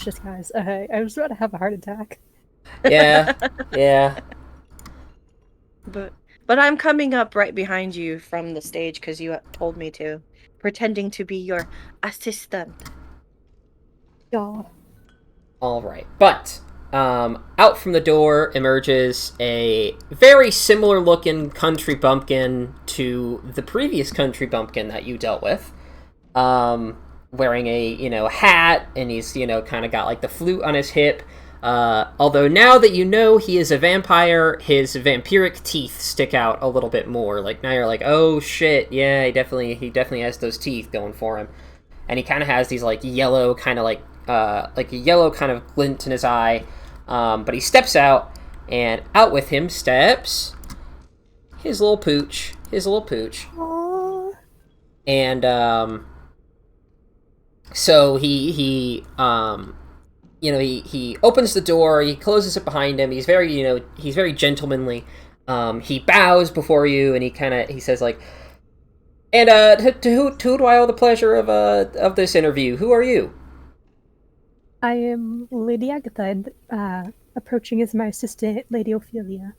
ambitious, guys. I was about to have a heart attack. Yeah, yeah. But but I'm coming up right behind you from the stage because you told me to, pretending to be your assistant. Y'all. All right, but out from the door emerges a very similar looking country bumpkin to the previous country bumpkin that you dealt with. Wearing a hat, and he's kind of got like the flute on his hip. Although now that you know he is a vampire, his vampiric teeth stick out a little bit more. Like now you're like, oh shit, yeah, he definitely has those teeth going for him, and he kind of has these like yellow kind of like a yellow kind of glint in his eye. But he steps out, and out with him steps his little pooch, Aww. and so he opens the door, he closes it behind him. He's very gentlemanly. He bows before you, and he says like, and to who do I owe the pleasure of this interview? Who are you? I am Lady Agatha, and approaching is my assistant, Lady Ophelia.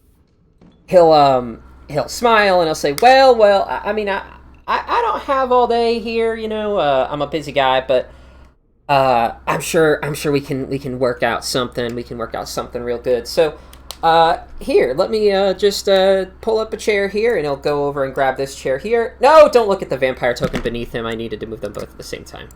He'll smile, and he'll say, well, I mean, I don't have all day here, I'm a busy guy, but I'm sure we can work out something. We can work out something real good. So, here, let me just pull up a chair here, and he'll go over and grab this chair here. No, don't look at the vampire token beneath him. I needed to move them both at the same time.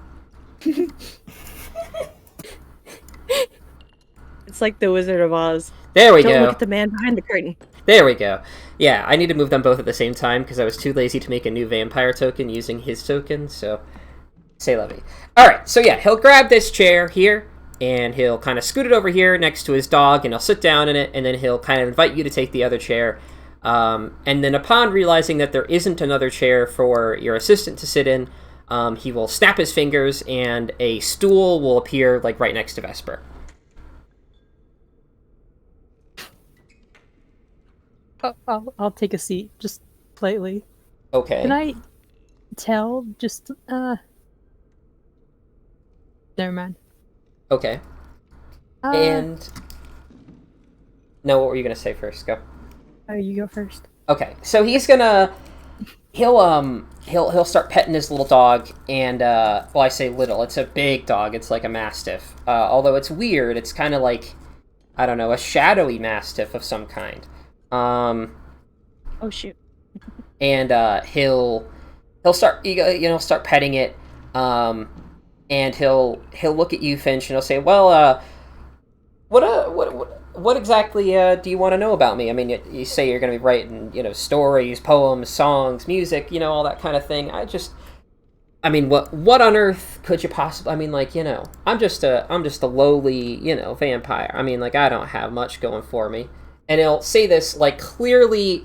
It's like the Wizard of Oz. There we Don't go. look at the man behind the curtain. There we go. Yeah, I need to move them both at the same time because I was too lazy to make a new vampire token using his token, so say levy. Alright, so yeah, he'll grab this chair here, and he'll kind of scoot it over here next to his dog, and he'll sit down in it, and then he'll kind of invite you to take the other chair. And then upon realizing that there isn't another chair for your assistant to sit in, he will snap his fingers, and a stool will appear like right next to Vesper. I'll take a seat, just politely. Okay. Can I tell? Just never mind. Okay. And no, what were you gonna say first? Go. Oh, you go first. Okay, so he'll start petting his little dog, and well, I say little, it's a big dog, it's like a mastiff. Although it's weird, it's kind of like, I don't know, a shadowy mastiff of some kind. Oh shoot. And he'll start start petting it, and he'll look at you, Finch, and he'll say, well, what exactly do you want to know about me? I mean, you say you're going to be writing, stories, poems, songs, music, all that kind of thing. I mean, what on earth could you possibly? I mean, like, I'm just a lowly, vampire. I mean, like, I don't have much going for me. And he'll say this like clearly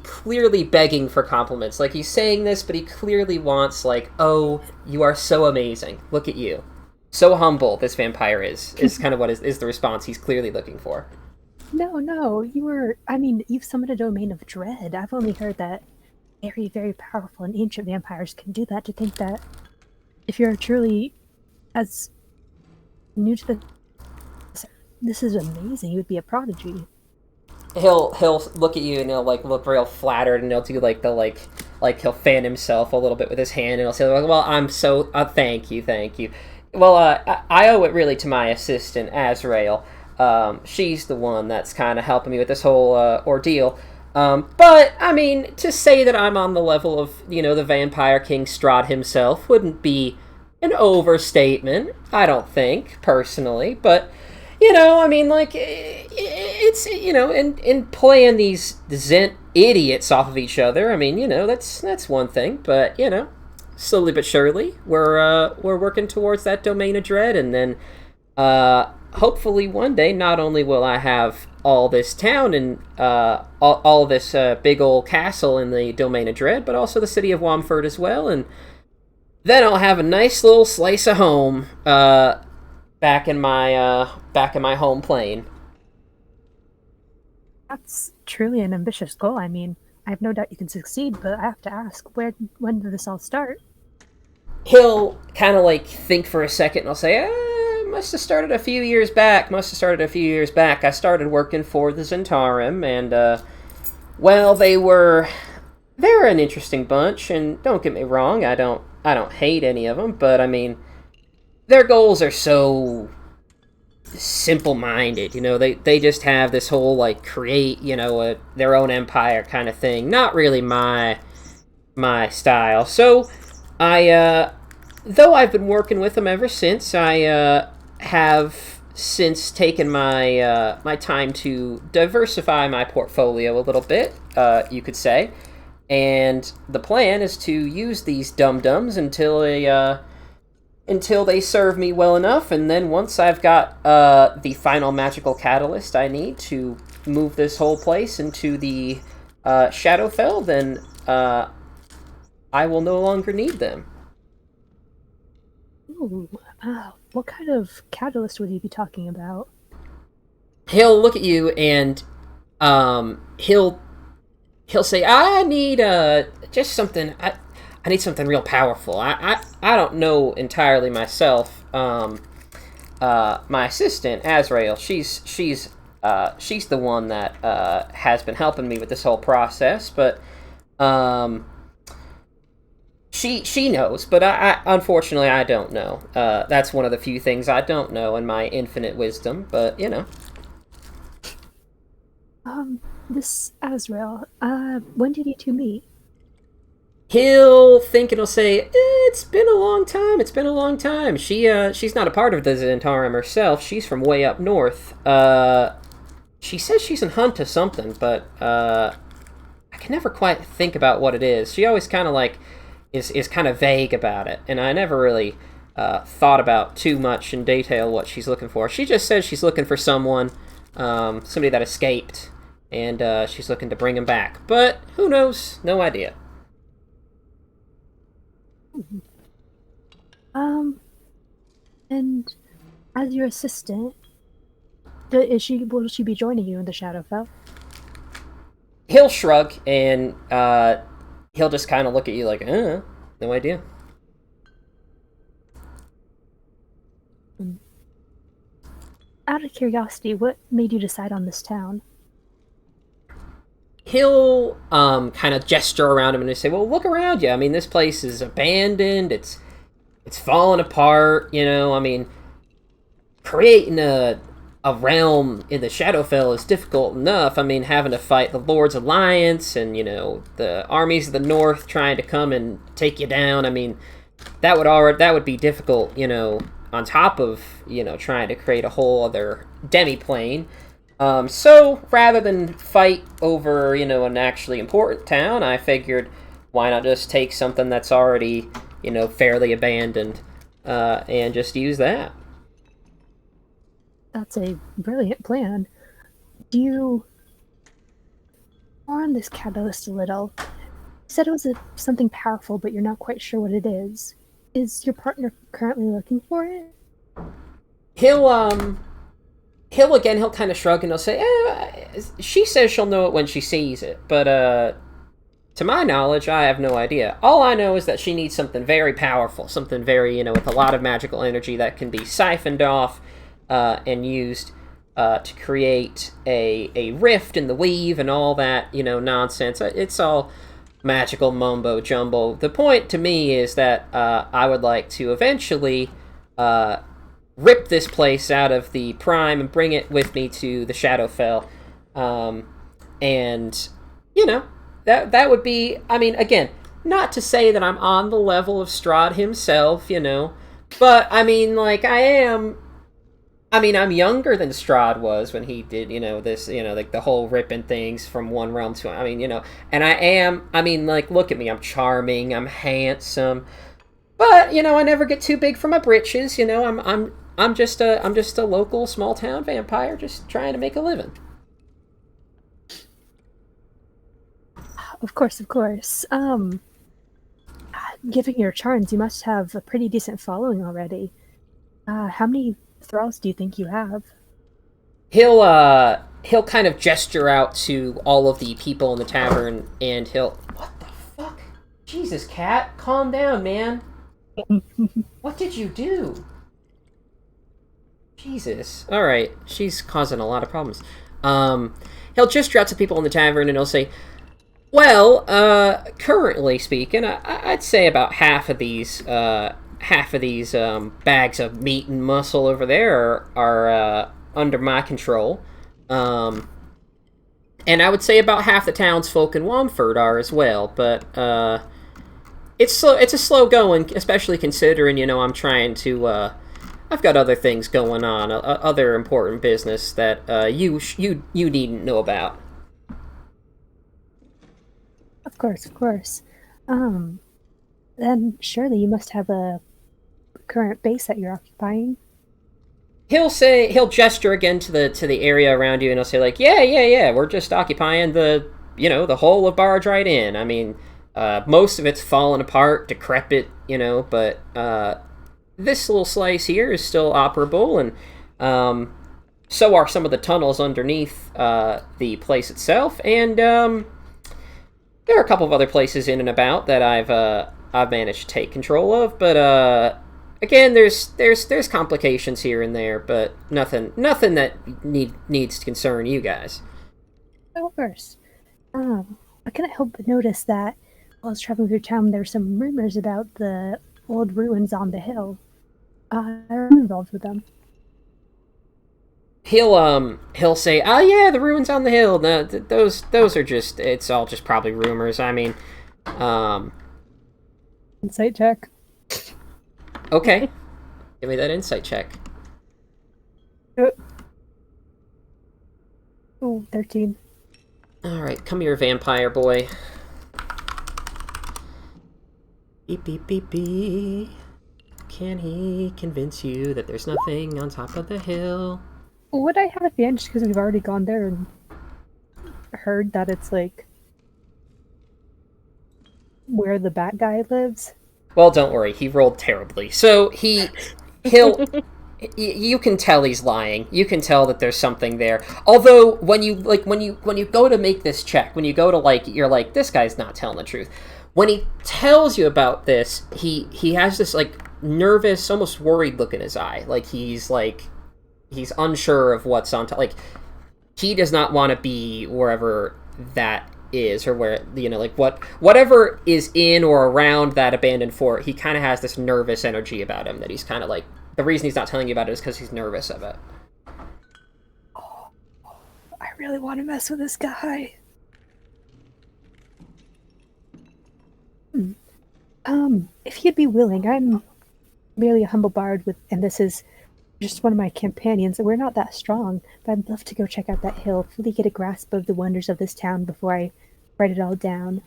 begging for compliments. Like he's saying this, but he clearly wants like, oh, you are so amazing. Look at you. So humble this vampire is kind of what is the response he's clearly looking for. No, you've summoned a domain of dread. I've only heard that very, very powerful and ancient vampires can do that. To think that if you're truly as new to this is amazing. You would be a prodigy. He'll look at you, and he'll like look real flattered, and he'll do like the like he'll fan himself a little bit with his hand, and he'll say, well, I'm so thank you. Well, I owe it really to my assistant Azrael. She's the one that's kind of helping me with this whole ordeal. But I mean, to say that I'm on the level of the Vampire King Strahd himself wouldn't be an overstatement. I don't think personally, but. I mean, like, it's, in playing these Zent idiots off of each other, I mean, that's one thing, but, slowly but surely, we're working towards that domain of dread, and then, hopefully one day, not only will I have all this town and, all this, big old castle in the domain of dread, but also the city of Wamford as well, and then I'll have a nice little slice of home, back in my home plane. That's truly an ambitious goal. I mean, I have no doubt you can succeed, but I have to ask, when did this all start? He'll kind of like think for a second, and I'll say, must have started a few years back. I started working for the Zentarum, and well, they're an interesting bunch. And don't get me wrong, I don't hate any of them, but I mean, their goals are so simple-minded. They just have this whole like create their own empire kind of thing. Not really my style. So I though I've been working with them ever since, I have since taken my time to diversify my portfolio a little bit, you could say. And the plan is to use these dum-dums until they serve me well enough, and then once I've got the final magical catalyst I need to move this whole place into the Shadowfell, then I will no longer need them. Ooh, what kind of catalyst would you be talking about? He'll look at you and he'll say, "I need just something. I need something real powerful. I don't know entirely myself. My assistant Azrael, she's the one that has been helping me with this whole process, but she knows, but I unfortunately I don't know. That's one of the few things I don't know in my infinite wisdom, but This Azrael, when did you two meet? He'll think and he'll say, "It's been a long time. It's been a long time." She's not a part of the Zentarum herself. She's from way up north. She says she's in hunt of something, but I can never quite think about what it is. She always kind of like is kind of vague about it, and I never really thought about too much in detail what she's looking for. She just says she's looking for someone, somebody that escaped, and she's looking to bring him back. But who knows? No idea. And as your assistant, will she be joining you in the Shadowfell? He'll shrug, and he'll just kind of look at you like, no idea. Out of curiosity, what made you decide on this town? He'll kind of gesture around him and say, "Well, look around you. I mean, this place is abandoned. It's falling apart. I mean, creating a realm in the Shadowfell is difficult enough. I mean, having to fight the Lord's Alliance and the armies of the North trying to come and take you down. I mean, that would be difficult. On top of trying to create a whole other demi-plane." So rather than fight over, an actually important town, I figured why not just take something that's already, fairly abandoned, and just use that. That's a brilliant plan. More on this catalyst a little. You said it was something powerful, but you're not quite sure what it is. Is your partner currently looking for it? He'll kind of shrug and he'll say, she says she'll know it when she sees it, but to my knowledge, I have no idea. All I know is that she needs something very powerful, something very, with a lot of magical energy that can be siphoned off and used to create a rift in the weave and all that, nonsense. It's all magical mumbo jumbo. The point to me is that I would like to eventually rip this place out of the Prime and bring it with me to the Shadowfell. And, that would be, I mean, again, not to say that I'm on the level of Strahd himself, but, I mean, like, I'm younger than Strahd was when he did, this, like, the whole ripping things from one realm to, and look at me, I'm charming, I'm handsome, but, I never get too big for my britches, I'm just a local small town vampire just trying to make a living. Of course. Given your charms, you must have a pretty decent following already. How many thralls do you think you have? He'll kind of gesture out to all of the people in the tavern, and what the fuck? Jesus, Cat, calm down, man. What did you do? Jesus. All right, she's causing a lot of problems. He'll gesture out to people in the tavern and he'll say, "Well, currently speaking, I'd say about half of these bags of meat and muscle over there are under my control. And I would say about half the townsfolk in Wamford are as well. But it's slow. It's a slow going, especially considering I'm trying to. I've got other things going on, other important business that you needn't know about." Of course, of course. Then surely you must have a current base that you're occupying. He'll gesture again to the area around you, and he'll say like, yeah, we're just occupying the whole of Bardride Inn. I mean, most of it's fallen apart, decrepit, but this little slice here is still operable, and so are some of the tunnels underneath the place itself, and there are a couple of other places in and about that I've managed to take control of, but again, there's complications here and there, but nothing that needs to concern you guys. Of course. I couldn't help but notice that while I was traveling through town, there were some rumors about the old ruins on the hill. I'm involved with them. He'll say, "Oh yeah, the ruins on the hill. No, those are just. It's all just probably rumors. I mean, Insight check. Okay, give me that insight check." Ooh, 13. All right, come here, vampire boy. Beep beep beep beep. Can he convince you that there's nothing on top of the hill? Would I have advantage because we've already gone there and heard that it's like where the bat guy lives? Well, don't worry, he rolled terribly. So he'll you can tell he's lying. You can tell that there's something there. Although when you go to make this check, when you go to you're like, this guy's not telling the truth. When he tells you about this, he has this nervous, almost worried look in his eye. He's unsure of what's on top. He does not want to be wherever that is, or where whatever is in or around that abandoned fort. He kind of has this nervous energy about him that he's kind of the reason he's not telling you about it is because he's nervous of it. Oh, I really want to mess with this guy. If you'd be willing, I'm merely a humble bard and this is just one of my companions, and we're not that strong, but I'd love to go check out that hill, fully get a grasp of the wonders of this town before I write it all down.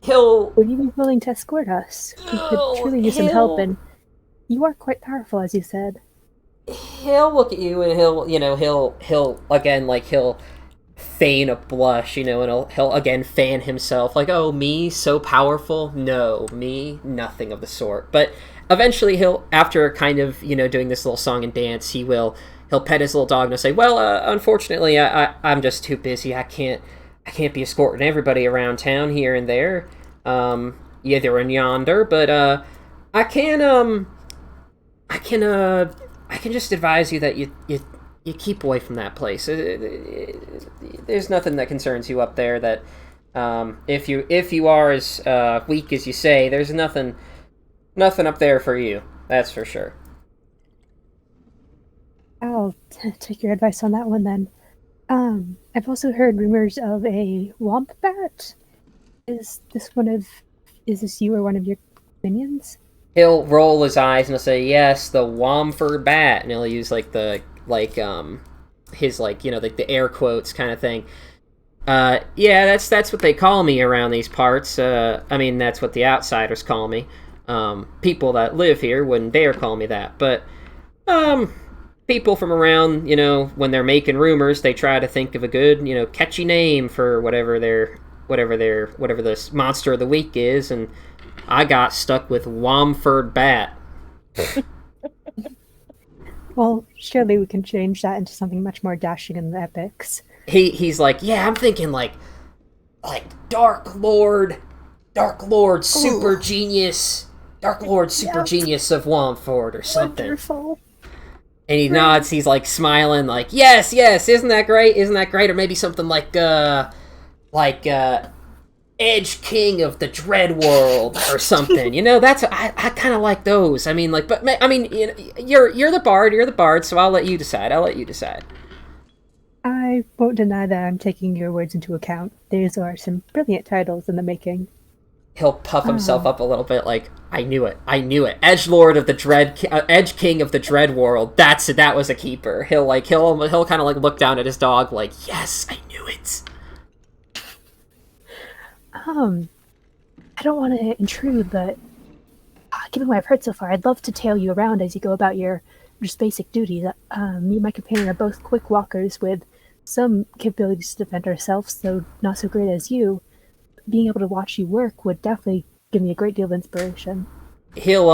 Would you be willing to escort us? We could truly use some help, and you are quite powerful, as you said. He'll look at you, and he'll feign a blush, and he'll again fan himself, oh, me, so powerful? No, me, nothing of the sort. But eventually after kind of, doing this little song and dance, he'll pet his little dog and he'll say, well, unfortunately, I'm just too busy. I can't be escorting everybody around town here and there, either and yonder, but I can just advise you that you keep away from that place. There's nothing that concerns you up there. That if you are as weak as you say, there's nothing up there for you. That's for sure. I'll take your advice on that one then. I've also heard rumors of a wombat. Is this you or one of your minions? He'll roll his eyes and he'll say, yes, the Wamford bat, and he'll use his the air quotes kind of thing. Yeah, that's what they call me around these parts. I mean, that's what the outsiders call me. People that live here wouldn't dare call me that, but people from around, when they're making rumors, they try to think of a good, catchy name for whatever this monster of the week is, and I got stuck with Wamford Bat. Well, surely we can change that into something much more dashing in the epics. He's like, yeah, I'm thinking like Dark Lord Super Genius, Dark Lord Super Genius of Wamford or something. Wonderful. And he nods, he's like smiling, like, yes, yes, isn't that great? Isn't that great? Or maybe something like Edge King of the Dread World or something. You know, that's I kind of like those. I mean, like, but I mean, you know, you're the bard, so I'll let you decide. I won't deny that I'm taking your words into account. These are some brilliant titles in the making. He'll puff himself up a little bit, like, I knew it. Edgelord of the Edge King of the Dread World. That's it. That was a keeper. He'll kind of like look down at his dog, like, yes, I knew it. I don't want to intrude, but given what I've heard so far, I'd love to tail you around as you go about your just basic duties. Me and my companion are both quick walkers with some capabilities to defend ourselves, though not so great as you. Being able to watch you work would definitely give me a great deal of inspiration. He'll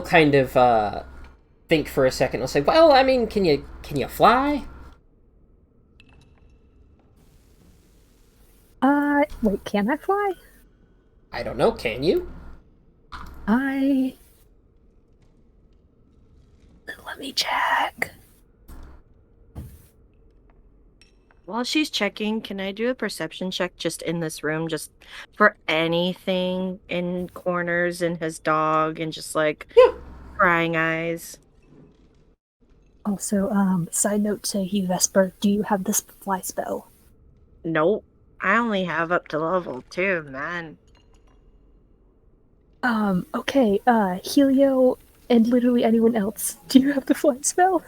kind of think for a second. He'll say, "Well, I mean, can you fly?" Wait, can I fly? I don't know. Can you? Let me check. While she's checking, can I do a perception check just in this room, just for anything in corners and his dog and just like prying eyes? Also, side note to you, Vesper, do you have this fly spell? Nope. I only have up to level 2, man. Okay, Helio and literally anyone else, do you have the fly spell?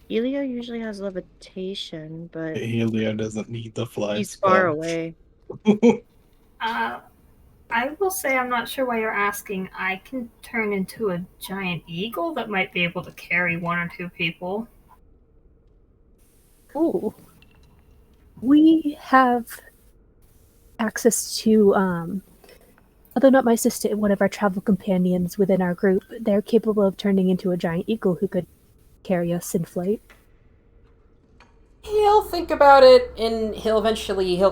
Helio usually has levitation, but Helio doesn't need the fly he's spell. far away. I will say I'm not sure why you're asking. I can turn into a giant eagle that might be able to carry 1 or 2 people. Ooh. We have access to, although not my sister, one of our travel companions within our group, they're capable of turning into a giant eagle who could carry us in flight. He'll think about it, and he'll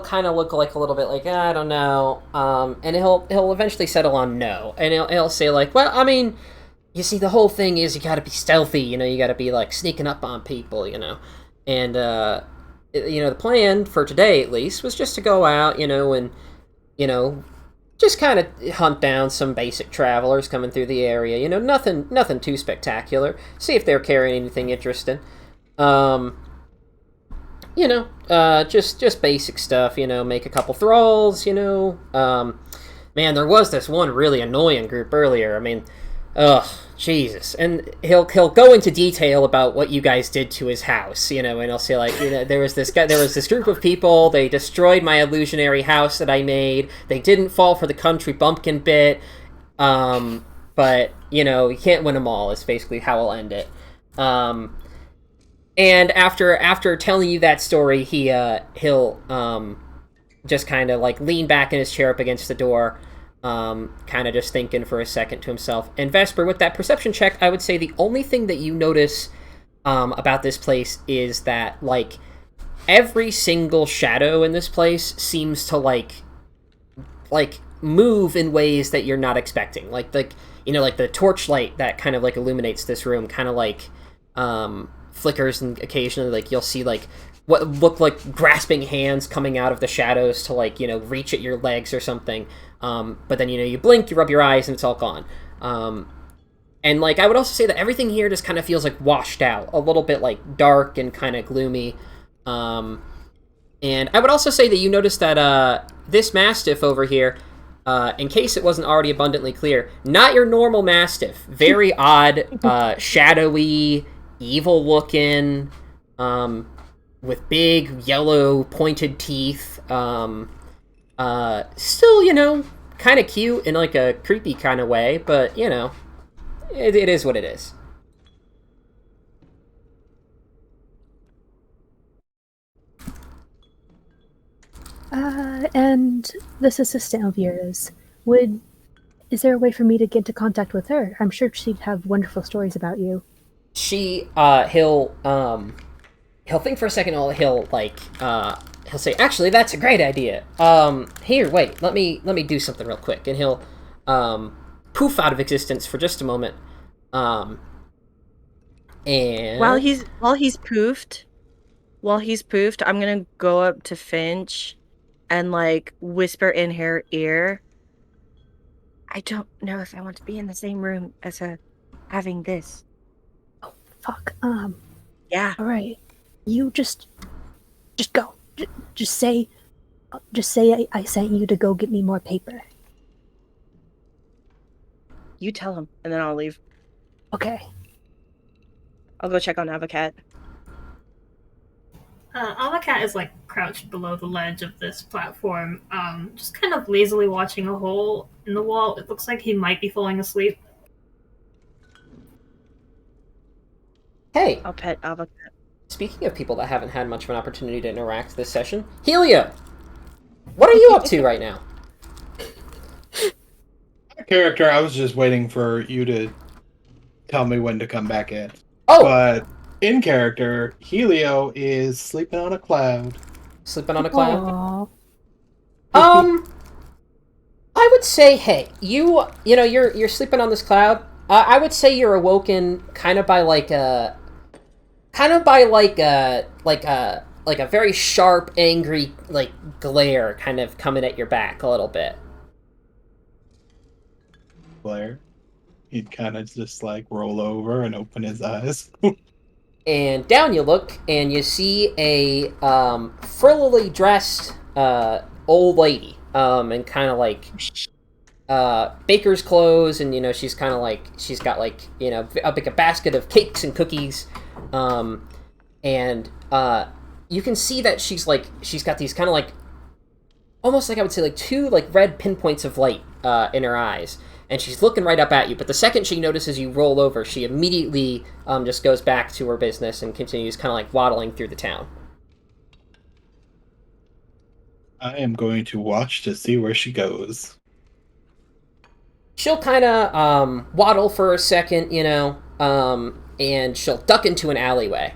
kind of look like a little bit like, I don't know, and he'll eventually settle on no, and he'll say like, well, I mean, you see, the whole thing is you gotta be stealthy, you know, you gotta be like sneaking up on people, you know, and you know, the plan for today at least was just to go out, you know, and you know, just kind of hunt down some basic travelers coming through the area, you know, nothing too spectacular. See if they're carrying anything interesting. You know, just basic stuff, you know, make a couple thralls, you know. Man, there was this one really annoying group earlier. I mean, ugh, Jesus. And he'll go into detail about what you guys did to his house, you know, and he'll say like, you know, there was this group of people, they destroyed my illusionary house that I made. They didn't fall for the country bumpkin bit. But, you know, you can't win them all is basically how I'll end it. And after telling you that story, he'll just kind of like lean back in his chair up against the door, kind of just thinking for a second to himself. And Vesper, with that perception check, I would say the only thing that you notice about this place is that like every single shadow in this place seems to like move in ways that you're not expecting. Like you know, like the torchlight that kind of like illuminates this room, kind of like flickers, and occasionally like you'll see like what look like grasping hands coming out of the shadows to like, you know, reach at your legs or something, but then, you know, you blink, you rub your eyes, and it's all gone. And like I would also say that everything here just kind of feels like washed out, a little bit like dark and kind of gloomy. And I would also say that you notice that this mastiff over here, in case it wasn't already abundantly clear, not your normal mastiff, very odd, shadowy, evil looking, with big yellow pointed teeth, still, you know, kind of cute in like a creepy kind of way, but you know, it is what it is. And this assistant of yours, is there a way for me to get into contact with her? I'm sure she'd have wonderful stories about you. He'll think for a second. He'll say, actually, that's a great idea. Here, wait, let me do something real quick. And he'll poof out of existence for just a moment. And While he's poofed, I'm gonna go up to Finch and like whisper in her ear. I don't know if I want to be in the same room as her having this. Fuck. Yeah. All right. You just go. Just say I sent you to go get me more paper. You tell him, and then I'll leave. Okay. I'll go check on Avocat. Amakat is like crouched below the ledge of this platform, just kind of lazily watching a hole in the wall. It looks like he might be falling asleep. hey, I'll pet Avocat. speaking of people that haven't had much of an opportunity to interact this session, Helio, what are you up to right now? Character, I was just waiting for you to tell me when to come back in. Oh, But in character, Helio is sleeping on a cloud. sleeping on a cloud. Aww. I would say, hey, you know, you're sleeping on this cloud. I would say you're awoken kind of by like a very sharp, angry like glare kind of coming at your back a little bit. Blair. He'd kind of just like roll over and open his eyes. And down you look, and you see a frillily dressed old lady, and kind of like baker's clothes, and you know she's kind of like she's got like you know a basket of cakes and cookies, and you can see that she's got these kind of like almost like I would say like two like red pinpoints of light in her eyes. And she's looking right up at you, but the second she notices you roll over, she immediately just goes back to her business and continues kind of like waddling through the town. I am going to watch to see where she goes. She'll kind of waddle for a second, you know, and she'll duck into an alleyway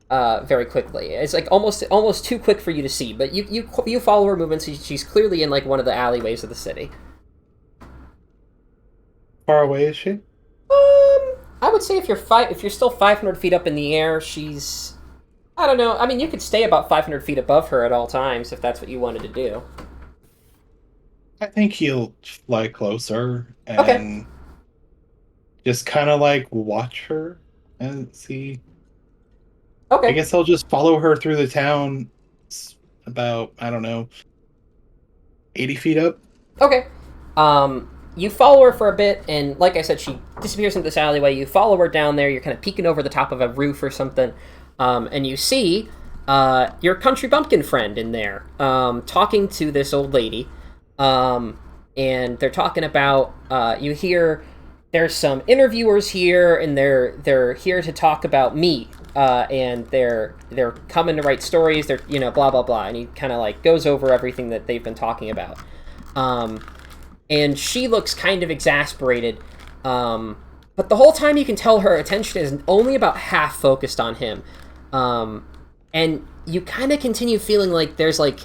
very quickly. It's like almost too quick for you to see, but you follow her movements. She's clearly in like one of the alleyways of the city. Far away is she? I would say if you're still 500 feet up in the air, she's, I don't know. I mean, you could stay about 500 feet above her at all times if that's what you wanted to do. I think he'll fly closer and Okay. just kind of like watch her and see. Okay. I guess I'll just follow her through the town. It's about, I don't know, 80 feet up. Okay. You follow her for a bit, and like I said, she disappears into this alleyway. You follow her down there. You're kind of peeking over the top of a roof or something, and you see your country bumpkin friend in there talking to this old lady, and they're talking about. You hear there's some interviewers here, and they're here to talk about me, and they're coming to write stories. They're blah blah blah, and he kind of like goes over everything that they've been talking about. And she looks kind of exasperated, but the whole time you can tell her attention is only about half focused on him, and you kind of continue feeling like there's like,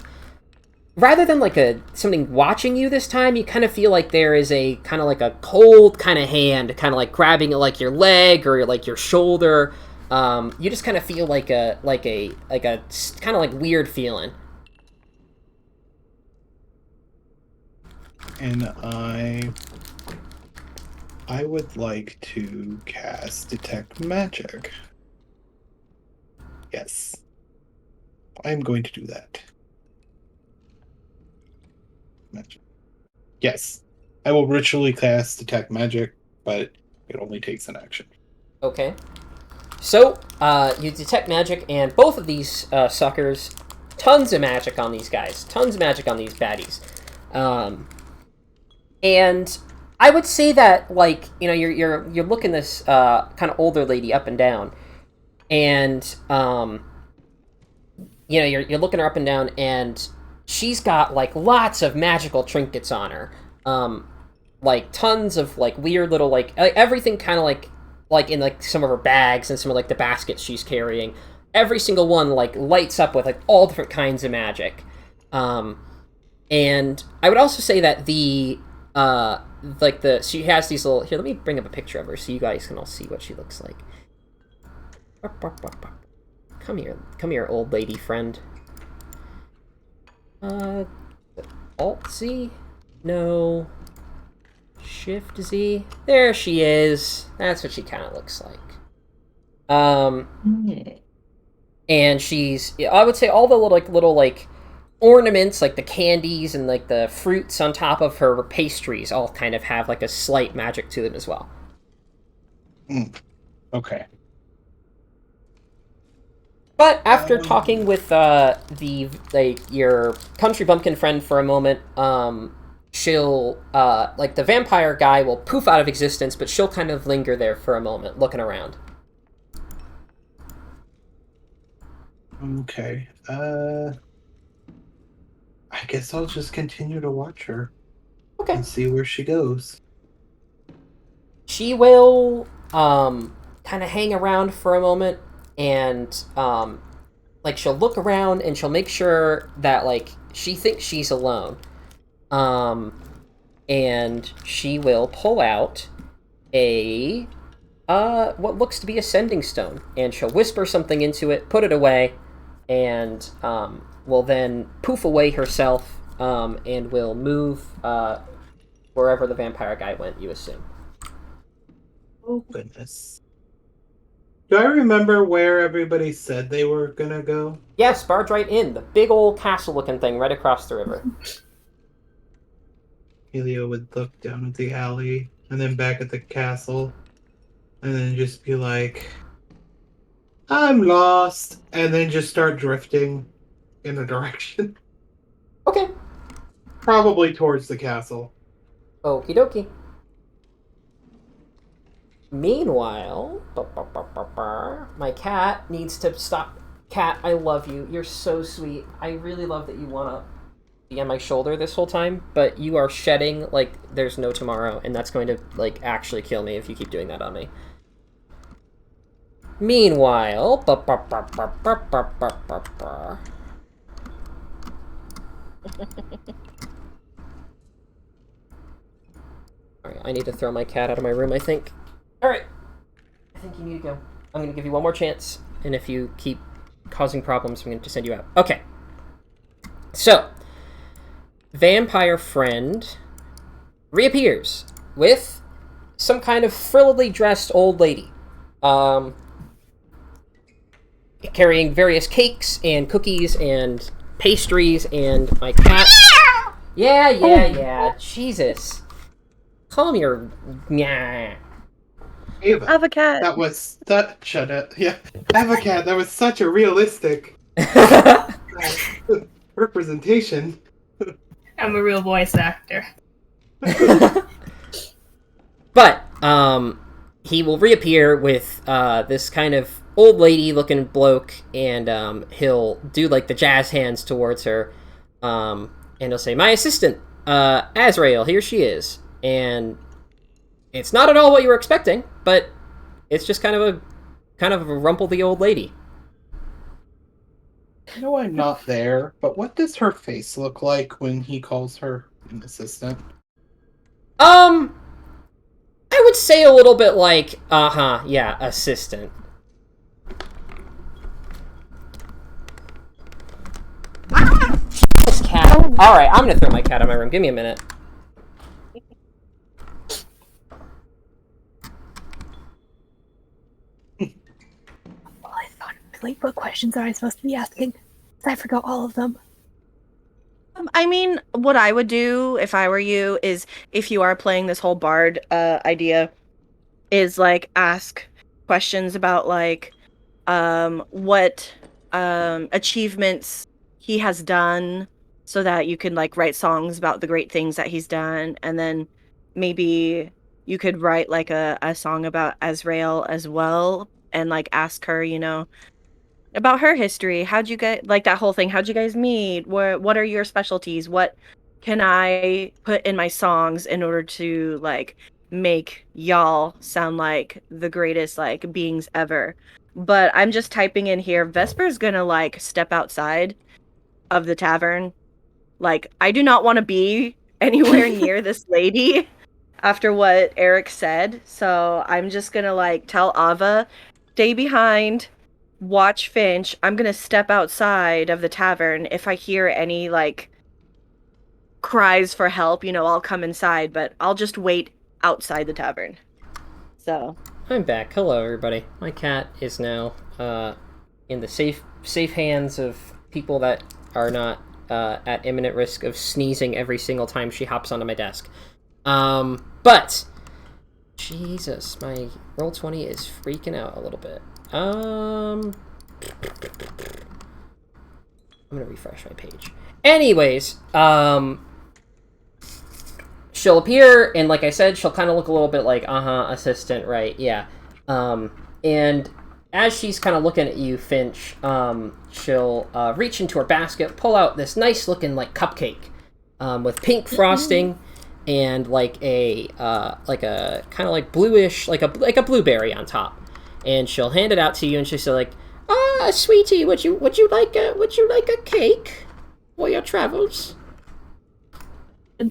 rather than like something watching you this time, you kind of feel like there is a kind of like a cold kind of hand, kind of like grabbing like your leg or like your shoulder. You just kind of feel like a kind of like weird feeling. And I would like to cast Detect Magic. Yes. I'm going to do that. Magic. Yes. I will ritually cast Detect Magic, but it only takes an action. Okay. So, you detect magic, and both of these suckers, tons of magic on these guys. Tons of magic on these baddies. And I would say that, like, you're looking this kind of older lady up and down, and you're looking her up and down, and she's got like lots of magical trinkets on her, like tons of like weird little like everything kind of like in like some of her bags and some of like the baskets she's carrying. Every single one like lights up with like all different kinds of magic, and I would also say that the she has these little. Here, let me bring up a picture of her so you guys can all see what she looks like. Come here, old lady friend. Alt Z? No. Shift Z? There she is. That's what she kind of looks like. And she's, I would say all the little ornaments, like the candies and like the fruits on top of her pastries all kind of have like a slight magic to them as well. Okay. But after talking with your country bumpkin friend for a moment, she'll the vampire guy will poof out of existence, but she'll kind of linger there for a moment, looking around. Okay. I guess I'll just continue to watch her. Okay. And see where she goes. She will kind of hang around for a moment, and she'll look around and she'll make sure that she thinks she's alone. And she will pull out a what looks to be a sending stone, and she'll whisper something into it, put it away, and will then poof away herself, and will move wherever the vampire guy went, you assume. Oh, goodness. Do I remember where everybody said they were gonna go? Yes, barge right in. The big old castle-looking thing right across the river. Helio would look down at the alley, and then back at the castle, and then just be like, I'm lost, and then just start drifting in a direction. Okay. Probably towards the castle. Okie dokie. Meanwhile, my cat needs to stop. Cat, I love you. You're so sweet. I really love that you want to be on my shoulder this whole time, but you are shedding like there's no tomorrow, and that's going to actually kill me if you keep doing that on me. Meanwhile, alright, I need to throw my cat out of my room, I think. Alright. I think you need to go. I'm going to give you one more chance, and if you keep causing problems, I'm going to send you out. Okay. So, vampire friend reappears with some kind of frillily dressed old lady. Carrying various cakes and cookies and pastries, and my cat... Yeah. Jesus. Calm your... Ava, Avocat. that was... Shut up. Yeah. Avocat, that was such a realistic representation. I'm a real voice actor. But, he will reappear with, this kind of old-lady-looking bloke, and, he'll do, the jazz hands towards her, and he'll say, my assistant, Azrael, here she is. And it's not at all what you were expecting, but it's just kind of a rumple the old lady. I know I'm not there, but what does her face look like when he calls her an assistant? I would say a little bit like, yeah, assistant. This cat. Alright, I'm gonna throw my cat out of my room. Give me a minute. Well, I thought really what questions are I supposed to be asking? I forgot all of them. I mean, what I would do if I were you is, if you are playing this whole bard idea, is ask questions about what achievements he has done, so that you can write songs about the great things that he's done, and then maybe you could write a song about Azrael as well, and ask her, about her history. How'd you get that whole thing? How'd you guys meet? What are your specialties? What can I put in my songs in order to make y'all sound like the greatest beings ever? But I'm just typing in here. Vesper's gonna step outside of the tavern. I do not want to be anywhere near this lady. after what Eric said. So I'm just gonna like tell Ava, stay behind, watch Finch. I'm gonna step outside of the tavern. If I hear any like cries for help, I'll come inside, but I'll just wait outside the tavern. So I'm back. Hello, everybody. My cat is now in the safe hands of people that are not at imminent risk of sneezing every single time she hops onto my desk. But Jesus, my Roll20 is freaking out a little bit. I'm gonna refresh my page. Anyways, she'll appear, and like I said, she'll kind of look a little bit like, assistant, right, yeah. And as she's kind of looking at you, Finch, she'll reach into her basket, pull out this nice-looking, like, cupcake with pink frosting and, like, a kind of, like, bluish, like a blueberry on top. And she'll hand it out to you, and she'll say, like, sweetie, would you like a cake for your travels?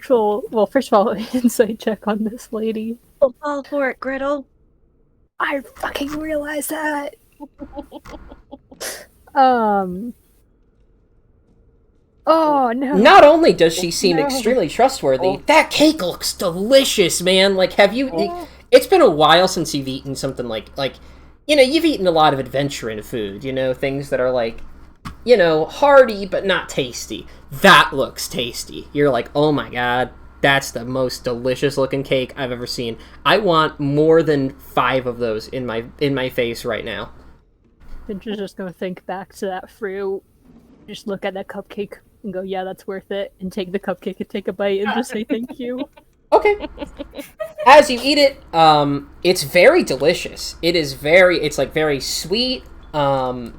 Well, first of all, insight check on this lady. fall for it, Gretel. I fucking realized that. Oh no. Not only does she seem extremely trustworthy, that cake looks delicious, man. Like, have you... It's been a while since you've eaten something like, you've eaten a lot of adventure in food, things that are like, hearty but not tasty. That looks tasty. You're like, oh my god, that's the most delicious looking cake I've ever seen. I want more than 5 of those in my face right now. Finch is just gonna think back to that fruit, just look at that cupcake and go, yeah, that's worth it, and take the cupcake and take a bite and just say thank you. Okay. As you eat it, it's very delicious. It's like very sweet. I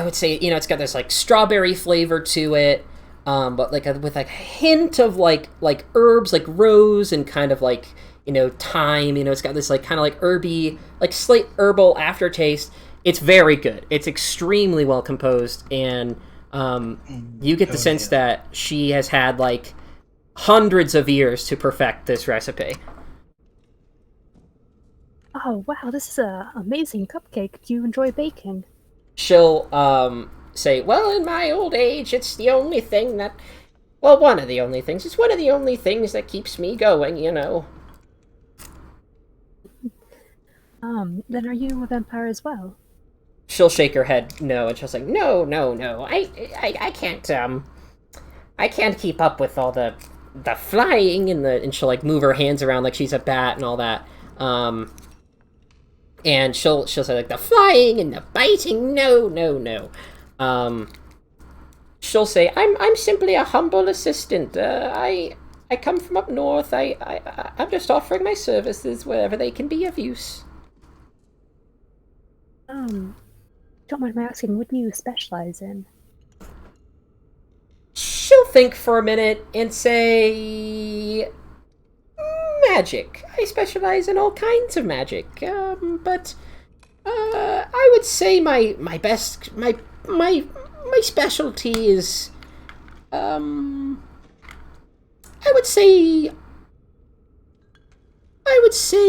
would say, it's got this like strawberry flavor to it, but like with like a hint of like herbs, like rose and kind of like, thyme. It's got this like kind of like herby, like slight herbal aftertaste. It's very good. It's extremely well composed, and you get the sense that she has had like hundreds of years to perfect this recipe. Oh wow, this is an amazing cupcake. Do you enjoy baking? She'll say, well, in my old age, it's the only thing that... Well, one of the only things. It's one of the only things that keeps me going, Then are you a vampire as well? She'll shake her head no, and she'll say, no. I can't keep up with all the flying and she'll like move her hands around like she's a bat and all that. And she'll say like the flying and the biting, no. She'll say, I'm simply a humble assistant. I come from up north. I'm just offering my services wherever they can be of use. Don't mind my asking, what do you specialize in? She'll think for a minute and say, magic. I specialize in all kinds of magic. But I would say my specialty is, I would say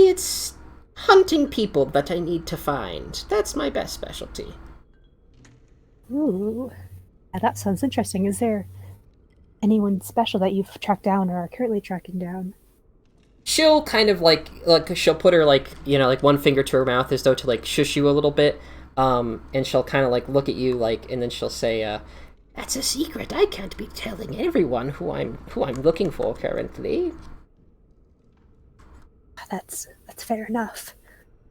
it's hunting people that I need to find. That's my best specialty. Ooh, yeah, that sounds interesting. Is there anyone special that you've tracked down or are currently tracking down? She'll kind of like she'll put her like one finger to her mouth as though to like shush you a little bit, and she'll kind of like look at you like, and then she'll say, "That's a secret. I can't be telling everyone who I'm looking for currently." That's fair enough.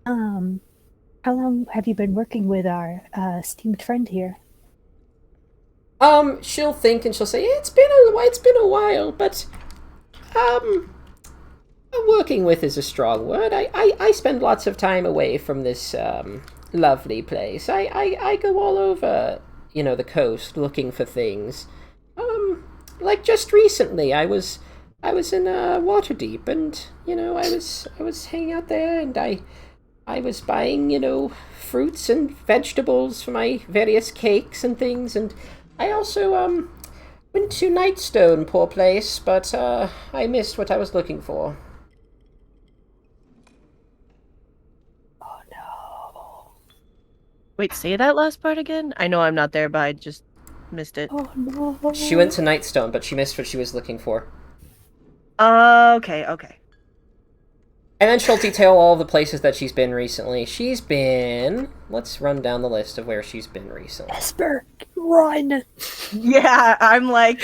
How long have you been working with our esteemed friend here? She'll think and she'll say, it's been a while, but working with is a strong word. I spend lots of time away from this lovely place. I go all over, the coast looking for things. Like just recently, I was in Waterdeep, and I was hanging out there, and I was buying fruits and vegetables for my various cakes and things, and I also Went to Nightstone, poor place, but I missed what I was looking for. Oh no. Wait, say that last part again? I know I'm not there, but I just missed it. Oh no. She went to Nightstone, but she missed what she was looking for. Okay. And then she'll detail all the places that she's been recently. She's been... Let's run down the list of where she's been recently. Esper, run! Yeah, I'm like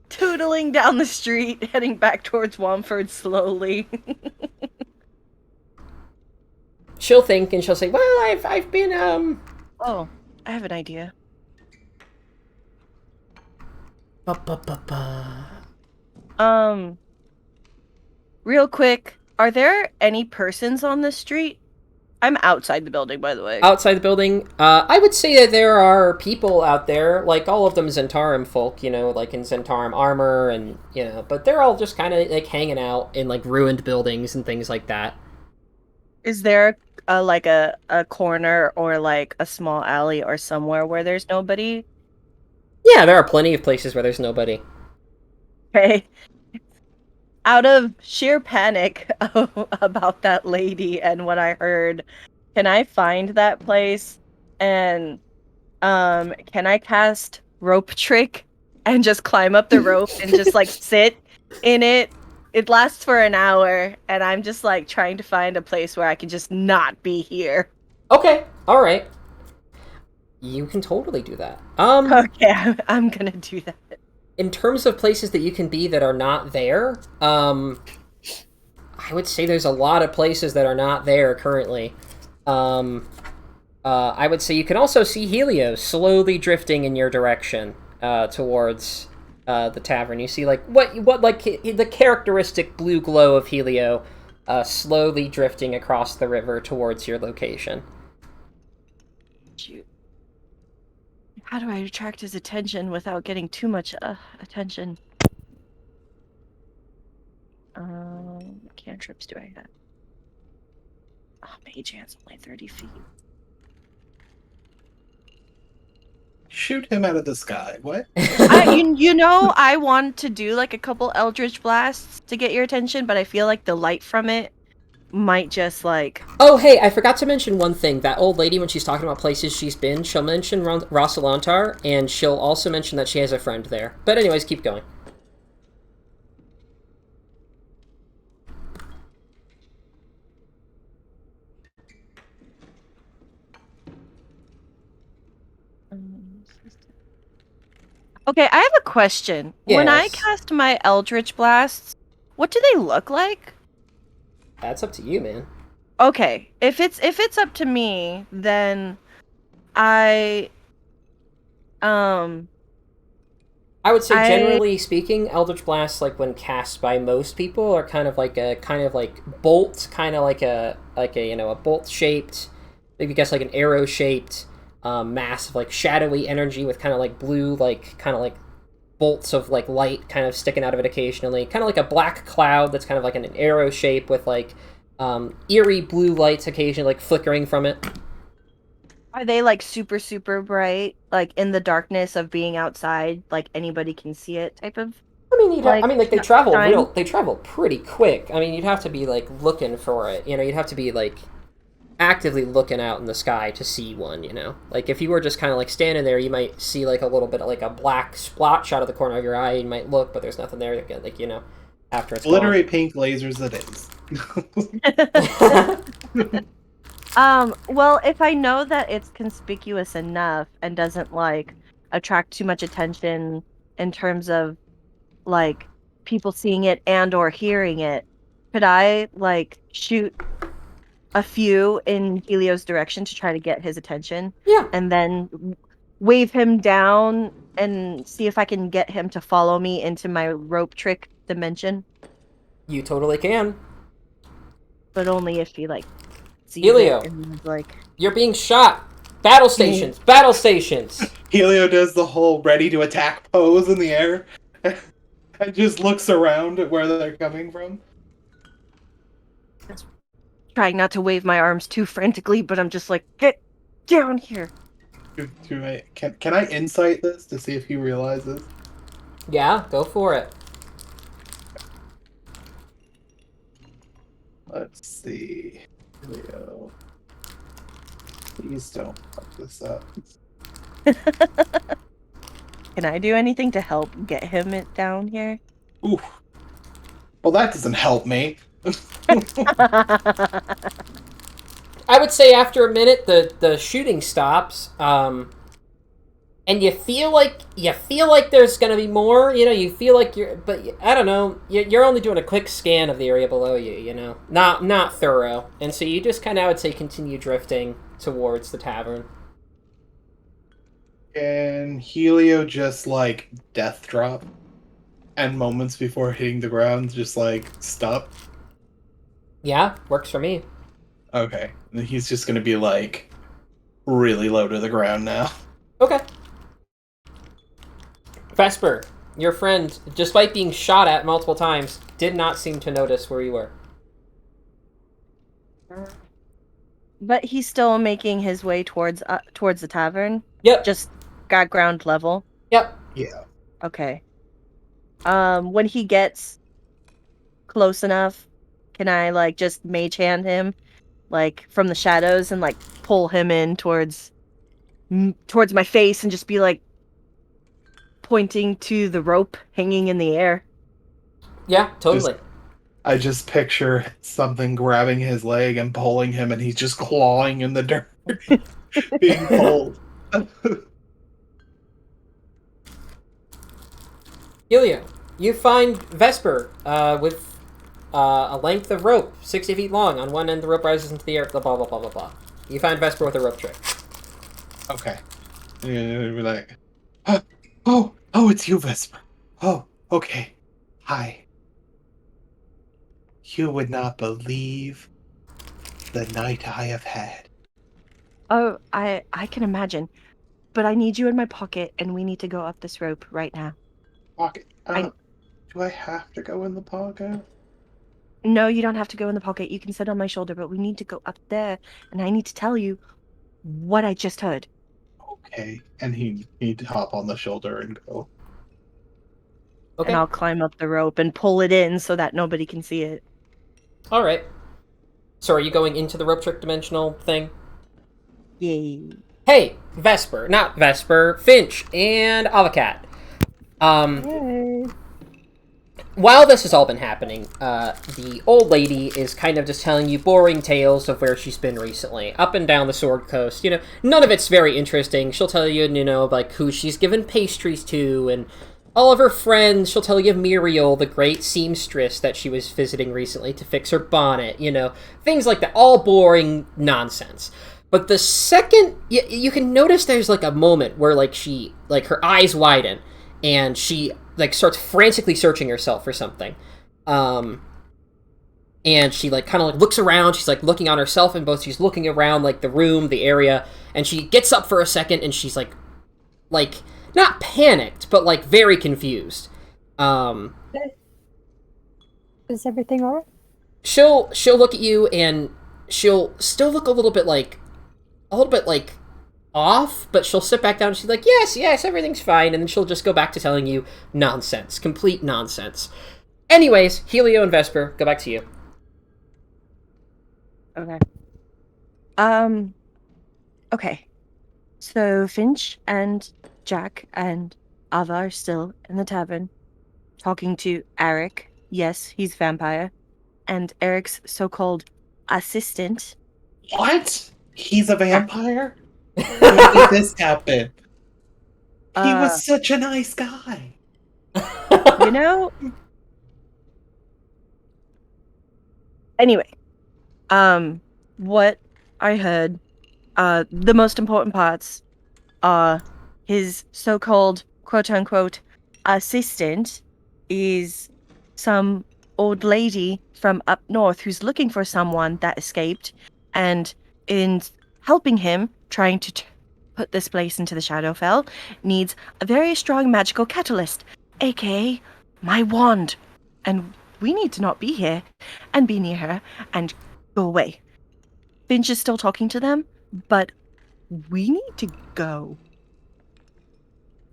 tootling down the street, heading back towards Womford slowly. She'll think and she'll say, well, I've been, Oh, I have an idea. Real quick, are there any persons on this street? I'm outside the building, by the way. Outside the building, I would say that there are people out there, like all of them Zentarum folk, you know, like in Zentarum armor and, you know, but they're all just kind of like hanging out in like ruined buildings and things like that. Is there like a corner or like a small alley or somewhere where there's nobody? Yeah, there are plenty of places where there's nobody. Okay. Out of sheer panic about that lady and what I heard, can I find that place and can I cast rope trick and just climb up the rope and just like sit in it? It lasts for an hour and I'm just like trying to find a place where I can just not be here. Okay, all right. You can totally do that. Okay, I'm gonna do that. In terms of places that you can be that are not there, I would say there's a lot of places that are not there currently. I would say you can also see Helios slowly drifting in your direction towards the tavern. You see like what like the characteristic blue glow of Helio slowly drifting across the river towards your location. Shoot. How do I attract his attention without getting too much attention? What cantrips do I have? Oh, Mage Hand's only 30 feet. Shoot him out of the sky. What? You know, I want to do like a couple Eldritch Blasts to get your attention, but I feel like the light from it might just like... Oh, hey, I forgot to mention one thing. That old lady, when she's talking about places she's been, she'll mention Rosalantar, and she'll also mention that she has a friend there. But anyways, keep going. Okay, I have a question. When I Yes. cast my Eldritch Blasts, what do they look like? That's up to you, man. Okay, if it's up to me, then I I would say, generally speaking, Eldritch Blasts, like when cast by most people, are kind of like bolt, kind of like a you know, a bolt shaped, maybe guess like an arrow shaped, mass of like shadowy energy with kind of like blue, like kind of like bolts of like light kind of sticking out of it occasionally, kind of like a black cloud that's kind of like an arrow shape with like eerie blue lights occasionally like flickering from it. Are they like super, super bright, like in the darkness of being outside, like anybody can see it type of? I mean, they travel shine? they travel pretty quick. I mean, you'd have to be like looking for it. You know, you'd have to be like actively looking out in the sky to see one. You know, like if you were just kind of like standing there, you might see like a little bit of like a black splotch out of the corner of your eye. You might look, but there's nothing there. Like, you know, after it's Glittery pink lasers it is. gone. Well, if I know that it's conspicuous enough and doesn't like attract too much attention in terms of like people seeing it and or hearing it, could I like shoot a few in Helios' direction to try to get his attention? Yeah. And then wave him down and see if I can get him to follow me into my rope trick dimension, You totally can. but only if he like sees Helio. it and is like, You're being shot. Battle stations. Battle stations. Helio does the whole ready to attack pose in the air and just looks around at where they're coming from. trying not to wave my arms too frantically, but I'm just like, get down here. Can I insight this to see if he realizes? Yeah, go for it. Let's see. Leo. Please don't fuck this up. Can I do anything to help get him down here? Ooh. Well, that doesn't help me. I would say after a minute, the shooting stops, and you feel like there's gonna be more. You know, you feel like but I don't know. You're only doing a quick scan of the area below you. You know, not thorough, and so you just kind of, I would say, continue drifting towards the tavern. And Helio just like death drop, and moments before hitting the ground, just like stop. Yeah, works for me. Okay, and then he's just gonna be like really low to the ground now. Okay. Vesper, your friend, despite being shot at multiple times, did not seem to notice where you were. But he's still making his way towards the tavern. Yep. Just got ground level. Yep. Yeah. Okay. When he gets close enough, can I like just mage hand him, like from the shadows, and like pull him in towards my face, and just be like pointing to the rope hanging in the air? Yeah, totally. I just picture something grabbing his leg and pulling him, and he's just clawing in the dirt, being pulled. Helio, you find Vesper with a length of rope, 60 feet long. On one end, the rope rises into the air, blah, blah, blah, blah, blah, blah. You find Vesper with a rope trick. Okay. And we're like, oh, it's you, Vesper. Oh, okay. Hi. You would not believe the night I have had. Oh, I can imagine. But I need you in my pocket, and we need to go up this rope right now. Pocket. Do I have to go in the pocket? No, you don't have to go in the pocket. You can sit on my shoulder, but we need to go up there, and I need to tell you what I just heard. Okay. And he'd hop on the shoulder and go. Okay. And I'll climb up the rope and pull it in so that nobody can see it. All right. So are you going into the rope trick dimensional thing? Yay. Hey, Vesper. Not Vesper. Finch and Avacat. Hey. While this has all been happening, the old lady is kind of just telling you boring tales of where she's been recently, up and down the Sword Coast. You know, none of it's very interesting. She'll tell you, like who she's given pastries to, and all of her friends. She'll tell you of Muriel, the great seamstress that she was visiting recently to fix her bonnet. Things like that. All boring nonsense. But the second you can notice, there's like a moment where she her eyes widen, and she starts frantically searching herself for something. And she kind of looks around. She's looking on herself, and both she's looking around the room, the area, and she gets up for a second, and she's like not panicked, but very confused. Is everything alright? She'll look at you, and she'll still look a little bit off, but she'll sit back down and she's like, yes, everything's fine, and then she'll just go back to telling you nonsense, complete nonsense. Anyways, Helio and Vesper, go back to you. Okay. Okay. So Finch and Jack and Ava are still in the tavern, talking to Eric. Yes, he's vampire. And Eric's so-called assistant. What? He's a vampire? When did this happen? He was such a nice guy. You know? Anyway, what I heard, the most important parts are his so-called quote-unquote assistant is some old lady from up north who's looking for someone that escaped, and in helping him trying to put this place into the Shadowfell needs a very strong magical catalyst, aka my wand. And we need to not be here and be near her and go away. Finch is still talking to them, but we need to go.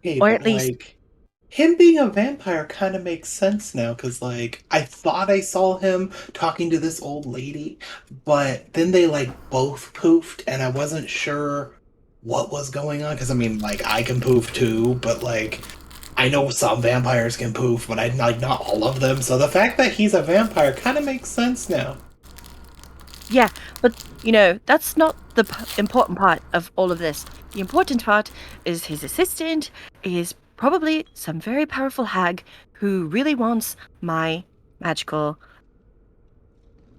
Hey, Or but at least- like him being a vampire kind of makes sense now because like I thought I saw him talking to this old lady, but then they like both poofed and I wasn't sure what was going on because I mean like I can poof too, but like I know some vampires can poof, but I like not all of them. So the fact that he's a vampire kind of makes sense now. Yeah, but you know, that's not the important part of all of this. The important part is his assistant is probably some very powerful hag who really wants my magical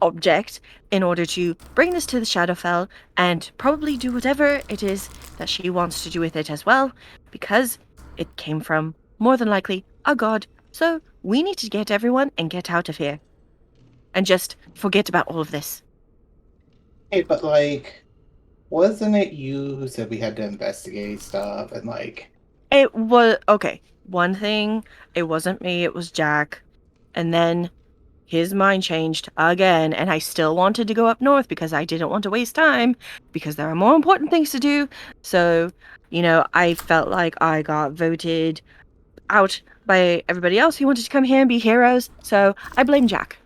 object in order to bring this to the Shadowfell and probably do whatever it is that she wants to do with it as well, because it came from, more than likely, a god. So we need to get everyone and get out of here. And just forget about all of this. Hey, but like, wasn't it you who said we had to investigate stuff and like? It was okay. One thing, it wasn't me, it was Jack. And then his mind changed again, and I still wanted to go up north because I didn't want to waste time because there are more important things to do. So, you know, I felt like I got voted out by everybody else who wanted to come here and be heroes. So I blame Jack.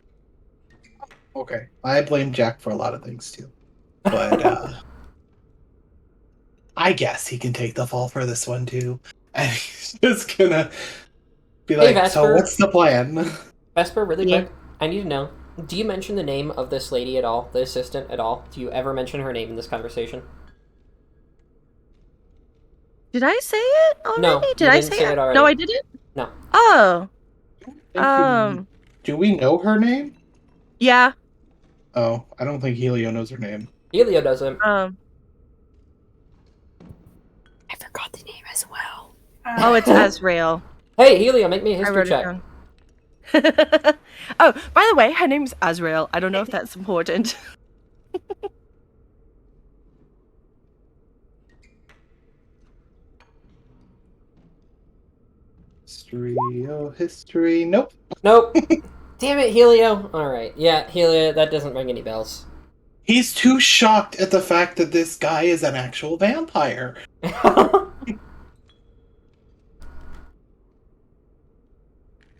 Okay, I blame Jack for a lot of things too, but I guess he can take the fall for this one too. And he's just gonna be Hey, like, "So Vesper. what's the plan?" Vesper, really Yeah. quick, I need to know, do you mention the name of this lady at all, the assistant at all? Do you ever mention her name in this conversation? Did I say it already? No, Did you I didn't say say it already. No, I didn't. No. Oh, Think do we know her name? yeah. Oh, I don't think Helio knows her name. Helio doesn't. I forgot the name as well. Oh, it's Azrael. Hey, Helio, make me a I history wrote it check. down. Oh, by the way, her name's Azrael. I don't know if that's important. History, oh history. Nope. Nope. Damn it, Helio. Alright, yeah, Helio, that doesn't ring any bells. He's too shocked at the fact that this guy is an actual vampire.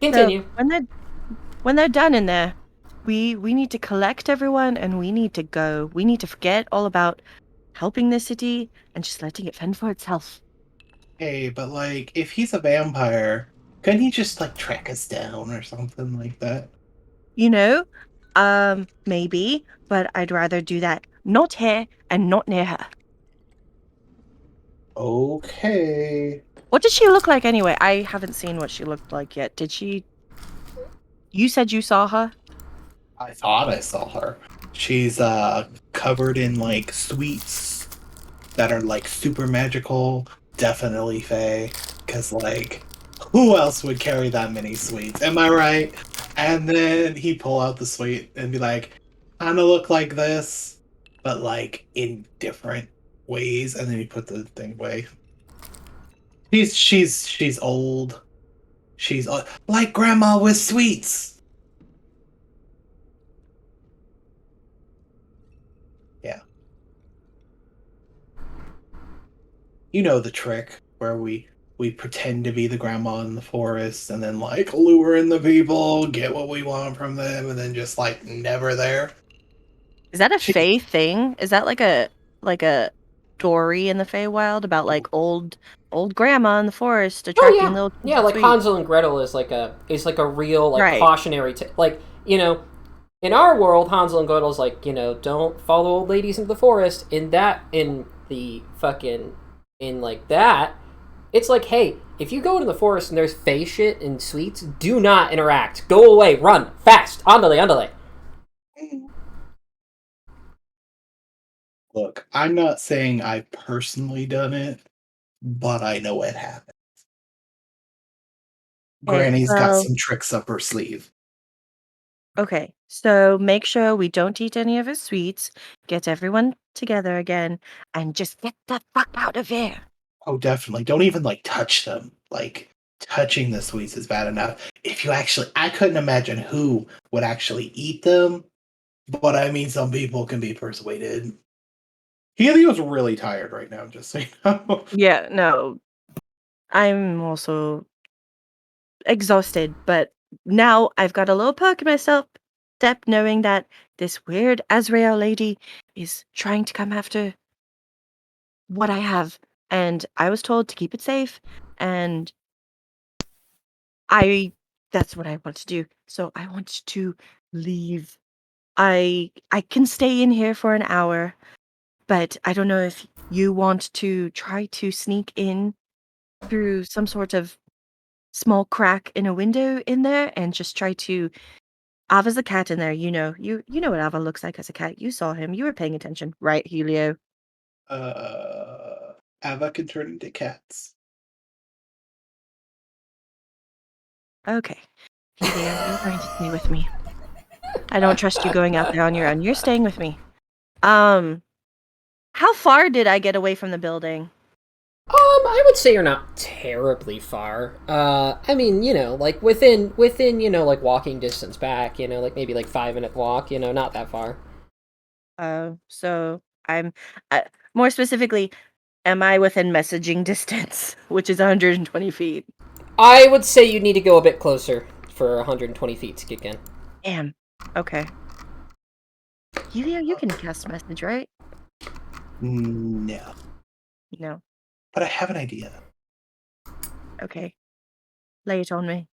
Continue. So, when they're done in there, we need to collect everyone and we need to go. We need to forget all about helping the city and just letting it fend for itself. Hey, but like, if he's a vampire, couldn't he just like track us down or something like that? You know, maybe, but I'd rather do that not here and not near her. Okay. What did she look like anyway? I haven't seen what she looked like yet. Did she? You said you saw her? I thought I saw her. She's covered in like sweets that are like super magical. Definitely Fae. Cause like who else would carry that many sweets? Am I right? And then he pull out the sweet and be like, kinda look like this, but like in different ways, and then he put the thing away. She's old. She's like grandma with sweets. Yeah. You know the trick where we pretend to be the grandma in the forest and then like lure in the people, get what we want from them, and then just like never there. Is that a She- Fae thing? Is that like a story in the Feywild about like old grandma in the forest attracting Oh yeah, little kids yeah. with Like sweets? Hansel and Gretel is like a real like Right. cautionary like you know, in our world Hansel and Gretel's like don't follow old ladies into the forest. In that it's like hey, if you go into the forest and there's fey shit and sweets, do not interact. Go away, run fast, andale. Look, I'm not saying I've personally done it, but I know it happened. Granny's got so- some tricks up her sleeve. Okay, so make sure we don't eat any of his sweets, get everyone together again, and just get the fuck out of here. Oh, definitely. Don't even like touch them. Like touching the sweets is bad enough. If you actually, I couldn't imagine who would actually eat them, but I mean, some people can be persuaded. Helio's really tired right now, just so you know. Yeah, no. I'm also exhausted, but now I've got a little perk in my step knowing that this weird Azrael lady is trying to come after what I have. And I was told to keep it safe, and I that's what I want to do. So I want to leave. I can stay in here for an hour, but I don't know if you want to try to sneak in through some sort of small crack in a window in there and just try to Ava's a cat in there, you know what Ava looks like as a cat. You saw him. You were paying attention, right, Helio? Ava can turn into cats. Okay. Helio, you're going to stay with me. I don't trust you going out there on your own. You're staying with me. How far did I get away from the building? I would say you're not terribly far. I mean, like within, like walking distance back, like maybe like 5-minute walk, not that far. So I'm more specifically, am I within messaging distance, which is 120 feet? I would say you need to go a bit closer for 120 feet to kick in. Damn. Okay. Helio, you can cast message, right? No. No. But I have an idea. Okay. Lay it on me.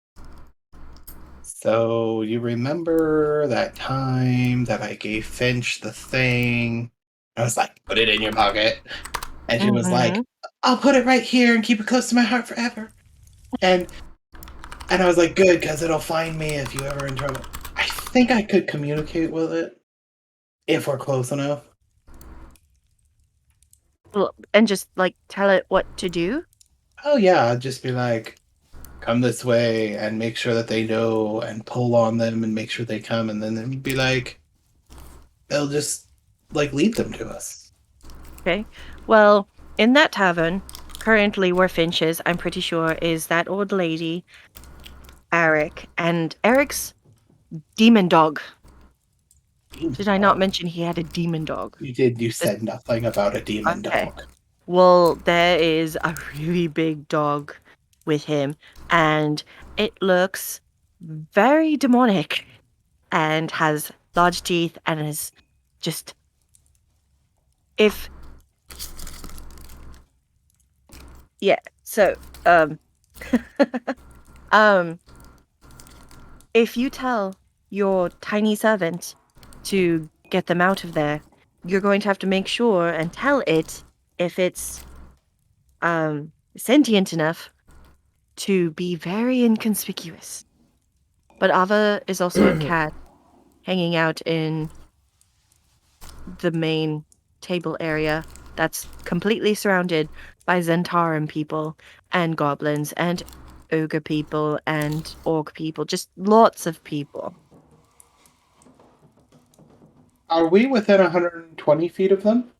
So, you remember that time that I gave Finch the thing? I was like, put it in your pocket. And she was like, I'll put it right here and keep it close to my heart forever. And I was like, good, because it'll find me if you ever in trouble. I think I could communicate with it if we're close enough. Well, and just like tell it what to do? Oh yeah, I'd just be like, come this way and make sure that they know and pull on them and make sure they come, and then it'd be like, they'll just like lead them to us. Okay. Well, in that tavern, currently where Finch is, I'm pretty sure, is that old lady, Eric, and Eric's demon dog. Did I not mention he had a demon dog? You did. You said nothing about a demon dog. Well, there is a really big dog with him, and it looks very demonic and has large teeth and is just... Yeah, so, if you tell your tiny servant to get them out of there, you're going to have to make sure and tell it if it's sentient enough to be very inconspicuous. But Ava is also a cat hanging out in the main table area that's completely surrounded by Zentarum people and goblins and ogre people and orc people, just lots of people. Are we within 120 feet of them?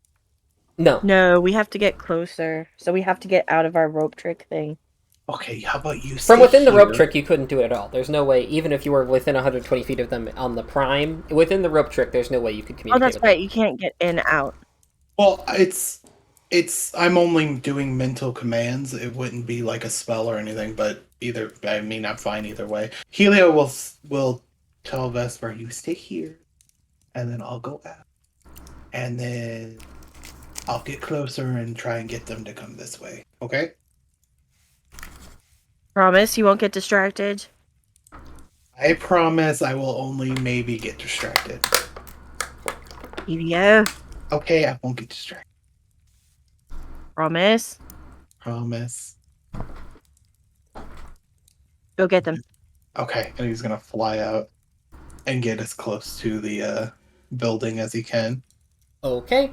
No, we have to get closer. So we have to get out of our rope trick thing. Okay, how about you From within the rope trick, you couldn't do it at all. There's no way, even if you were within 120 feet of them on the prime, within the rope trick, there's no way you could communicate. Oh, that's right. You can't get in out. Well, I'm only doing mental commands. It wouldn't be like a spell or anything, but I'm fine either way. Helio will tell Vesper, you stay here, and then I'll go out. And then I'll get closer and try and get them to come this way. Okay? Promise you won't get distracted? I promise I will only maybe get distracted. Helio? Okay, I won't get distracted. Promise? Promise. Go get them. Okay, and he's gonna fly out and get as close to the building as he can. Okay.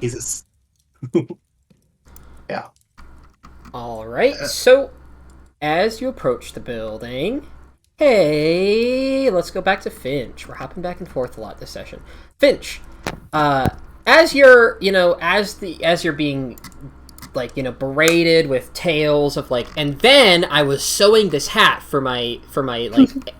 Yeah. Alright, so as you approach the building, hey, let's go back to Finch. We're hopping back and forth a lot this session. Finch, as you're being berated with tales of and then I was sewing this hat for my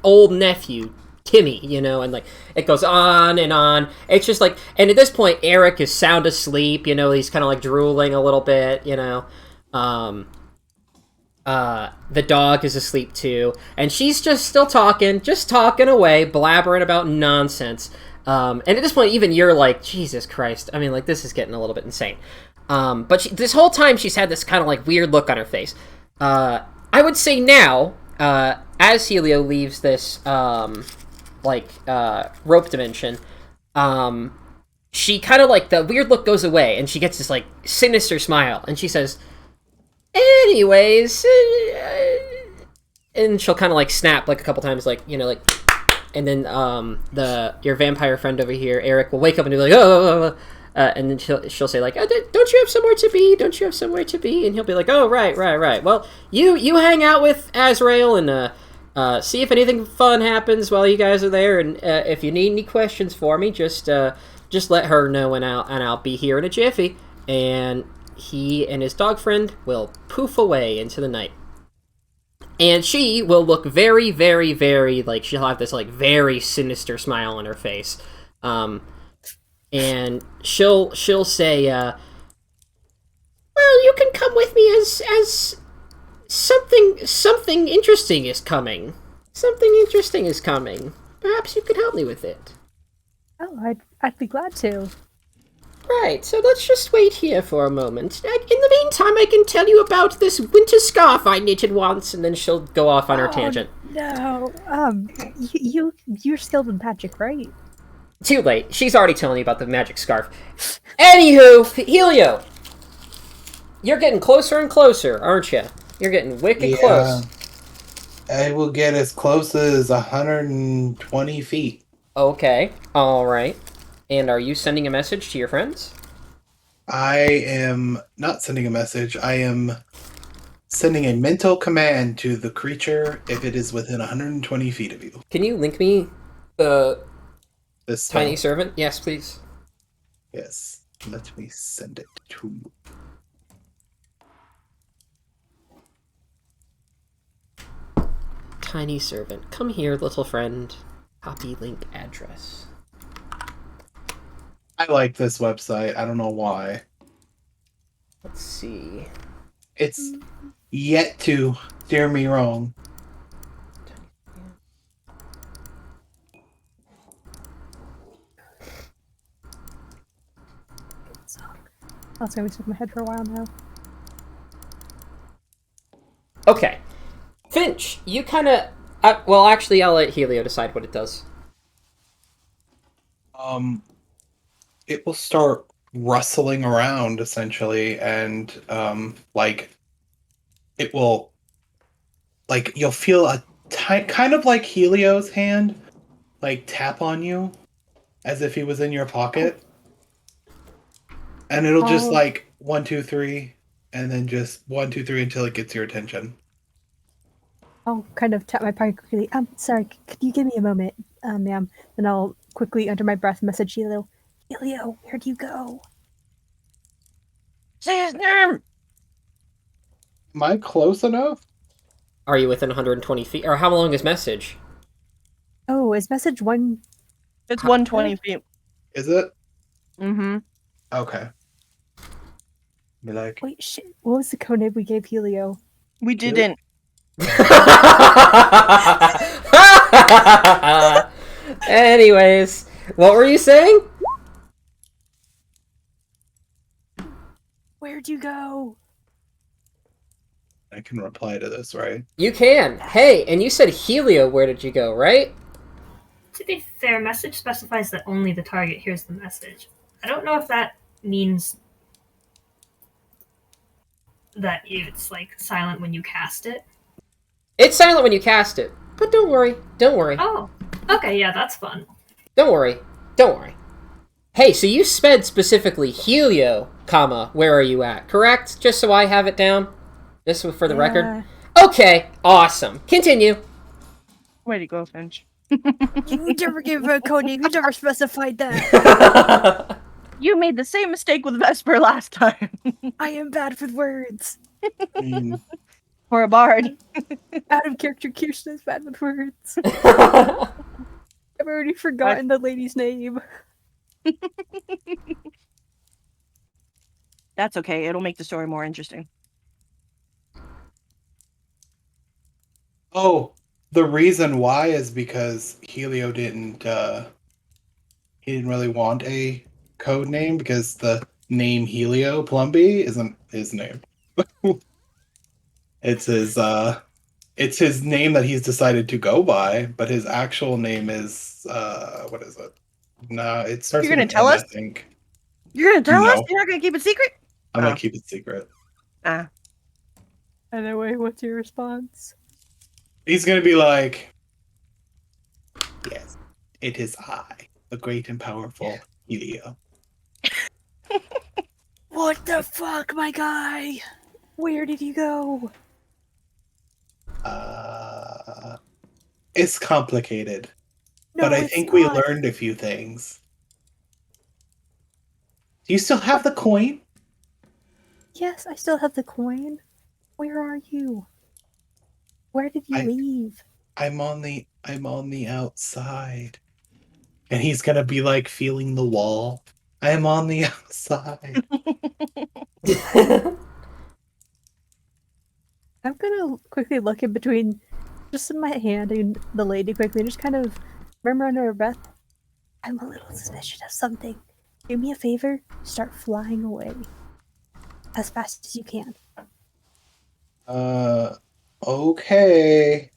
old nephew Timmy, you know, and like it goes on and on. It's just like, and at this point, Eric is sound asleep. You know, he's kind of like drooling a little bit. You know, the dog is asleep too, and she's just still talking away, blabbering about nonsense. And at this point, even you're like, Jesus Christ! I mean, like this is getting a little bit insane. But this whole time, she's had this kind of like weird look on her face. I would say now, as Helio leaves this rope dimension, she kind of like the weird look goes away, and she gets this like sinister smile, and she says, "Anyways," and she'll kind of like snap like a couple times, like, you know, like, and then your vampire friend over here, Eric, will wake up and be like, "Oh." And then she'll say like, "Don't you have somewhere to be? Don't you have somewhere to be?" And he'll be like, "Oh, right. Well, you hang out with Azrael and see if anything fun happens while you guys are there. And if you need any questions for me, just let her know, and I'll be here in a jiffy." And he and his dog friend will poof away into the night. And she will look very, very, very, like, she'll have this like very sinister smile on her face. And she'll say, "Well, you can come with me as something interesting is coming. Something interesting is coming. Perhaps you could help me with it." Oh, I'd be glad to. Right, so let's just wait here for a moment. In the meantime, I can tell you about this winter scarf I knitted once, and then she'll go off on her tangent. No, you're skilled in magic, right? Too late. She's already telling you about the magic scarf. Anywho, Helio, you're getting closer and closer, aren't you? You're getting wicked close. I will get as close as 120 feet. Okay, alright. And are you sending a message to your friends? I am not sending a message. I am sending a mental command to the creature if it is within 120 feet of you. Can you link me This Tiny Servant? Yes, please. Yes. Let me send it to you. Tiny Servant. Come here, little friend. Copy link address. I like this website. I don't know why. Let's see. It's yet to steer me wrong. That's gonna be stuck in my head for a while now. Okay. Finch, you kind of... well, actually, I'll let Helio decide what it does. It will start rustling around, essentially, and, it will... Like, you'll feel a kind of like Helio's hand, like, tap on you, as if he was in your pocket. And it'll just, like, 1, 2, 3, and then just 1, 2, 3 until it gets your attention. I'll kind of tap my pocket quickly. Sorry, could you give me a moment, ma'am? Then I'll quickly, under my breath, message Helio. Helio, where'd you go? Say his name! Am I close enough? Are you within 120 feet? Or how long is message? Oh, is message one? It's 120 feet. Is it? Mm-hmm. Okay. Be like, Wait, shit. What was the codename we gave Helio? We didn't. Anyways, what were you saying? Where'd you go? I can reply to this, right? You can. Hey, and you said Helio, where did you go, right? To be fair, message specifies that only the target hears the message. I don't know if that means that it's like silent when you cast it. It's silent when you cast it, but don't worry. Oh, okay, yeah, that's fun. Don't worry. Hey, so you sped specifically Helio, comma, where are you at, correct? Just so I have it down. This was for the record. Okay, awesome. Continue. Way to go, Finch. You never gave her a codename. You never specified that. You made the same mistake with Vesper last time. I am bad with words. For a bard. Out of character, Kirsten is bad with words. I've already forgotten the lady's name. That's okay. It'll make the story more interesting. Oh, the reason why is because Helio he didn't really want a code name because the name Helio Plumby isn't his name. It's his name that he's decided to go by, but his actual name is what is it? No, it starts You're with gonna tell an M, us? I think. You're gonna tell us? No. You're not gonna keep it secret? I'm gonna keep it secret. Ah. Anyway, what's your response? He's gonna be like, yes, it is I, the great and powerful Helio. What the fuck, my guy? Where did you go? It's complicated, No, but I it's think we not. learned a few things. Do you still have the coin? Yes, I still have the coin. Where are you? Where did you leave? I'm on the outside. And he's gonna be like feeling the wall. I am on the outside. I'm gonna quickly look in between, just in my hand and the lady quickly, just kind of remember under her breath. I'm a little suspicious of something. Do me a favor, start flying away. As fast as you can. Okay.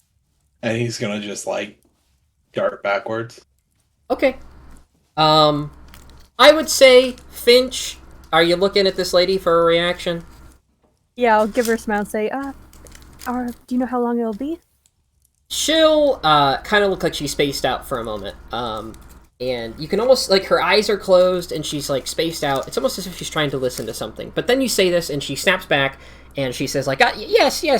And he's gonna just like dart backwards. Okay. I would say, Finch, are you looking at this lady for a reaction? Yeah, I'll give her a smile and say, do you know how long it'll be? She'll, kind of look like she's spaced out for a moment. And you can almost, like, her eyes are closed and she's, like, spaced out. It's almost as if she's trying to listen to something. But then you say this and she snaps back and she says, like, yes, we're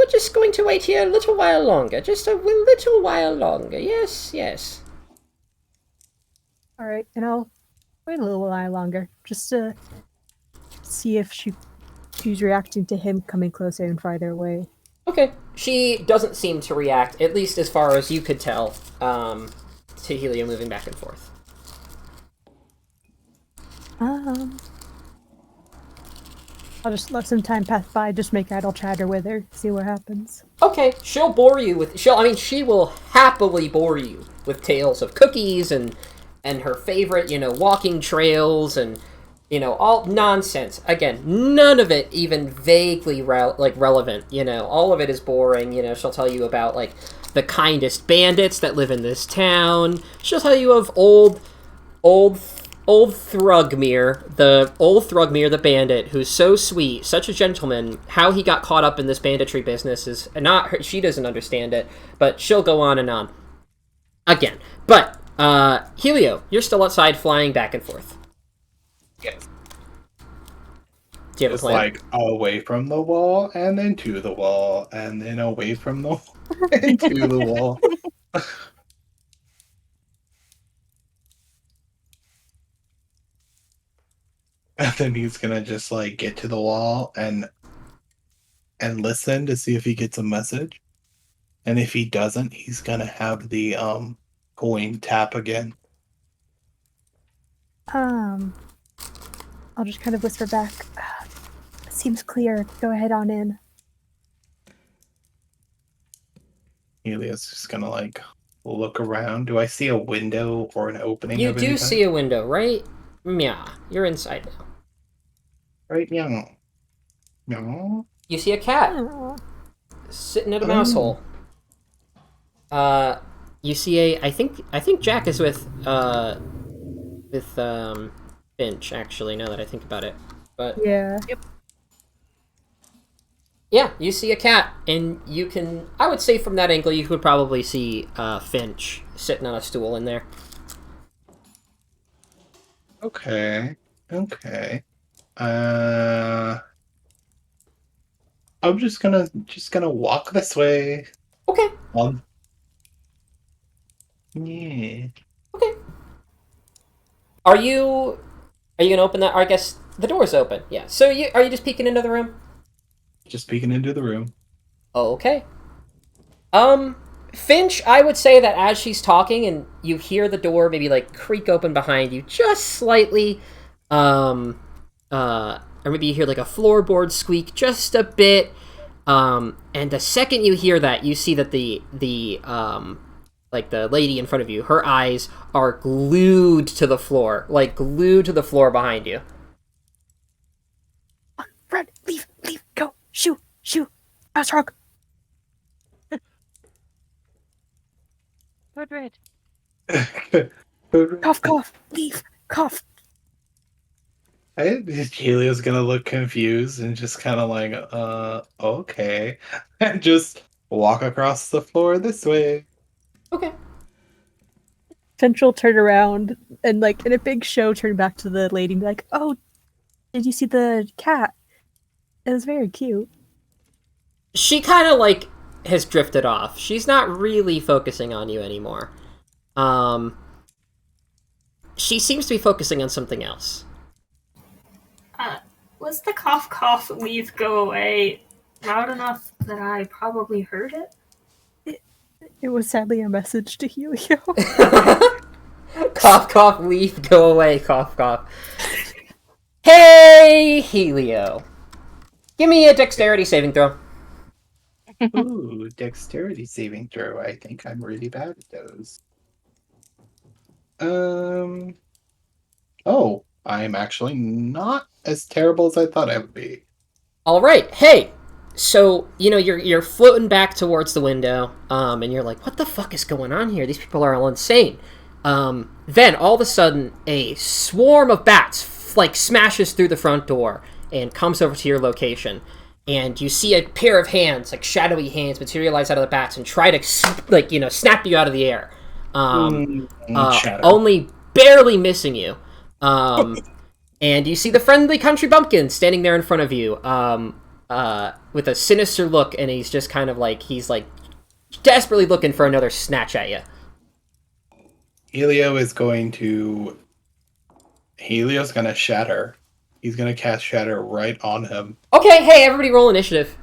just going to wait here a little while longer. Just a little while longer. Yes. Alright, and I'll wait a little while longer, just to see if she's reacting to him coming closer and farther away. Okay. She doesn't seem to react, at least as far as you could tell, to Helio moving back and forth. I'll just let some time pass by, just make idle chatter with her, see what happens. Okay, she will happily bore you with tales of cookies and her favorite, walking trails and, all nonsense. Again, none of it even vaguely relevant, all of it is boring, she'll tell you about, like, the kindest bandits that live in this town. She'll tell you of old Thrugmere, the bandit, who's so sweet, such a gentleman. How he got caught up in this banditry business is not her, she doesn't understand it, but she'll go on and on. Again. But, Helio, you're still outside flying back and forth. Yes. Do you have a Just plan? like away from the wall and then to the wall and then away from the wall and to the wall. And then he's gonna just like get to the wall and listen to see if he gets a message. And if he doesn't, he's gonna have the coin tap again. I'll just kind of whisper back. It seems clear. Go ahead on in. Helios just gonna like look around. Do I see a window or an opening? You of any do kind? see a window, right? Yeah, you're inside now. Right, meow. Meow. You see a cat sitting at a mouse hole. You see I think Jack is with Finch, actually, now that I think about it. But Yeah. yeah, you see a cat, and you can, I would say from that angle, you could probably see Finch sitting on a stool in there. Okay. I'm just gonna walk this way. Okay. Yeah. Okay. Are you gonna open that? Or I guess the door's open. Yeah. So are you just peeking into the room? Just peeking into the room. Okay. Finch, I would say that as she's talking and you hear the door maybe like creak open behind you just slightly, or maybe you hear like a floorboard squeak just a bit, and the second you hear that, you see that the like the lady in front of you, her eyes are glued to the floor, like glued to the floor behind you. Run, leave, go, shoo, fast rock. Code red. Cough, leave, cough. Helios gonna look confused and just kind of like, okay, and just walk across the floor this way. Okay. Finch will turn around and, like, in a big show, turn back to the lady and be like, "Oh, did you see the cat? It was very cute." She kind of like has drifted off. She's not really focusing on you anymore. She seems to be focusing on something else. Was the cough, leave, go away loud enough that I probably heard it? It was sadly a message to Helio. Cough, leaf, go away, cough. Hey, Helio. Give me a dexterity saving throw. Ooh, dexterity saving throw. I think I'm really bad at those. Oh, I'm actually not as terrible as I thought I would be. All right. Hey, so you're floating back towards the window, and you're like, "What the fuck is going on here? These people are all insane." Then all of a sudden, a swarm of bats smashes through the front door and comes over to your location, and you see a pair of hands, like shadowy hands, materialize out of the bats and try to snap you out of the air. Only barely missing you. And you see the friendly country bumpkin standing there in front of you, with a sinister look, and he's just kind of like, he's like desperately looking for another snatch at you. Helio's gonna shatter. He's gonna cast shatter right on him. Okay, hey, everybody roll initiative.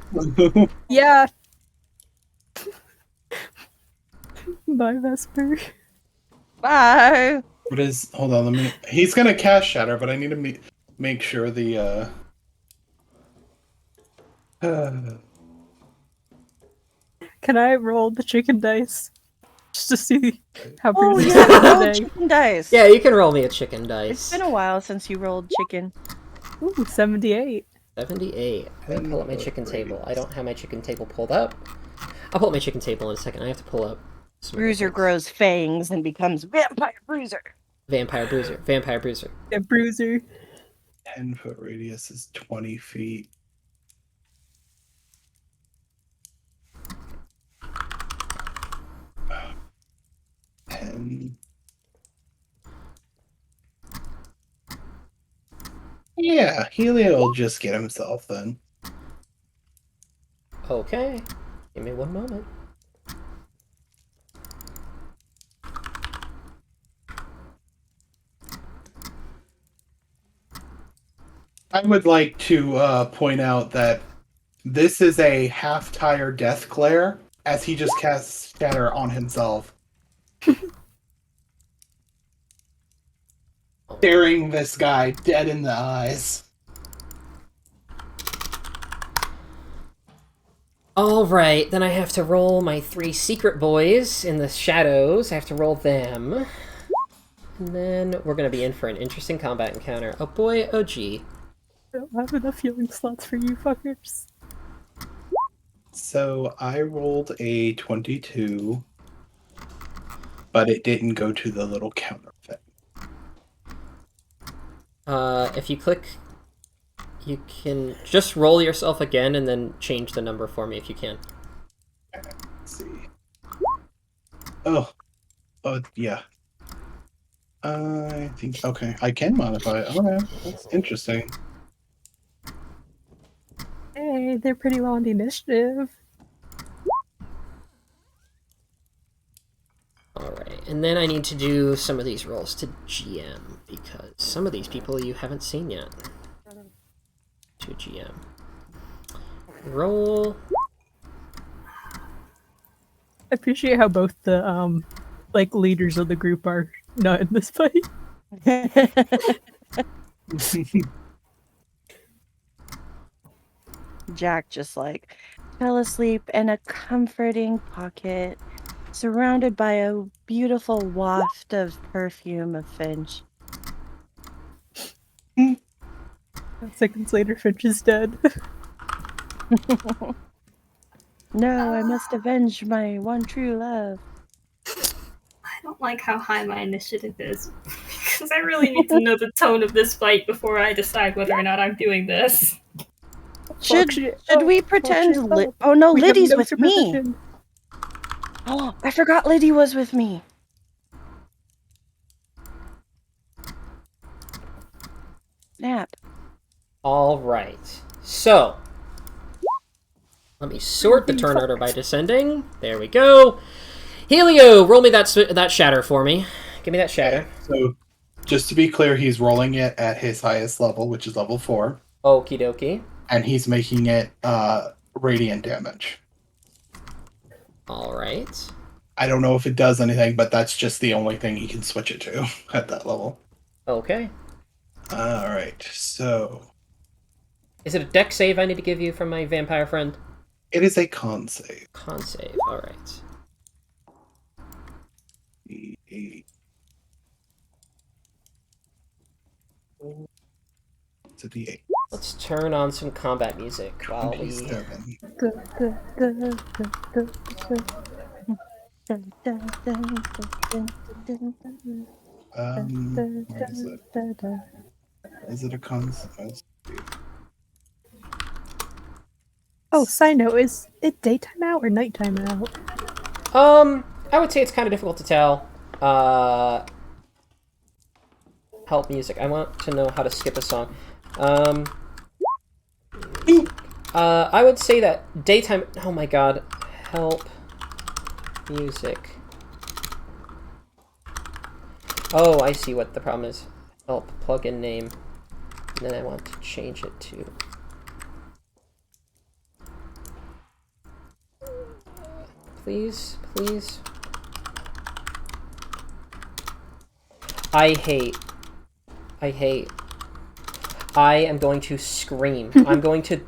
Yeah. Bye, Vesper. Bye. What is? Hold on, he's gonna cast shatter, but I need to make sure the. Can I roll the chicken dice? Just to see how Oh Bruce is yeah, doing roll today. chicken dice. Yeah, you can roll me a chicken dice. It's been a while since you rolled chicken. Ooh, 78. 78. Let me pull up my chicken table. I don't have my chicken table pulled up. I'll pull up my chicken table in a second. I have to pull up. Bruiser grows fangs and becomes Vampire Bruiser. Vampire Bruiser. Yeah, Bruiser. 10-foot radius is 20 feet. Yeah, Helio will just get himself then. Okay. Give me one moment. I would like to point out that this is a half-tire death glare, as he just casts shatter on himself. Staring this guy dead in the eyes. Alright, then I have to roll my 3 secret boys in the shadows. I have to roll them. And then we're going to be in for an interesting combat encounter. Oh boy, oh gee. I don't have enough healing slots for you fuckers. So I rolled a 22, but it didn't go to the little counter thing. If you click, you can just roll yourself again and then change the number for me if you can. Let's see. Oh, yeah. I think, okay, I can modify it. Okay, that's interesting. Hey, they're pretty well on the initiative. Alright, and then I need to do some of these rolls to GM, because some of these people you haven't seen yet. To GM. Roll appreciate how both the like leaders of the group are not in this fight. Jack just like fell asleep in a comforting pocket, surrounded by a beautiful waft of perfume of Finch. Seconds later, Finch is dead. No, I must avenge my one true love. I don't like how high my initiative is because I really need to know the tone of this fight before I decide whether or not I'm doing this. Should we pretend? Oh no, Liddy's with me. Oh, I forgot Liddy was with me. Snap. All right. So, let me sort the turn order by descending. There we go. Helio, roll me that shatter for me. Give me that shatter. So, just to be clear, he's rolling it at his highest level, which is level 4. Okie dokie. And he's making it radiant damage. All right. I don't know if it does anything, but that's just the only thing he can switch it to at that level. Okay. All right, so... Is it a deck save I need to give you from my vampire friend? It is a con save. Con save, all right. It's a D8. Let's turn on some combat music while we... 27. Where is it? Is it a con save? Oh, side note, is it daytime out or nighttime out? I would say it's kind of difficult to tell. Help music. I want to know how to skip a song. I would say that daytime... Oh my god. Help music. Oh, I see what the problem is. Help plugin name. And then I want to change it to... Please, please. I am going to scream. I'm going to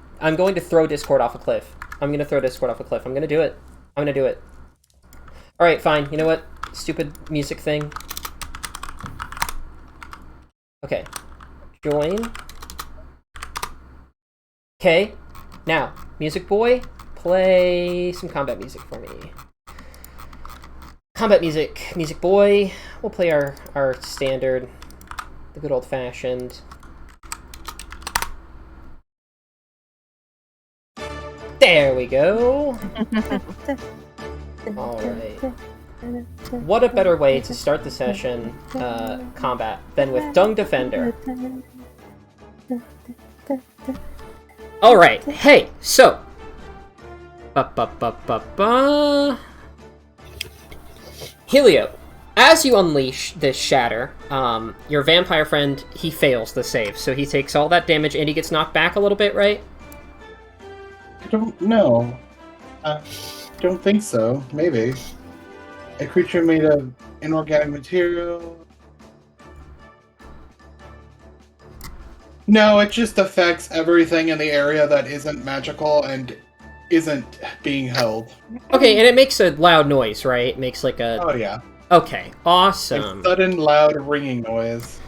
throw Discord off a cliff. I'm going to throw Discord off a cliff. I'm going to do it. I'm going to do it. All right, fine. You know what? Stupid music thing. Okay. Join. Okay. Now, Music Boy, play some combat music for me. Combat music. Music Boy. We'll play our standard, the good old-fashioned. There we go. All right. What a better way to start the session, combat, than with Dung Defender. All right. Hey, so. Helio, as you unleash this shatter, your vampire friend, he fails the save, so he takes all that damage and he gets knocked back a little bit, right? I don't know. I don't think so. Maybe. A creature made of inorganic material. No, it just affects everything in the area that isn't magical and isn't being held. Okay, and it makes a loud noise, right? It makes like a... Oh, yeah. Okay, awesome. A sudden, loud, ringing noise.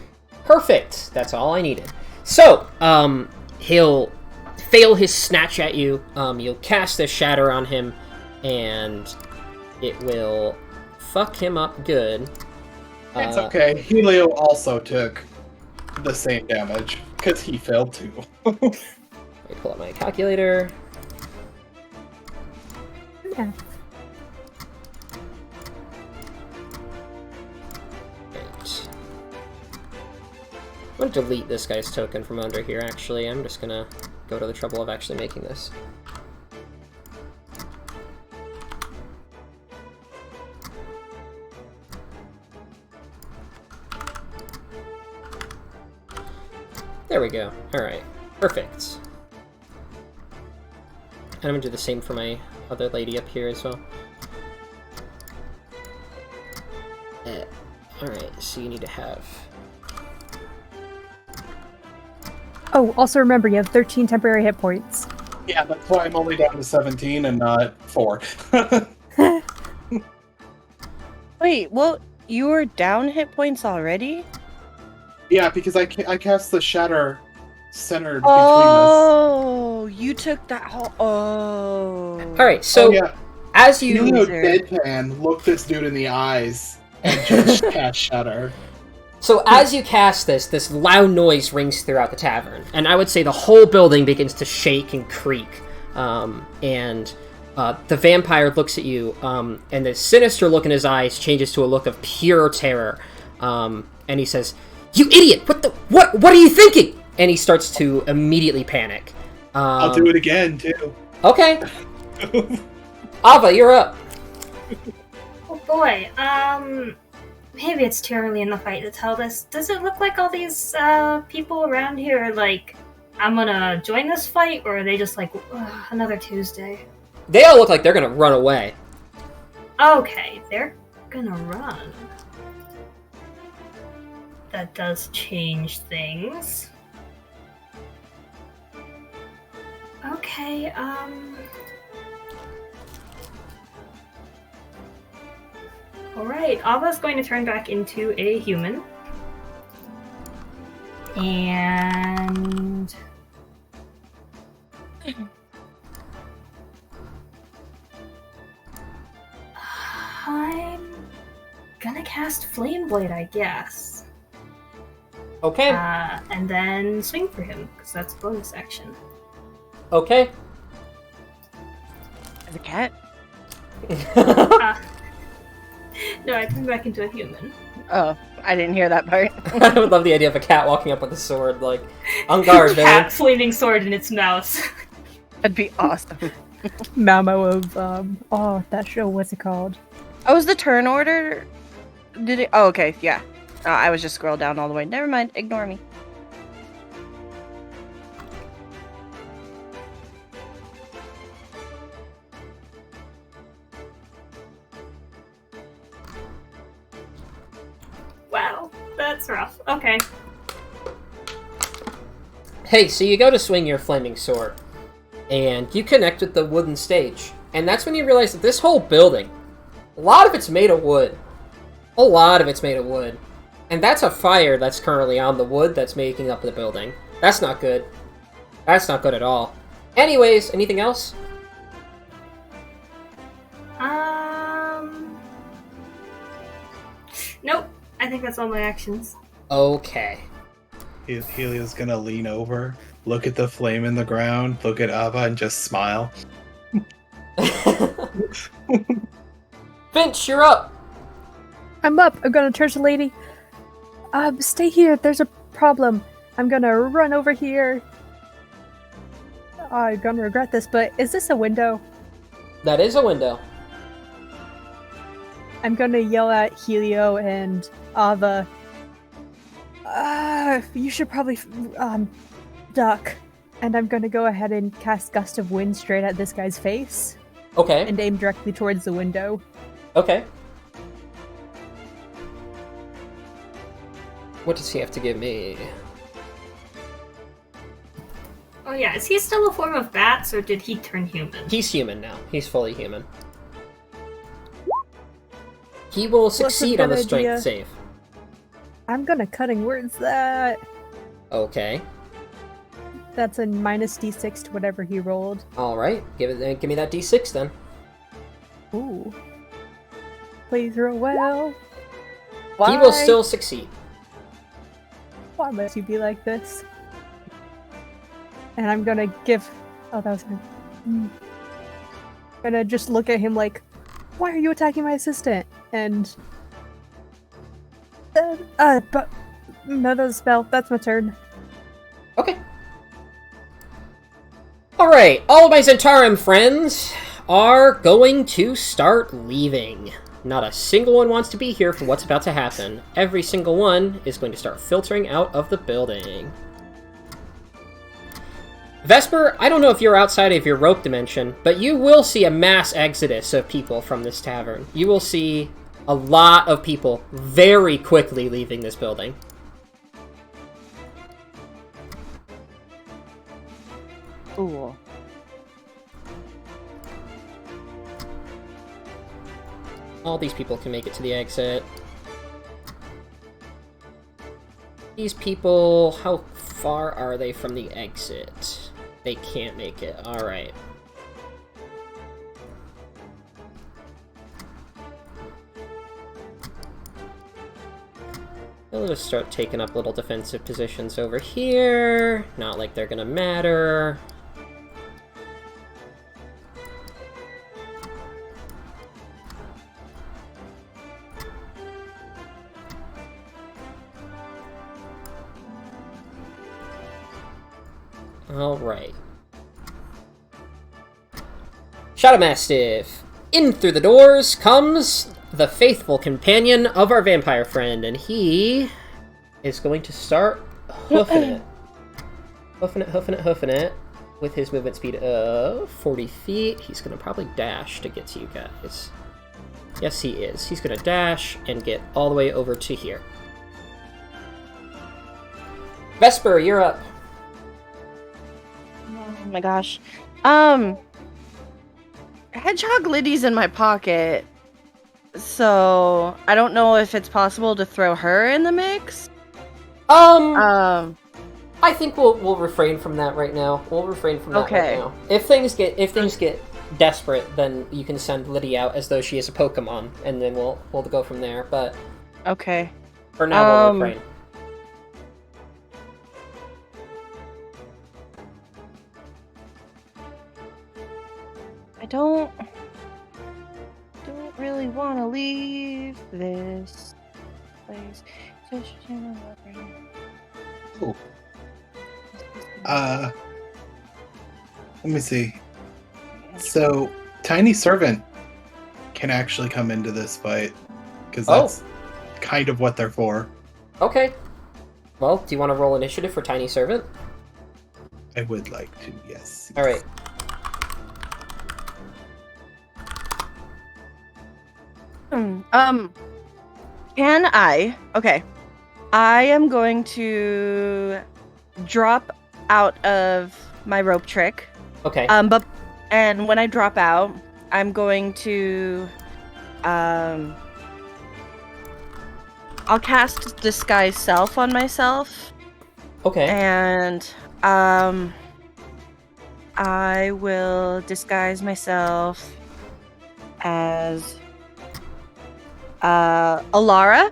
Perfect. That's all I needed. So, he'll fail his snatch at you. You'll cast a shatter on him, and it will fuck him up good. It's okay. Helio also took the same damage, because he failed too. Let me pull up my calculator. Yeah. Right. I'm going to delete this guy's token from under here, actually. I'm just going to go to the trouble of actually making this. There we go. Alright. Perfect. And I'm going to do the same for my other lady up here as well. So you need to have... Oh, also remember, you have 13 temporary hit points. Yeah, that's why I'm only down to 17 and not 4. Wait, well, you were down hit points already? Yeah, because I cast the Shatter centered Oh, you took that whole. Oh. Alright, between so us. Oh, yeah. as you... Helio Loser. deadpan looked this dude in the eyes and just cast Shatter. So as you cast this loud noise rings throughout the tavern, and I would say the whole building begins to shake and creak. And the vampire looks at you, and the sinister look in his eyes changes to a look of pure terror. And he says, "You idiot! What are you thinking?" And he starts to immediately panic. I'll do it again, too. Okay. Ava, you're up. Oh boy. Maybe it's too early in the fight to tell this. Does it look like all these people around here are like, I'm gonna join this fight, or are they just like, another Tuesday? They all look like they're gonna run away. Okay, they're gonna run. That does change things. Okay, Alright, Ava's going to turn back into a human. And... I'm gonna cast Flame Blade, I guess. Okay. And then swing for him, because that's a bonus action. Okay. As a cat? No, I turned back into a human. Oh, I didn't hear that part. I would love the idea of a cat walking up with a sword, like, on guard, man. Cat flaming sword in its mouth. That'd be awesome. Mamo of, that show, what's it called? Oh, was the turn order? Did it? Oh, okay, yeah. I was just scrolled down all the way. Never mind, ignore me. Wow, that's rough. Okay. Hey, so you go to swing your flaming sword, and you connect with the wooden stage. And that's when you realize that this whole building, a lot of it's made of wood. A lot of it's made of wood. And that's a fire that's currently on the wood that's making up the building. That's not good. That's not good at all. Anyways, anything else? Nope. I think that's all my actions. Okay. Helia's gonna lean over, look at the flame in the ground, look at Ava, and just smile. Finch, you're up! I'm up. I'm gonna turn to the lady. Stay here. There's a problem. I'm gonna run over here. I'm gonna regret this, but is this a window? That is a window. I'm gonna yell at Helio and Ava. You should probably duck. And I'm gonna go ahead and cast Gust of Wind straight at this guy's face Okay. and aim directly towards the window. Okay. What does he have to give me? Oh yeah, is he still a form of bats, or did he turn human? He's human now. He's fully human. He will succeed on the good strength idea. save. I'm gonna cutting words that. Okay. That's a minus d6 to whatever he rolled. Alright. Give me that d6 then. Ooh. Plays real well. He will still succeed. Why must you be like this? And I'm gonna give. Oh, that was him. Gonna just look at him like, why are you attacking my assistant? And. But. No, that's a spell. That's my turn. Okay. Alright, all of my Zentarum friends are going to start leaving. Not a single one wants to be here for what's about to happen. Every single one is going to start filtering out of the building. Vesper, I don't know if you're outside of your rope dimension, but you will see a mass exodus of people from this tavern. You will see A lot of people very quickly leaving this building. Cool. All these people can make it to the exit. These people, how far are they from the exit? They can't make it. Alright. They'll just start taking up little defensive positions over here. Not like they're gonna matter. Alright. Shadow Mastiff! In through the doors comes the faithful companion of our vampire friend, and he is going to start hoofing it. Hoofing it, with his movement speed of 40 feet. He's going to probably dash to get to you guys. Yes, he is. He's going to dash and get all the way over to here. Vesper, you're up. Oh my gosh. Hedgehog Liddy's in my pocket. So I don't know if it's possible to throw her in the mix. I think we'll refrain from that right now. We'll refrain from that Okay. right now. If things get desperate, then you can send Liddy out as though she is a Pokemon, and then we'll go from there. But Okay. for now, we'll refrain. I don't really want to leave this place. Cool. Let me see. So, Tiny Servant can actually come into this fight because that's kind of what they're for. Okay. Well, do you want to roll initiative for Tiny Servant? I would like to, yes. All right. Can I? Okay. I am going to drop out of my rope trick. Okay. And when I drop out, I'm going to I'll cast Disguise Self on myself. Okay. And I will disguise myself as Alara.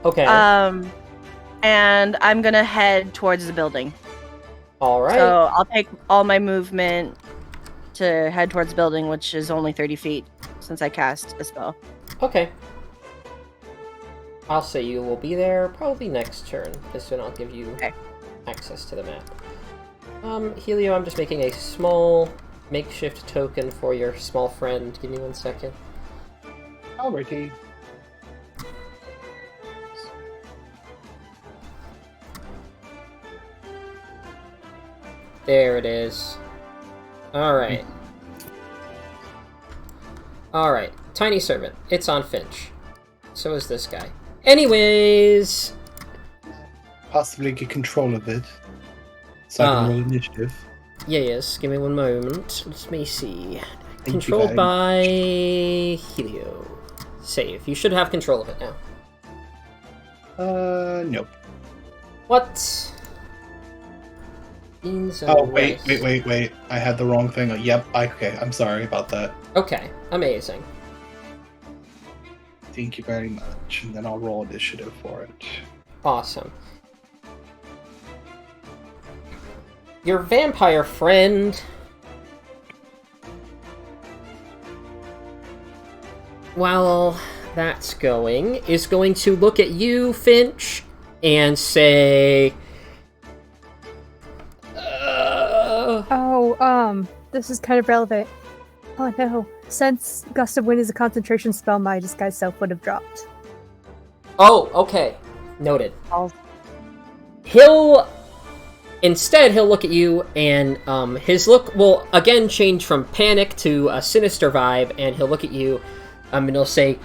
Okay. And I'm gonna head towards the building. All right. So I'll take all my movement to head towards the building, which is only 30 feet since I cast a spell. Okay. I'll say you will be there probably next turn. This one I'll give you access to the map. Helio, I'm just making a small makeshift token for your small friend. Give me 1 second. Alrighty. There it is. Alright. Alright. Tiny Servant. It's on Finch. So is this guy. Anyways! Possibly get control of it. So I can roll initiative. Yes, give me 1 moment. Let me see. Thank you Controlled very by Helio. Save. You should have control of it now. Nope. What? Beans and Oh, wait. rice. I had the wrong thing. Yep, okay, I'm sorry about that. Okay, amazing. Thank you very much. And then I'll roll initiative for it. Awesome. Your vampire friend... While that's going, is going to look at you, Finch, and say... This is kind of relevant. Oh no, since Gust of Wind is a concentration spell, my Disguise Self would have dropped. Oh, okay. Noted. I'll- Instead, he'll look at you, and his look will again change from panic to a sinister vibe, and he'll look at you, and he'll say,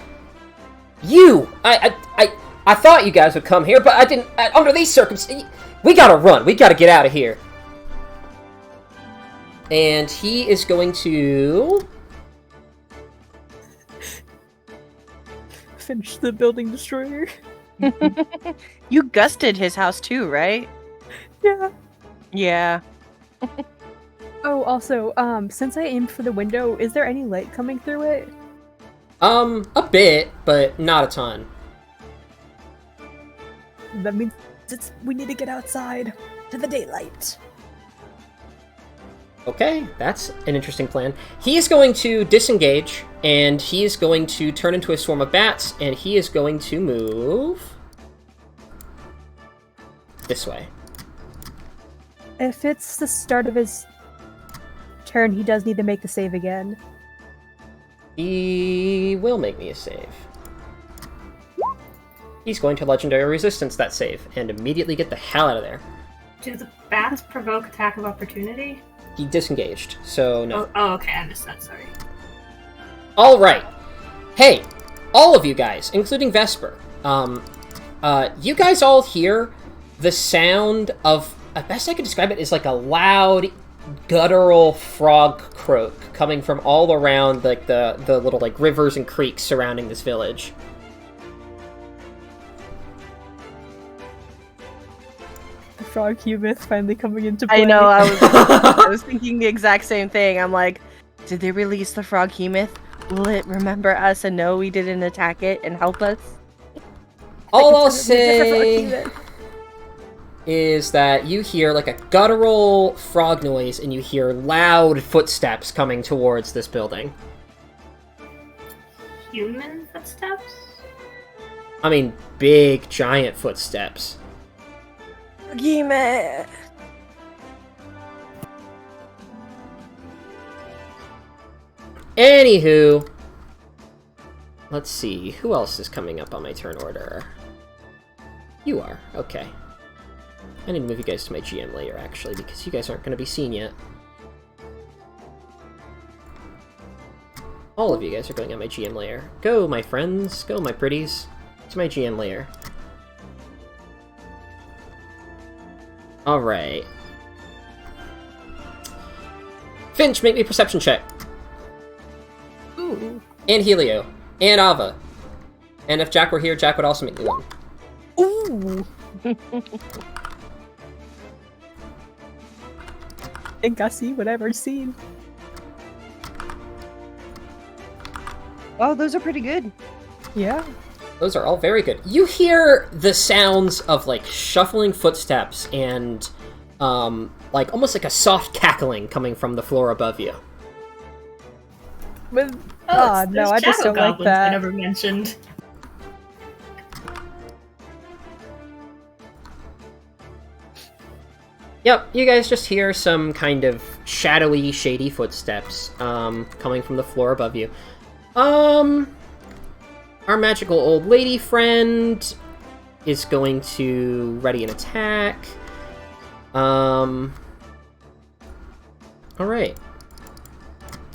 You! I thought you guys would come here, but I didn't... under these circumstances... We gotta run. We gotta get out of here. And he is going to... Finish the building destroyer. You gusted his house too, right? Yeah. Yeah. Oh, also, since I aimed for the window, is there any light coming through it? A bit, but not a ton. That means we need to get outside to the daylight. Okay, that's an interesting plan. He is going to disengage, and he is going to turn into a swarm of bats, and he is going to move... this way. If it's the start of his turn, he does need to make the save again. He will make me a save. He's going to Legendary Resistance that save, and immediately get the hell out of there. Do the bats provoke attack of opportunity? He disengaged, so no. Oh, okay, I missed that, sorry. Alright. Hey, all of you guys, including Vesper, you guys all hear the sound of, best I could describe it is like a loud, guttural frog croak coming from all around like the little like rivers and creeks surrounding this village. The frog humith finally coming into play. I know, I was thinking the exact same thing. I'm like, did they release the frog humith? Will it remember us and know we didn't attack it and help us? All I'll say is that you hear like a guttural frog noise and you hear loud footsteps coming towards this building. Human footsteps? I mean, big, giant footsteps. Humith! Anywho, let's see, who else is coming up on my turn order? You are, okay. I need to move you guys to my GM layer, actually, because you guys aren't going to be seen yet. All of you guys are going on my GM layer. Go, my friends. Go, my pretties. To my GM layer. Alright. Finch, make me a perception check. Ooh. And Helio. And Ava. And if Jack were here, Jack would also make me one. Ooh. I think I see what I've ever seen. Oh, those are pretty good. Yeah. Those are all very good. You hear the sounds of, like, shuffling footsteps and, like, almost like a soft cackling coming from the floor above you. With Oh, no, I just don't like that. I never mentioned. Yep, you guys just hear some kind of shadowy, shady footsteps, coming from the floor above you. Our magical old lady friend is going to ready an attack. Alright.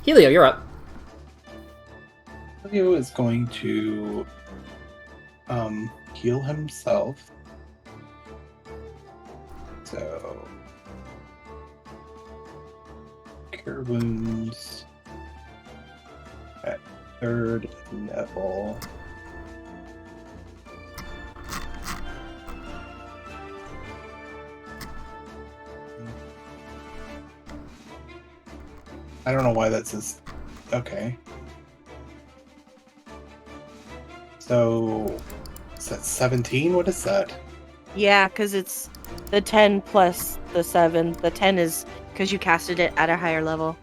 Helio, you're up. Helio is going to heal himself. So cure wounds at 3rd level. I don't know why that says okay. So is that 17? What is that? Yeah, because it's the 10 plus the 7. The 10 is because you casted it at a higher level.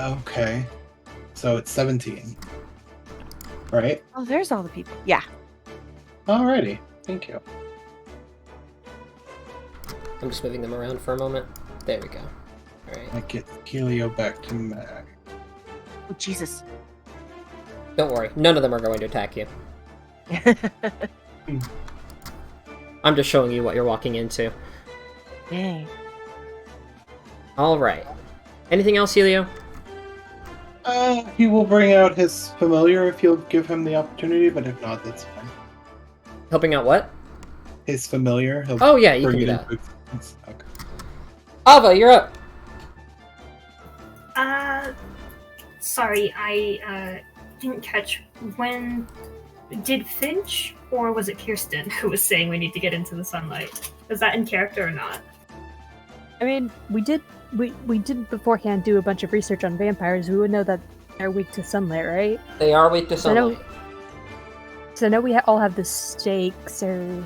Okay. So it's 17. Right? Oh, there's all the people. Yeah. Alrighty. Thank you. I'm just moving them around for a moment. There we go. Alright. I get Helio back to Mac. Oh, Jesus. Don't worry, none of them are going to attack you. I'm just showing you what you're walking into. Dang. Alright. Anything else, Helio? He will bring out his familiar if you'll give him the opportunity, but if not, that's fine. Helping out what? His familiar. He'll Oh yeah, you bring can do it that. into existence. Okay. Ava, you're up. Sorry, I didn't catch when. Did Finch or was it Kirsten who was saying we need to get into the sunlight? Was that in character or not? I mean, we did beforehand do a bunch of research on vampires. We would know that they're weak to sunlight, right? They are weak to So I know, sunlight. so I know we all have the stakes, or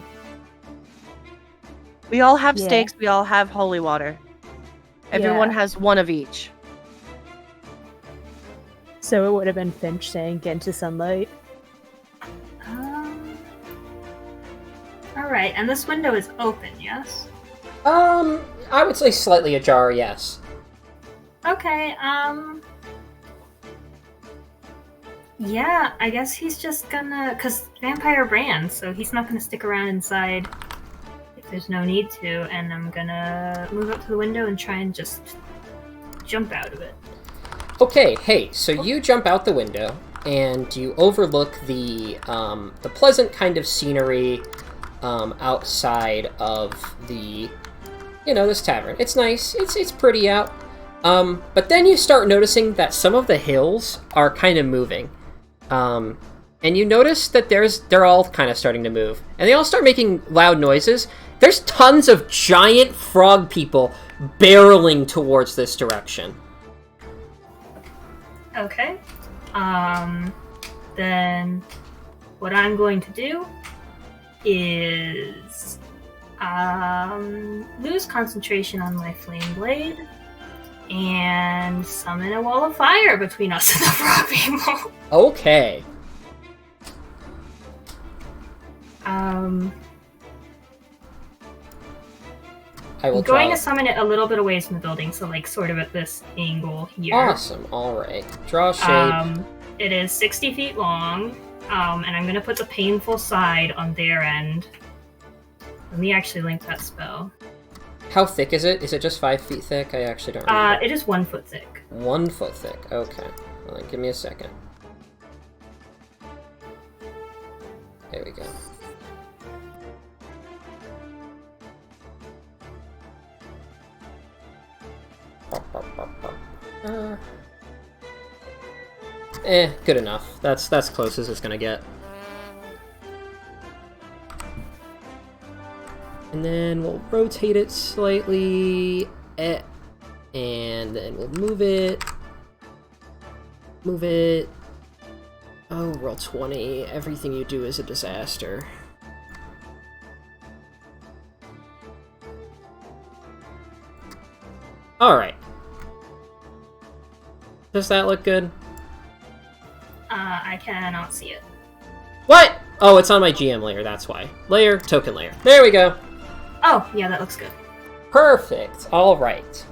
We all have Yeah. stakes. We all have holy water. Everyone Yeah. has one of each. so it would have been Finch saying get into sunlight. All right, and this window is open, yes? I would say slightly ajar, yes. Okay, yeah, I guess he's just gonna, cause vampire ran, so he's not gonna stick around inside if there's no need to, and I'm gonna move up to the window and try and just jump out of it. Okay, hey, so you jump out the window and you overlook the pleasant kind of scenery outside of the, this tavern. It's nice. It's pretty out. But then you start noticing that some of the hills are kind of moving. And you notice that they're all kind of starting to move. And they all start making loud noises. There's tons of giant frog people barreling towards this direction. Okay. Then what I'm going to do is lose concentration on my flame blade and summon a wall of fire between us and the frog people. Okay. I will I'm going draw. to summon it a little bit away from the building, so like sort of at this angle here. Awesome. All right. Draw shape. It is 60 feet long, and I'm going to put the painful side on their end. Let me actually link that spell. How thick is it? Is it just 5 feet thick? I actually don't remember. It is 1 foot thick. 1 foot thick. Okay. Well, then give me a second. There we go. Good enough. That's close as it's gonna get. And then we'll rotate it slightly, and then we'll move it. Move it. Oh, roll 20. Everything you do is a disaster. Alright. Does that look good? I cannot see it. What? Oh, it's on my GM layer, that's why. Layer, token layer. There we go. Oh, yeah, that looks good. Perfect. Alright.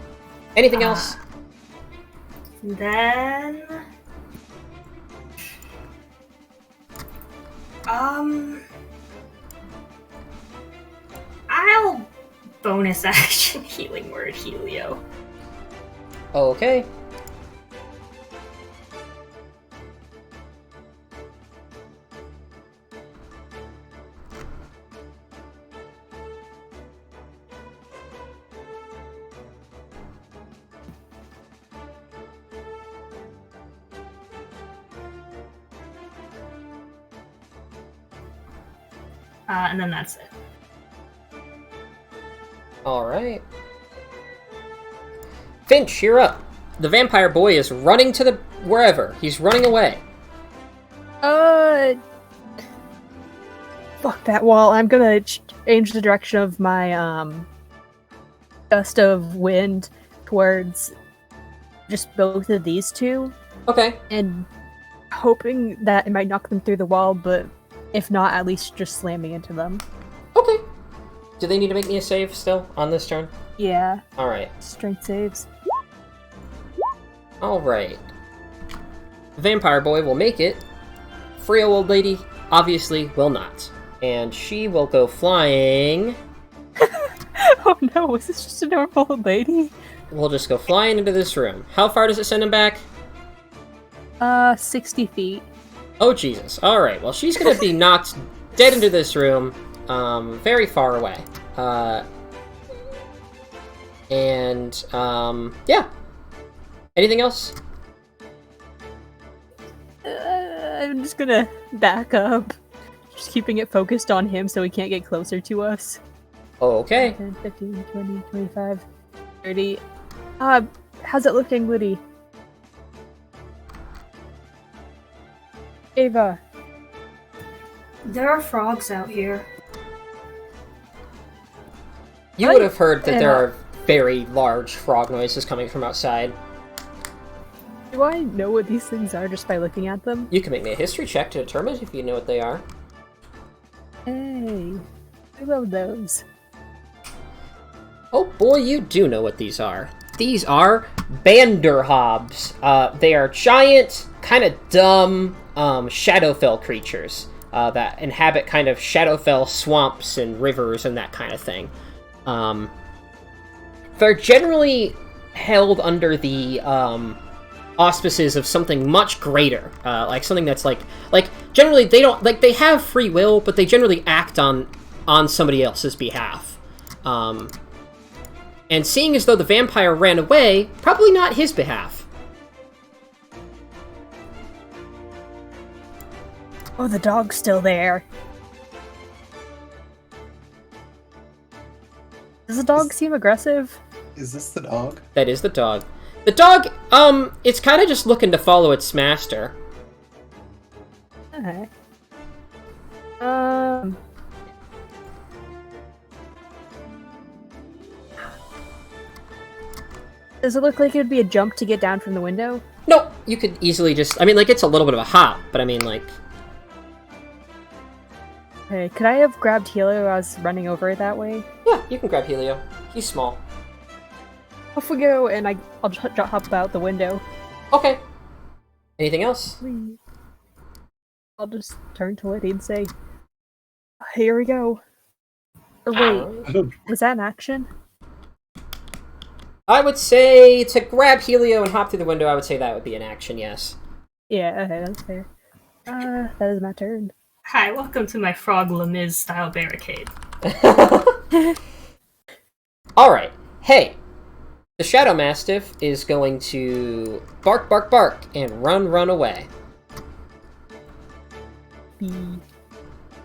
Anything else? Then... I'll bonus action healing word Helio. Okay. And then that's it. Alright. Finch, you're up. The vampire boy is running to the wherever. He's running away. Fuck that wall. I'm gonna change the direction of my, gust of wind towards just both of these two, Okay. and hoping that it might knock them through the wall, but if not, at least just slamming into them. Okay. Do they need to make me a save still on this turn? Yeah, Alright. strength saves. Alright. Vampire boy will make it. Frail old lady obviously will not. And she will go flying. Oh no, is this just a normal old lady? We'll just go flying into this room. How far does it send him back? 60 feet. Oh, Jesus. Alright, well, she's gonna be knocked dead into this room, very far away. Yeah. Anything else? I'm just gonna back up. Just keeping it focused on him so he can't get closer to us. Okay. 10, 15, 20, 25, 30. How's it looking, Liddy? Ava. There are frogs out here. You would have heard that there are very large frog noises coming from outside. Do I know what these things are just by looking at them? You can make me a history check to determine if you know what they are. Hey, I love those. Oh boy, you do know what these are. These are Banderhobs. They are giant, kind of dumb Shadowfell creatures that inhabit kind of Shadowfell swamps and rivers and that kind of thing. They're generally held under the auspices of something much greater, like something that's like generally they don't like they have free will, but they generally act on somebody else's behalf. And seeing as though the vampire ran away, probably not his behalf. Oh, the dog's still there. Does the dog seem aggressive? Is this the dog? That is the dog. The dog, it's kind of just looking to follow its master. Okay. Does it look like it would be a jump to get down from the window? No, you could easily just... I mean, like, it's a little bit of a hop, but I mean, like... Okay, could I have grabbed Helio as running over it that way? Yeah, you can grab Helio. He's small. Off we go, and I'll just hop out the window. Okay. Anything else? I'll just turn to Liddy and say, here we go. Or wait, was that an action? I would say to grab Helio and hop through the window, I would say that would be an action, yes. Yeah, okay, that's fair. That is my turn. Hi, welcome to my Frog Lemiz style barricade. Alright, hey. The Shadow Mastiff is going to bark, bark, bark, and run away.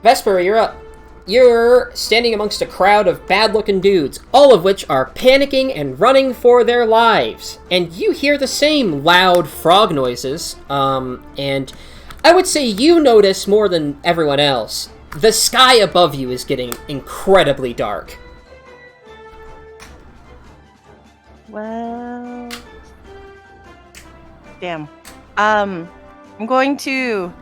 Vesper, you're up. You're standing amongst a crowd of bad-looking dudes, all of which are panicking and running for their lives. And you hear the same loud frog noises, and I would say you notice more than everyone else. The sky above you is getting incredibly dark. Well... Damn. I'm going to,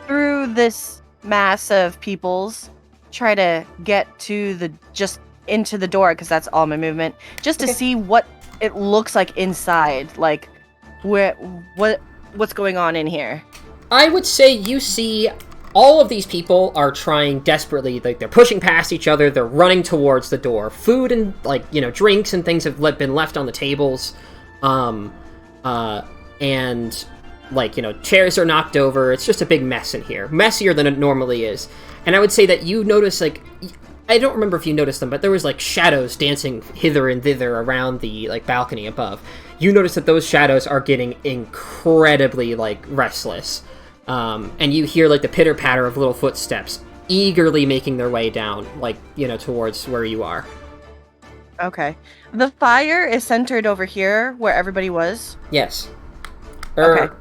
through this mass of peoples, try to get to just into the door, because that's all my movement, just to see what it looks like inside, like what's going on in here. I would say you see all of these people are trying desperately, like they're pushing past each other, they're running towards the door. Food and drinks and things have been left on the tables, and chairs are knocked over. It's just a big mess in here, messier than it normally is. And I would say that you notice, I don't remember if you noticed them, but there was shadows dancing hither and thither around the balcony above. You notice that those shadows are getting incredibly restless, and you hear the pitter patter of little footsteps eagerly making their way down, towards where you are. Okay, the fire is centered over here where everybody was. Yes. Okay.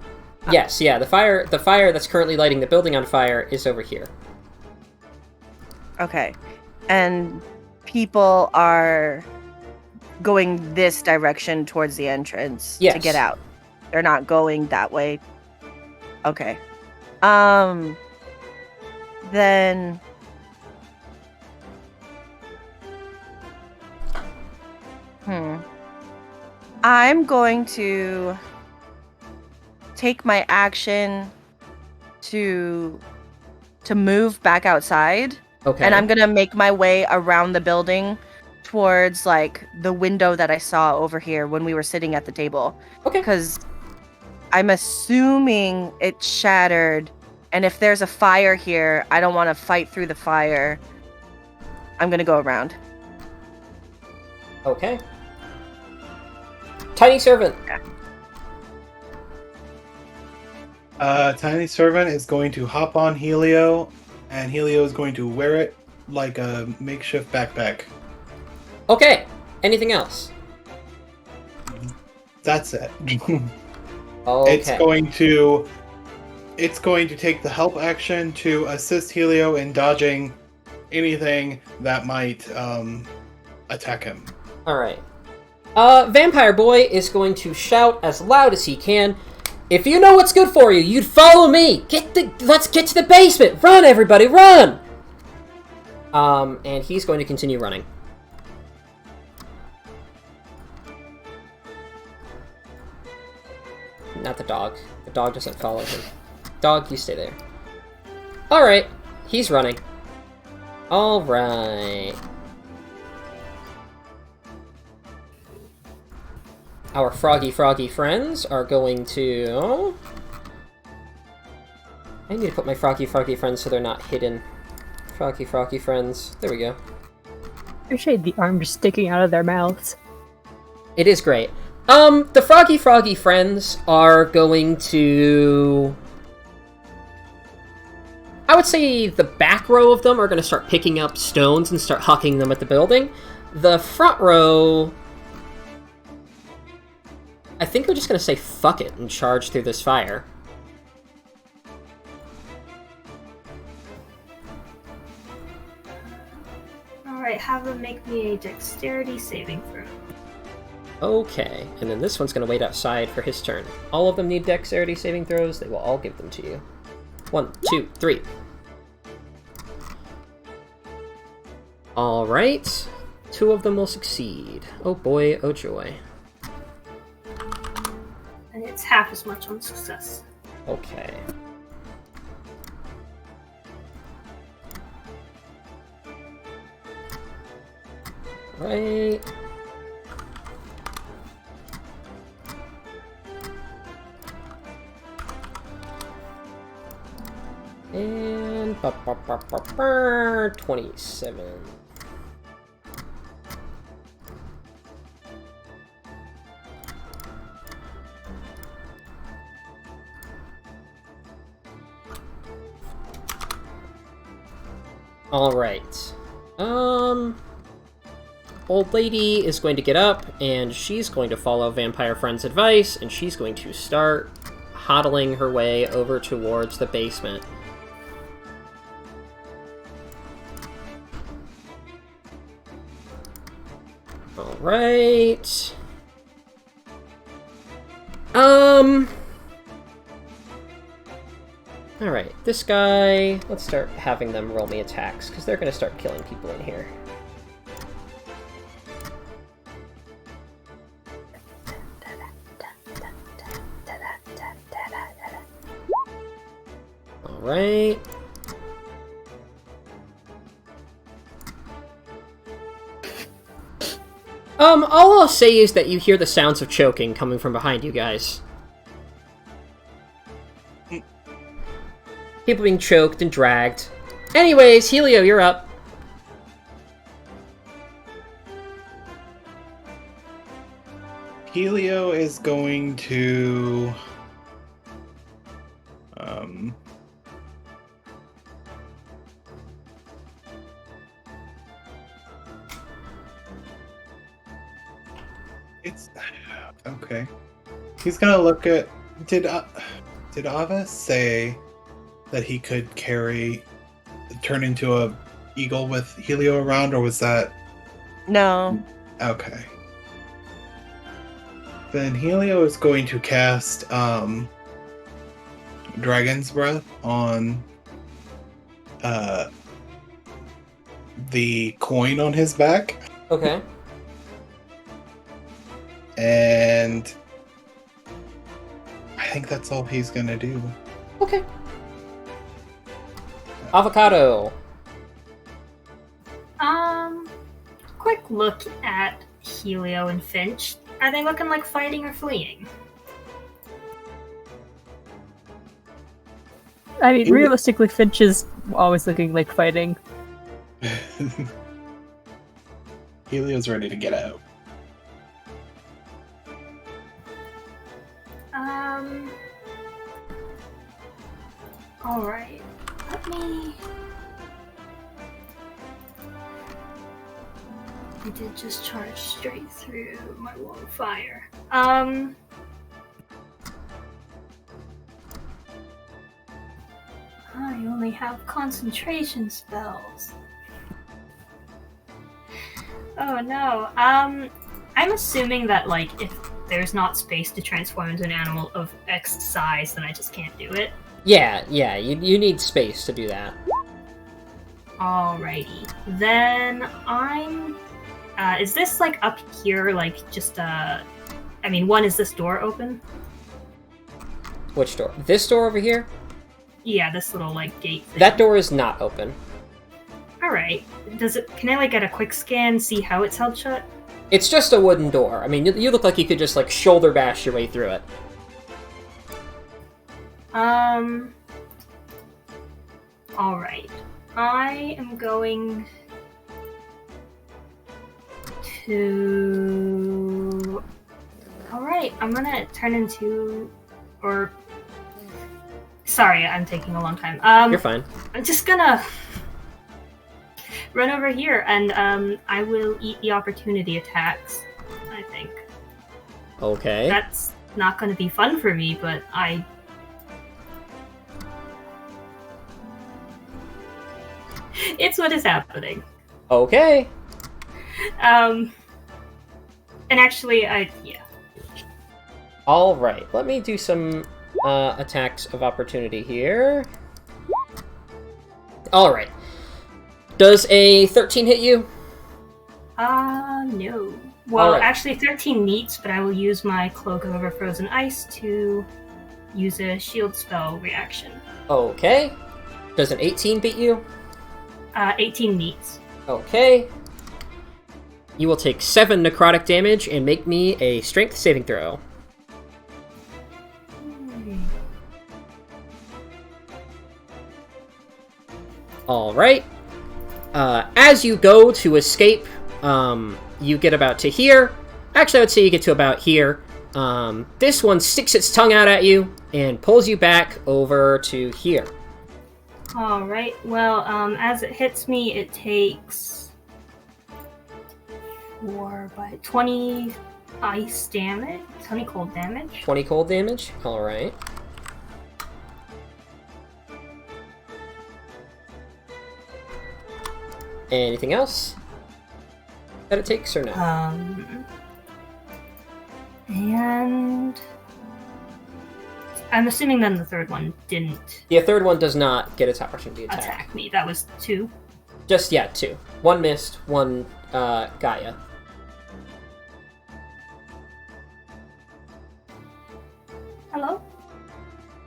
Yes, yeah. The fire that's currently lighting the building on fire is over here. Okay. And people are going this direction towards the entrance to get out. They're not going that way. Okay. Then I'm going to take my action to move back outside. Okay. And I'm gonna make my way around the building towards the window that I saw over here when we were sitting at the table. Okay. Because I'm assuming it shattered, and if there's a fire here, I don't want to fight through the fire. I'm gonna go around. Okay. Tiny servant. Tiny Servant is going to hop on Helio, and Helio is going to wear it like a makeshift backpack. Okay. Anything else? That's it. Okay. It's going to take the help action to assist Helio in dodging anything that might attack him. All right. Vampire Boy is going to shout as loud as he can. If you know what's good for you, you'd follow me. Let's get to the basement. Run, everybody, run. And he's going to continue running. Not the dog. The dog doesn't follow him. Dog, you stay there. All right. He's running. All right. Our froggy friends are going to... I need to put my froggy friends so they're not hidden. Froggy friends. There we go. Appreciate the arms sticking out of their mouths. It is great. The froggy friends are going to... I would say the back row of them are going to start picking up stones and start hucking them at the building. The front row... I think we're just going to say fuck it and charge through this fire. Alright, have them make me a dexterity saving throw. Okay, and then this one's going to wait outside for his turn. All of them need dexterity saving throws. They will all give them to you. 1, 2, 3. Alright. 2 of them will succeed. Oh boy, oh joy. And it's half as much on success. Okay. Right. And 27. All right. Old lady is going to get up, and she's going to follow Vampire Friend's advice, and she's going to start hodling her way over towards the basement. All right. Alright, this guy... Let's start having them roll me attacks, because they're going to start killing people in here. Alright. All I'll say is that you hear the sounds of choking coming from behind you guys. People being choked and dragged. Anyways, Helio, you're up. Helio is going to... It's... Okay. He's gonna look at... Did Ava say that he could turn into a eagle with Helio around, or was that... No. Okay. Then Helio is going to cast Dragon's Breath on the coin on his back. Okay. And I think that's all he's gonna do. Okay. Avocado. Quick look at Helio and Finch. Are they looking like fighting or fleeing? I mean, realistically, Finch is always looking like fighting. Helio's ready to get out. Alright. Let me... I did just charge straight through my wall of fire. I only have concentration spells. Oh no. I'm assuming that, like, if there's not space to transform into an animal of X size, then I just can't do it. Yeah, you need space to do that. Alrighty. Then I'm... is this, like, up here, like, just, I mean, one, is this door open? Which door? This door over here? Yeah, this little, like, gate thing. That door is not open. Alright. Can I, like, get a quick scan, see how it's held shut? It's just a wooden door. I mean, you look like you could just, like, shoulder bash your way through it. Alright. I am going to... Alright, I'm gonna turn into... Or... Sorry, I'm taking a long time. You're fine. I'm just gonna... run over here, and, I will eat the opportunity attacks, I think. Okay. That's not gonna be fun for me, but It's what is happening. Okay. And actually, yeah. Alright, let me do some attacks of opportunity here. Alright. Does a 13 hit you? No. Well, Alright. actually 13 meets, but I will use my Cloak over Frozen Ice to use a shield spell reaction. Okay. Does an 18 beat you? 18 meets. Okay. You will take 7 necrotic damage and make me a strength saving throw. Alright. As you go to escape, you get about to here. Actually, I would say you get to about here. This one sticks its tongue out at you and pulls you back over to here. Alright, well, as it hits me, it takes 4 by 20 ice damage, 20 cold damage. 20 cold damage? Alright. Anything else that it takes or no? And I'm assuming then the third one didn't The third one does not get its opportunity attack. attack me. That was 2. Just, 2. One missed, one Gaia. Hello?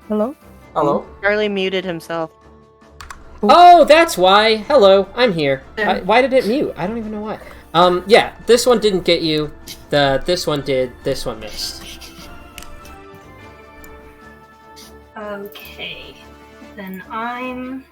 Hello? Hello? Charlie muted himself. Oh, that's why! Hello, I'm here. Why did it mute? I don't even know why. Yeah, this one didn't get you. This one did. This one missed. Okay. Then I'm...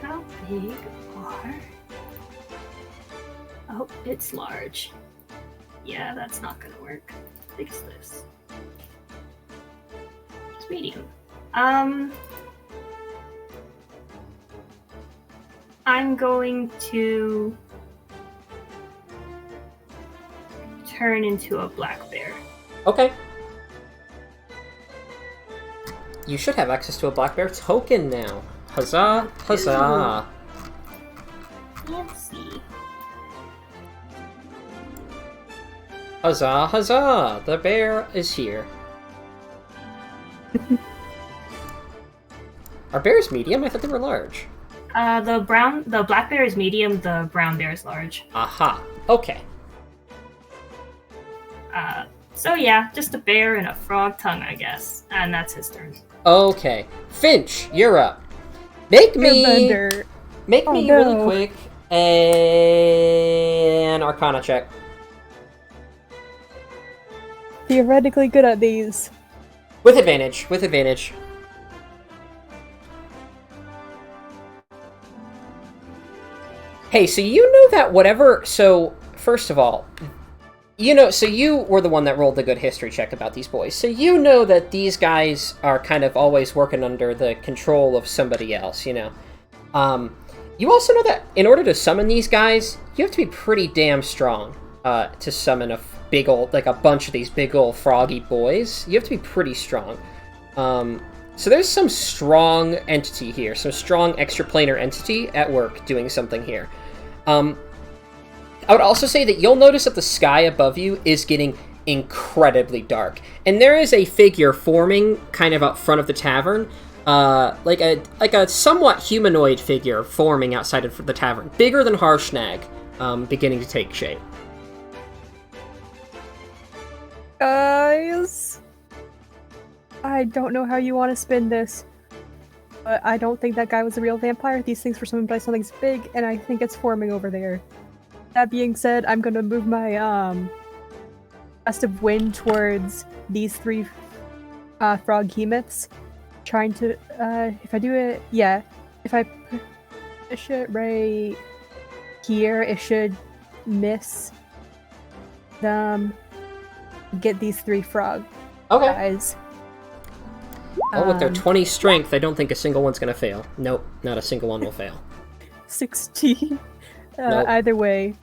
How big are... Oh, it's large. Yeah, that's not gonna work. How big is this? It's medium. I'm going to turn into a black bear. Okay. You should have access to a black bear token now. Huzzah! Huzzah! Fancy. Huzzah! Huzzah! The bear is here. Are bears medium? I thought they were large. The black bear is medium, the brown bear is large. Aha. Okay. So yeah, just a bear and a frog tongue, I guess. And that's his turn. Okay. Finch, you're up. Make me... Commander. Make Oh, me really no. quick an Arcana check. Theoretically good at these. With advantage. With advantage. Hey, so you know that whatever... So, first of all, you know, so you were the one that rolled the good history check about these boys. So you know that these guys are kind of always working under the control of somebody else, you know. You also know that in order to summon these guys, you have to be pretty damn strong to summon a big old, like a bunch of these big old froggy boys. You have to be pretty strong. So there's some strong entity here, some strong extraplanar entity at work doing something here. I would also say that you'll notice that the sky above you is getting incredibly dark. And there is a figure forming kind of out front of the tavern, like a somewhat humanoid figure forming outside of the tavern, bigger than Harshnag, beginning to take shape. Guys, I don't know how you want to spin this, but I don't think that guy was a real vampire. These things were summoned by something big, and I think it's forming over there. That being said, I'm gonna move my gust of wind towards these three frog hemoths, trying to if I do it, yeah, if I push it right here, it should miss them. Get these three frog Okay. guys. Well, with their 20 strength, I don't think a single one's gonna fail. Nope, not a single one will fail. 16. Nope. Either way.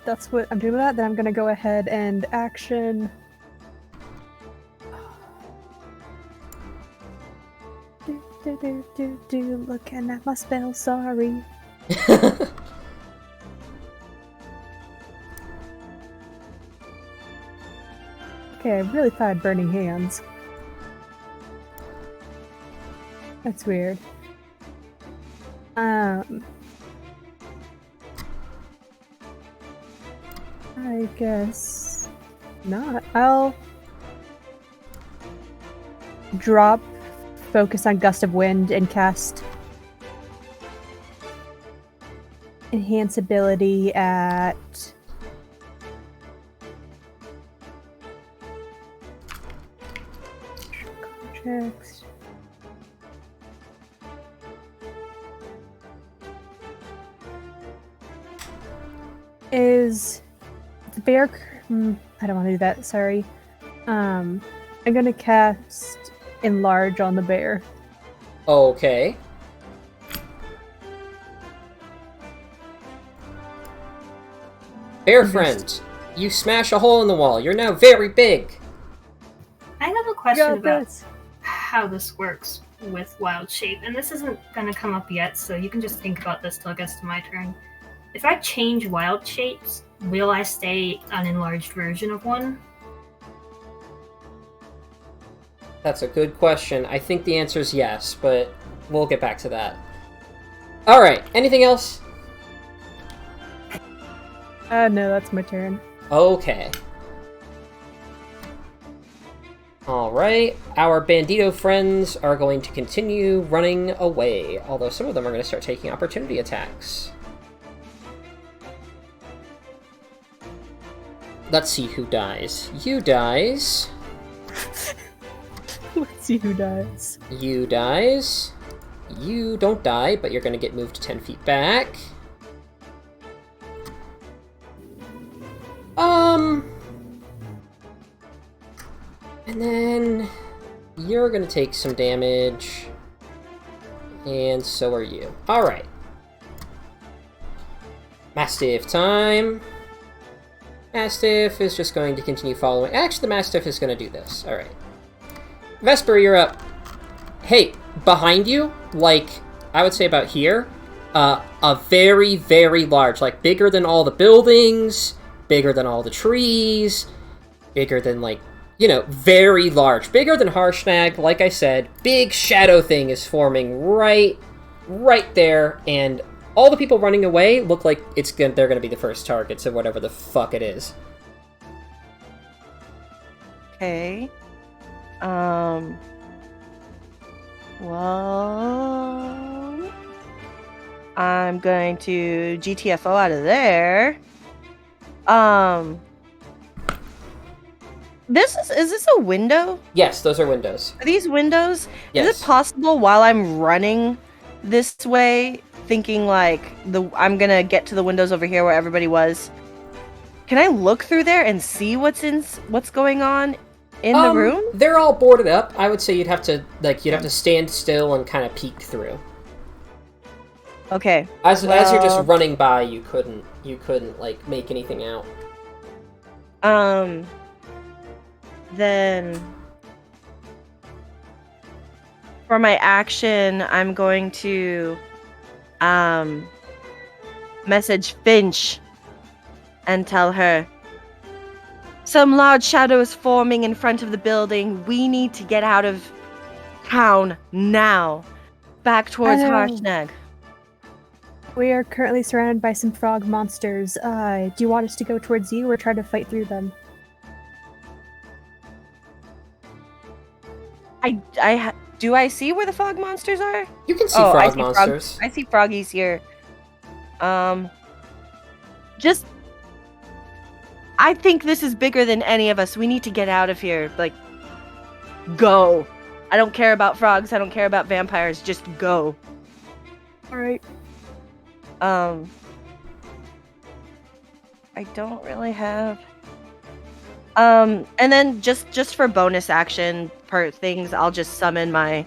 That's what I'm doing with that. Then I'm gonna go ahead and action. Looking at my spell, sorry. Okay, I really thought I had burning hands. That's weird. I guess not. I'll drop focus on Gust of Wind and cast enhance ability at contracts. Is the bear? I don't want to do that. Sorry. I'm gonna cast enlarge on the bear. Okay. Bear friend, you smash a hole in the wall. You're now very big. I have a question Got about this. how this works with wild shape, and this isn't gonna come up yet, so you can just think about this till it gets to my turn. If I change wild shapes, will I stay an enlarged version of one? That's a good question. I think the answer is yes, but we'll get back to that. Alright, anything else? No, that's my turn. Okay. Alright, our bandito friends are going to continue running away, although some of them are going to start taking opportunity attacks. Let's see who dies. You dies. Let's see who dies. You dies. You don't die, but you're going to get moved 10 feet back. And then you're going to take some damage. And so are you. Alright. Mastiff time. Mastiff is just going to continue following. Actually, the Mastiff is going to do this. Alright. Vesper, you're up. Hey, behind you, like, I would say about here, a very, very large, like, bigger than all the buildings, bigger than all the trees, bigger than, like, you know, very large. Bigger than Harshnag, like I said, big shadow thing is forming right there, and all the people running away look like they're gonna be the first targets of whatever the fuck it is. Okay. Well, I'm going to GTFO out of there. Is this a window? Yes, those are windows. Are these windows? Yes. Is it possible while I'm running this way, thinking like I'm gonna get to the windows over here where everybody was? Can I look through there and see what's going on in the room? They're all boarded up. I would say you'd have to stand still and kind of peek through. Okay. As you're just running by, you couldn't like make anything out. Then for my action, I'm going to message Finch and tell her some large shadow is forming in front of the building. We need to get out of town now. Back towards Harshnag. We are currently surrounded by some frog monsters. Do you want us to go towards you or try to fight through them? Do I see where the frog monsters are? You can see frog monsters. I see froggies here. Just I think this is bigger than any of us. We need to get out of here. Like, go. I don't care about frogs. I don't care about vampires. Just go. Alright. I don't really have... and then just for bonus action part things, I'll just summon my...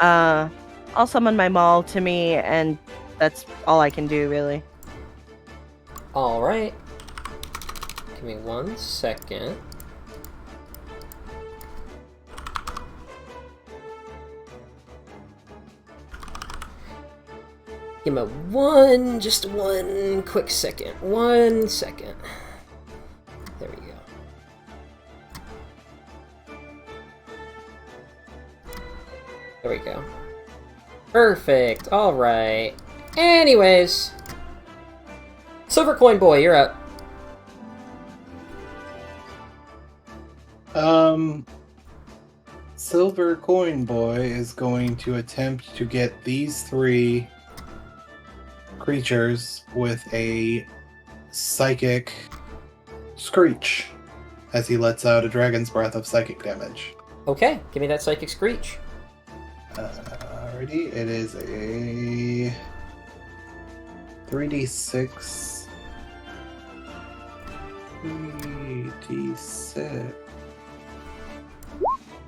I'll summon my maul to me, and that's all I can do, really. Alright. Give me 1 second. Give me just one quick second. 1 second. There we go. There we go. Perfect. Alright. Anyways. Silver Coin Boy, you're up. Silver Coin Boy is going to attempt to get these 3 creatures with a psychic screech as he lets out a dragon's breath of psychic damage. Okay, give me that Psychic Screech. Alrighty, it is a 3d6. 3d6.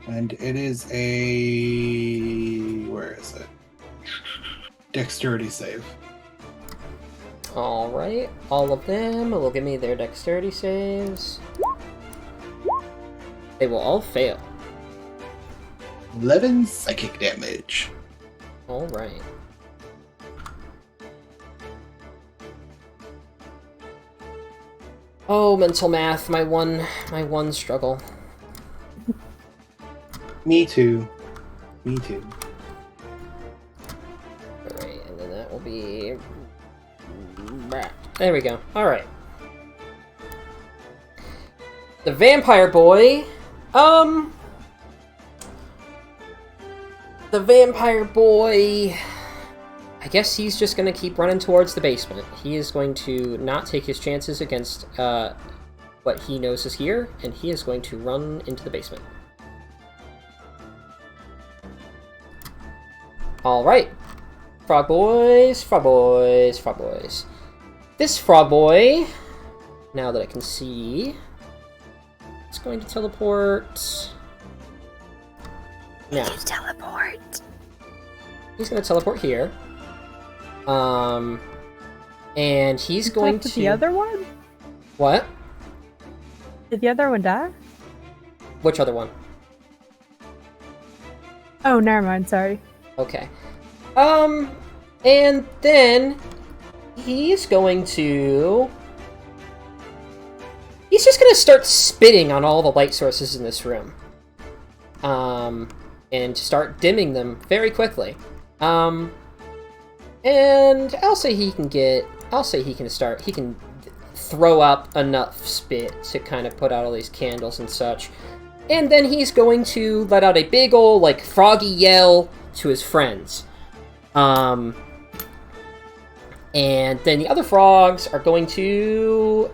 And it is a... where is it? Dexterity save. Alright, all of them will give me their dexterity saves. They will all fail. 11 psychic damage. Alright. Oh, mental math, my one struggle. Me too. Me too. Alright, and then that will be... There we go. Alright. The Vampire Boy... The Vampire Boy... I guess he's just going to keep running towards the basement. He is going to not take his chances against what he knows is here, and he is going to run into the basement. Alright. Frog boys, frog boys, frog boys. This frog boy, now that I can see, is going to teleport... Now. Teleport. He's going to teleport here. And he's going to... The other one? What? Did the other one die? Which other one? Oh, never mind, sorry. Okay. And then he's going to... He's just going to start spitting on all the light sources in this room. And start dimming them very quickly. And I'll say he can throw up enough spit to kind of put out all these candles and such. And then he's going to let out a big ol' like froggy yell to his friends. And then the other frogs are going to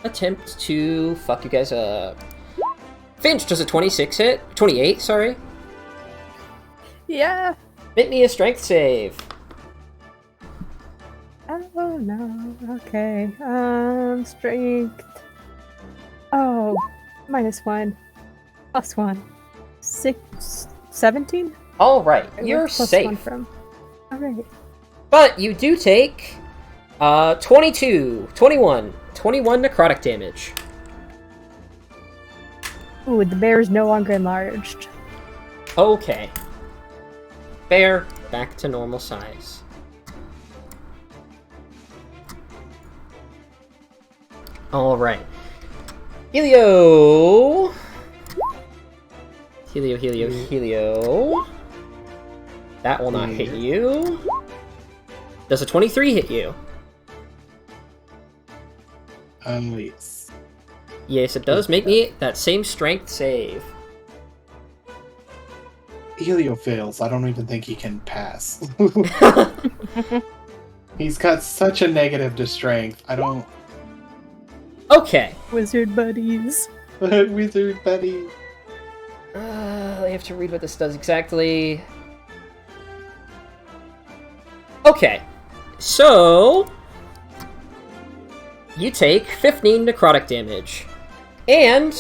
attempt to fuck you guys up. Finch, does a 26 hit? 28, sorry. Yeah. Make me a strength save. Oh no. Okay. Strength. Oh, -1, +1, 6, 17. All right, Where's you're +1 safe. from? All right. But you do take 22, 21 necrotic damage. Ooh, the bear is no longer enlarged. Okay. Bear, back to normal size. Alright. Helio! Helio. That will not hit you. Does a 23 hit you? Yes. Yes, it does. Make me that same strength save. Helio fails. I don't even think he can pass. He's got such a negative to strength. I don't. Okay. Wizard buddies. Wizard buddy. I have to read what this does exactly. Okay. So you take 15 necrotic damage. And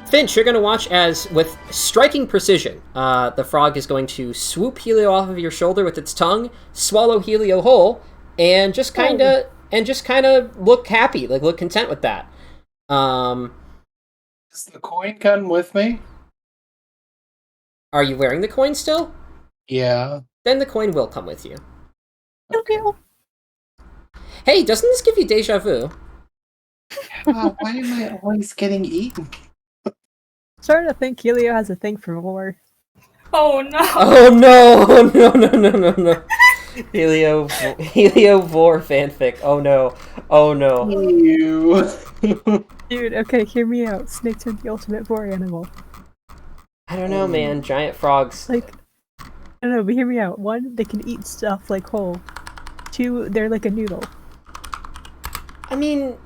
Finch, you're going to watch as, with striking precision, the frog is going to swoop Helio off of your shoulder with its tongue, swallow Helio whole, and just kind of look happy, like look content with that. Is the coin gun with me? Are you wearing the coin still? Yeah. Then the coin will come with you. Okay. Hey, doesn't this give you deja vu? Why am I always getting eaten? Starting to think Helio has a thing for war. Oh no! Oh no! Helio Vor fanfic. Oh no. You. Dude, okay, hear me out. Snakes are the ultimate war animal. I don't know, man. Giant frogs. Like, I don't know, but hear me out. 1, they can eat stuff like whole. 2, they're like a noodle. I mean,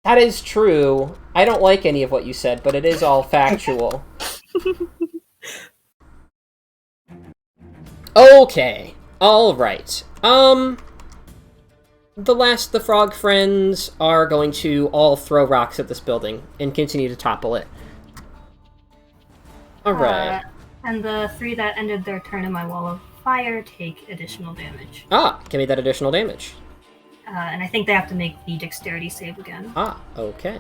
that is true. I don't like any of what you said, but it is all factual. Okay. Alright. The frog friends are going to all throw rocks at this building and continue to topple it. Alright. And the 3 that ended their turn in my wall of fire take additional damage. Give me that additional damage. And I think they have to make the dexterity save again. Okay.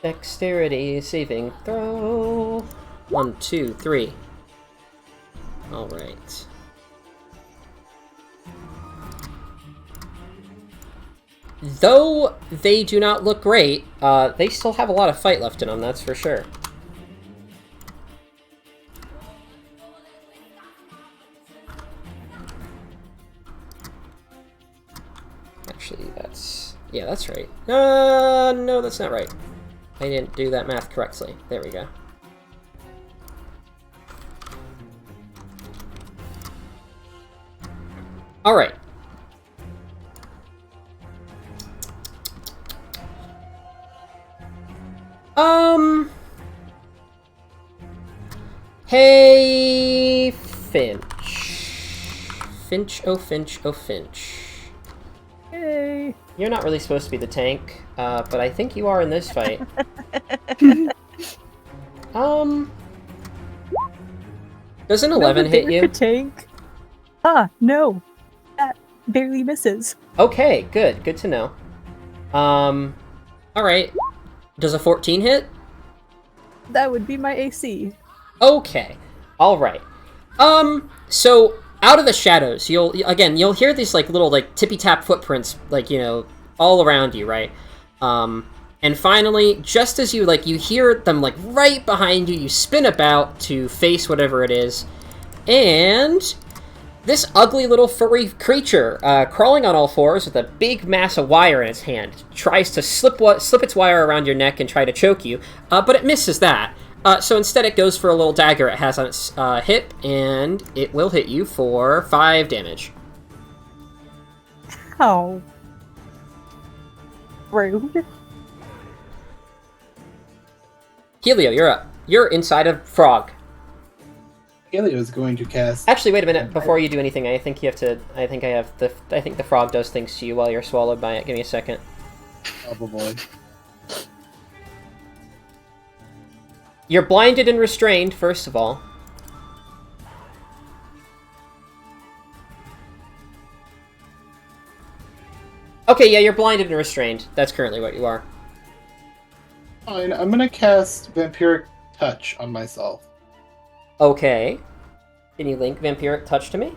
Dexterity saving throw. 1, 2, 3. Alright. Though they do not look great, they still have a lot of fight left in them, that's for sure. Actually, yeah, that's right. No, that's not right. I didn't do that math correctly. There we go. Alright. Hey, Finch. Finch, oh Finch, oh Finch. Hey. You're not really supposed to be the tank, but I think you are in this fight. Does an 11 hit you? Tank. No. That barely misses. Okay, good. Good to know. Alright. Does a 14 hit? That would be my AC. Okay. Alright. So, out of the shadows, you'll hear these, like, little, like, tippy-tap footprints, like, you know, all around you, right? And finally, just as you hear them, like, right behind you, you spin about to face whatever it is, and this ugly little furry creature, crawling on all fours with a big mass of wire in its hand, tries to slip its wire around your neck and try to choke you, but it misses that. So instead it goes for a little dagger it has on its hip, and it will hit you for 5 damage. Oh. Rude. Helio, you're up. You're inside a frog. Helio is going to cast. Actually, wait a minute. Before you do anything, I think you have to... I think the frog does things to you while you're swallowed by it. Give me a second. Probably. You're blinded and restrained, first of all. Okay, yeah, you're blinded and restrained. That's currently what you are. Fine, I'm gonna cast Vampiric Touch on myself. Okay. Can you link Vampiric Touch to me?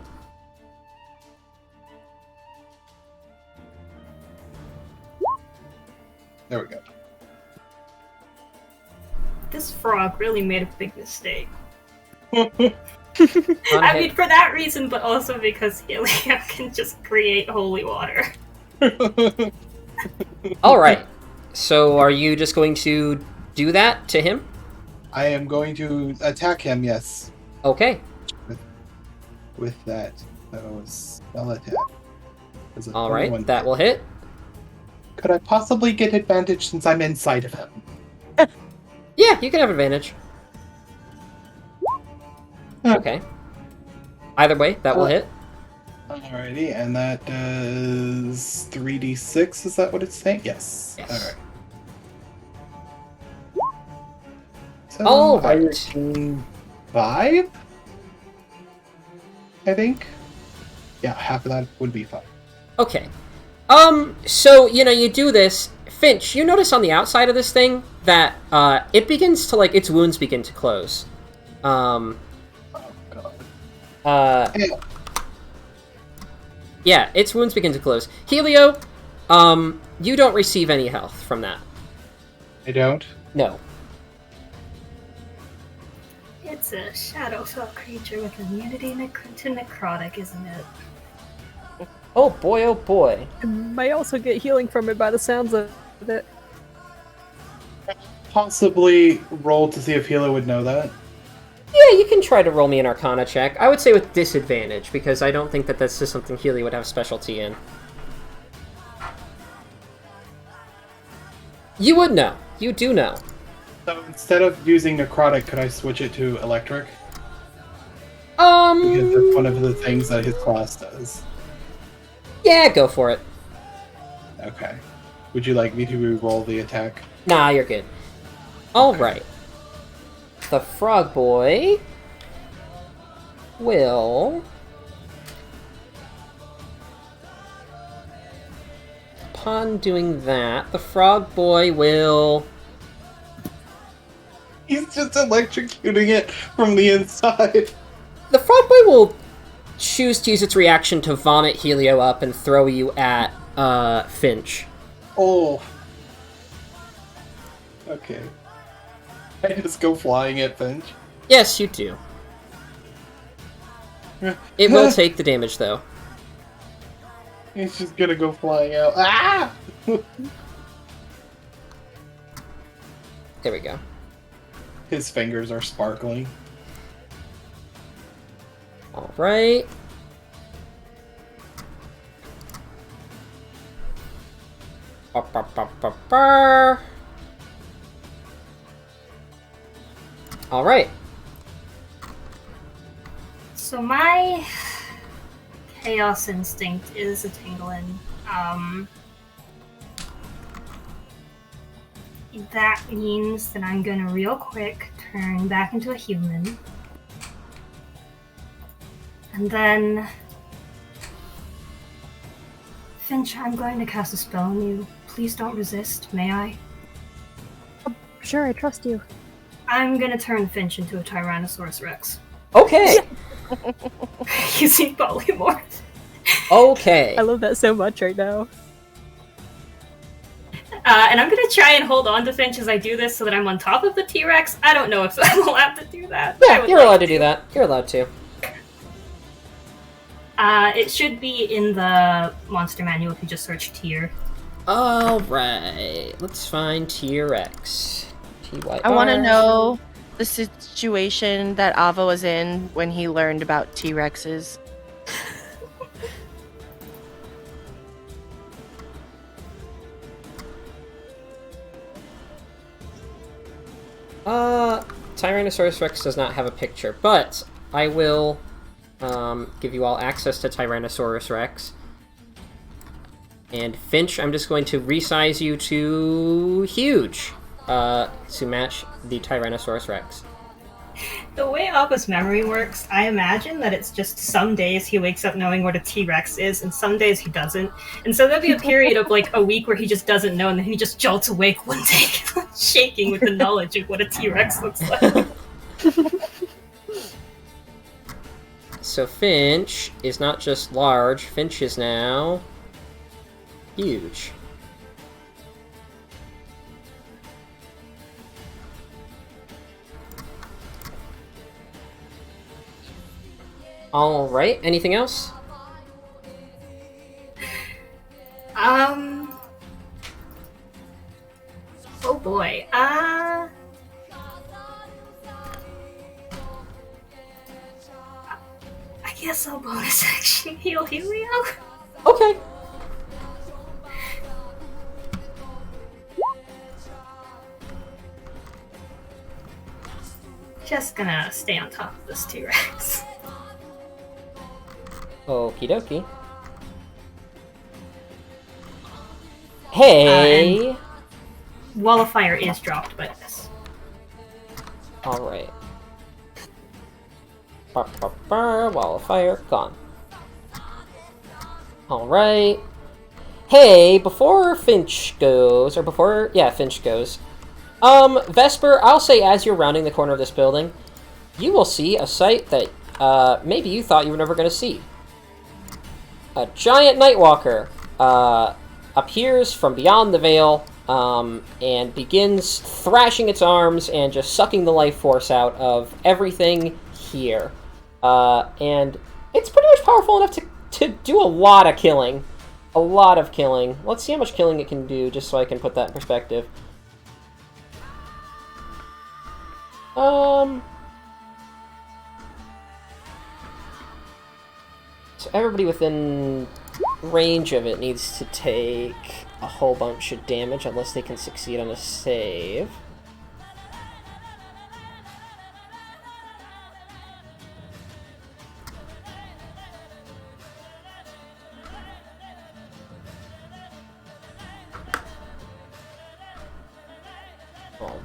There we go. This frog really made a big mistake. Unhit. I mean, for that reason, but also because Helium can just create holy water. Alright. So are you just going to do that to him? I am going to attack him, yes. Okay. With that. So, spell attack. Alright, that will hit. Could I possibly get advantage since I'm inside of him? Yeah, you can have advantage. Okay. Either way, that will hit. Alrighty, and that does 3d6, is that what it's saying? Yes. Yes. Alright. So, All I right. retain 5? I think? Yeah, half of that would be 5. Okay. So, you do this. Finch, you notice on the outside of this thing that, it begins to, its wounds begin to close. Oh, God. Yeah, its wounds begin to close. Helio, you don't receive any health from that. I don't? No. It's a Shadowfell creature with immunity to necrotic, isn't it? Oh boy, oh boy. I might also get healing from it by the sounds of it. Possibly roll to see if Hilo would know that. Yeah, you can try to roll me an Arcana check. I would say with disadvantage, because I don't think that that's just something Healy would have specialty in. You would know. You do know. So instead of using necrotic, could I switch it to electric? Because that's one of the things that his class does. Yeah, go for it. Okay. Would you like me to re-roll the attack? Nah, you're good. Alright. The frog boy will... Upon doing that, the frog boy will... He's just electrocuting it from the inside. The frog boy will choose to use its reaction to vomit Helio up and throw you at, Finch. Oh. Okay. I just go flying at Finch. Yes, you do. It will take the damage, though. He's just gonna go flying out. Ah! There we go. His fingers are sparkling. Alright. Alright. So my chaos instinct is a tingling. That means that I'm gonna real quick turn back into a human. And then... Finch, I'm going to cast a spell on you. Please don't resist, may I? Sure, I trust you. I'm gonna turn Finch into a Tyrannosaurus Rex. Okay. Using polymorph. Okay. Oh. I love that so much right now. And I'm gonna try and hold on to Finch as I do this so that I'm on top of the T-Rex. I don't know if I'm allowed to do that. I Yeah, would you're like allowed to do that. You're allowed to. It should be in the monster manual if you just search tier. Alright, let's find T-Rex. T-Y-R. I want to know the situation that Ava was in when he learned about T-Rexes. Tyrannosaurus Rex does not have a picture, but I will give you all access to Tyrannosaurus Rex. And Finch, I'm just going to resize you to huge to match the Tyrannosaurus Rex. The way Abba's memory works, I imagine that it's just some days he wakes up knowing what a T-Rex is, and some days he doesn't. And so there'll be a period of like a week where he just doesn't know, and then he just jolts awake one day, shaking with the knowledge of what a T-Rex looks like. So Finch is not just large, Finch is now huge. Alright, anything else? Oh boy. I guess I'll bonus action heal Helio. Okay. Just gonna stay on top of this T-Rex. Okie dokie. Hey! Wall of Fire is dropped by this. Alright. Wall of fire, gone. Alright. Hey, before Finch goes, Finch goes. Vesper, I'll say as you're rounding the corner of this building, you will see a sight that, maybe you thought you were never going to see. A giant Nightwalker, appears from beyond the veil, and begins thrashing its arms and just sucking the life force out of everything here. And it's pretty much powerful enough to do a lot of killing. A lot of killing. Let's see how much killing it can do, just so I can put that in perspective. So everybody within range of it needs to take a whole bunch of damage, unless they can succeed on a save.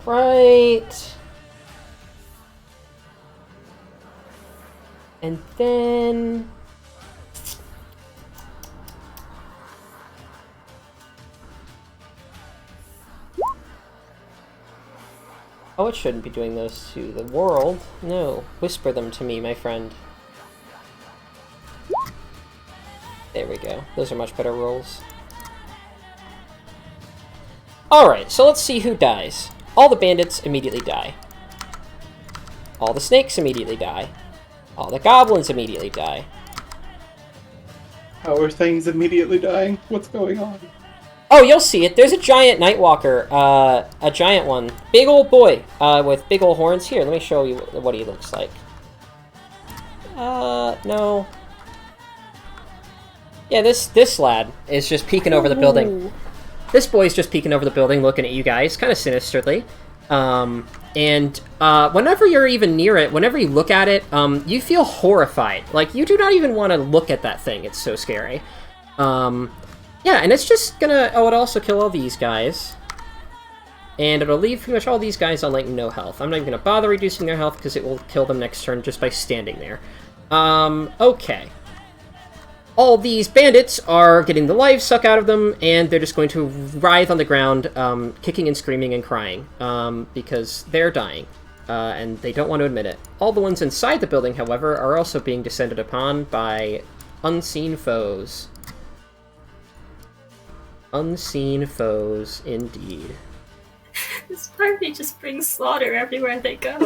Alright. And then... oh, it shouldn't be doing those to the world. No. Whisper them to me, my friend. There we go. Those are much better rolls. Alright, so let's see who dies. All the bandits immediately die. All the snakes immediately die. All the goblins immediately die. How are things immediately dying? What's going on? Oh, you'll see it. There's a giant Nightwalker. A giant one. Big old boy with big old horns. Here, let me show you what he looks like. No. Yeah, this lad is just peeking over the building. This boy's just peeking over the building, looking at you guys, kind of sinisterly. And whenever you're even near it, whenever you look at it, you feel horrified. Like, you do not even want to look at that thing. It's so scary. Yeah, and it's just gonna... oh, it'll also kill all these guys. And it'll leave pretty much all these guys on, like, no health. I'm not even gonna bother reducing their health, because it will kill them next turn just by standing there. Okay. All these bandits are getting the life sucked out of them, and they're just going to writhe on the ground, kicking and screaming and crying, because they're dying, and they don't want to admit it. All the ones inside the building, however, are also being descended upon by unseen foes. Unseen foes, indeed. This party just brings slaughter everywhere they go.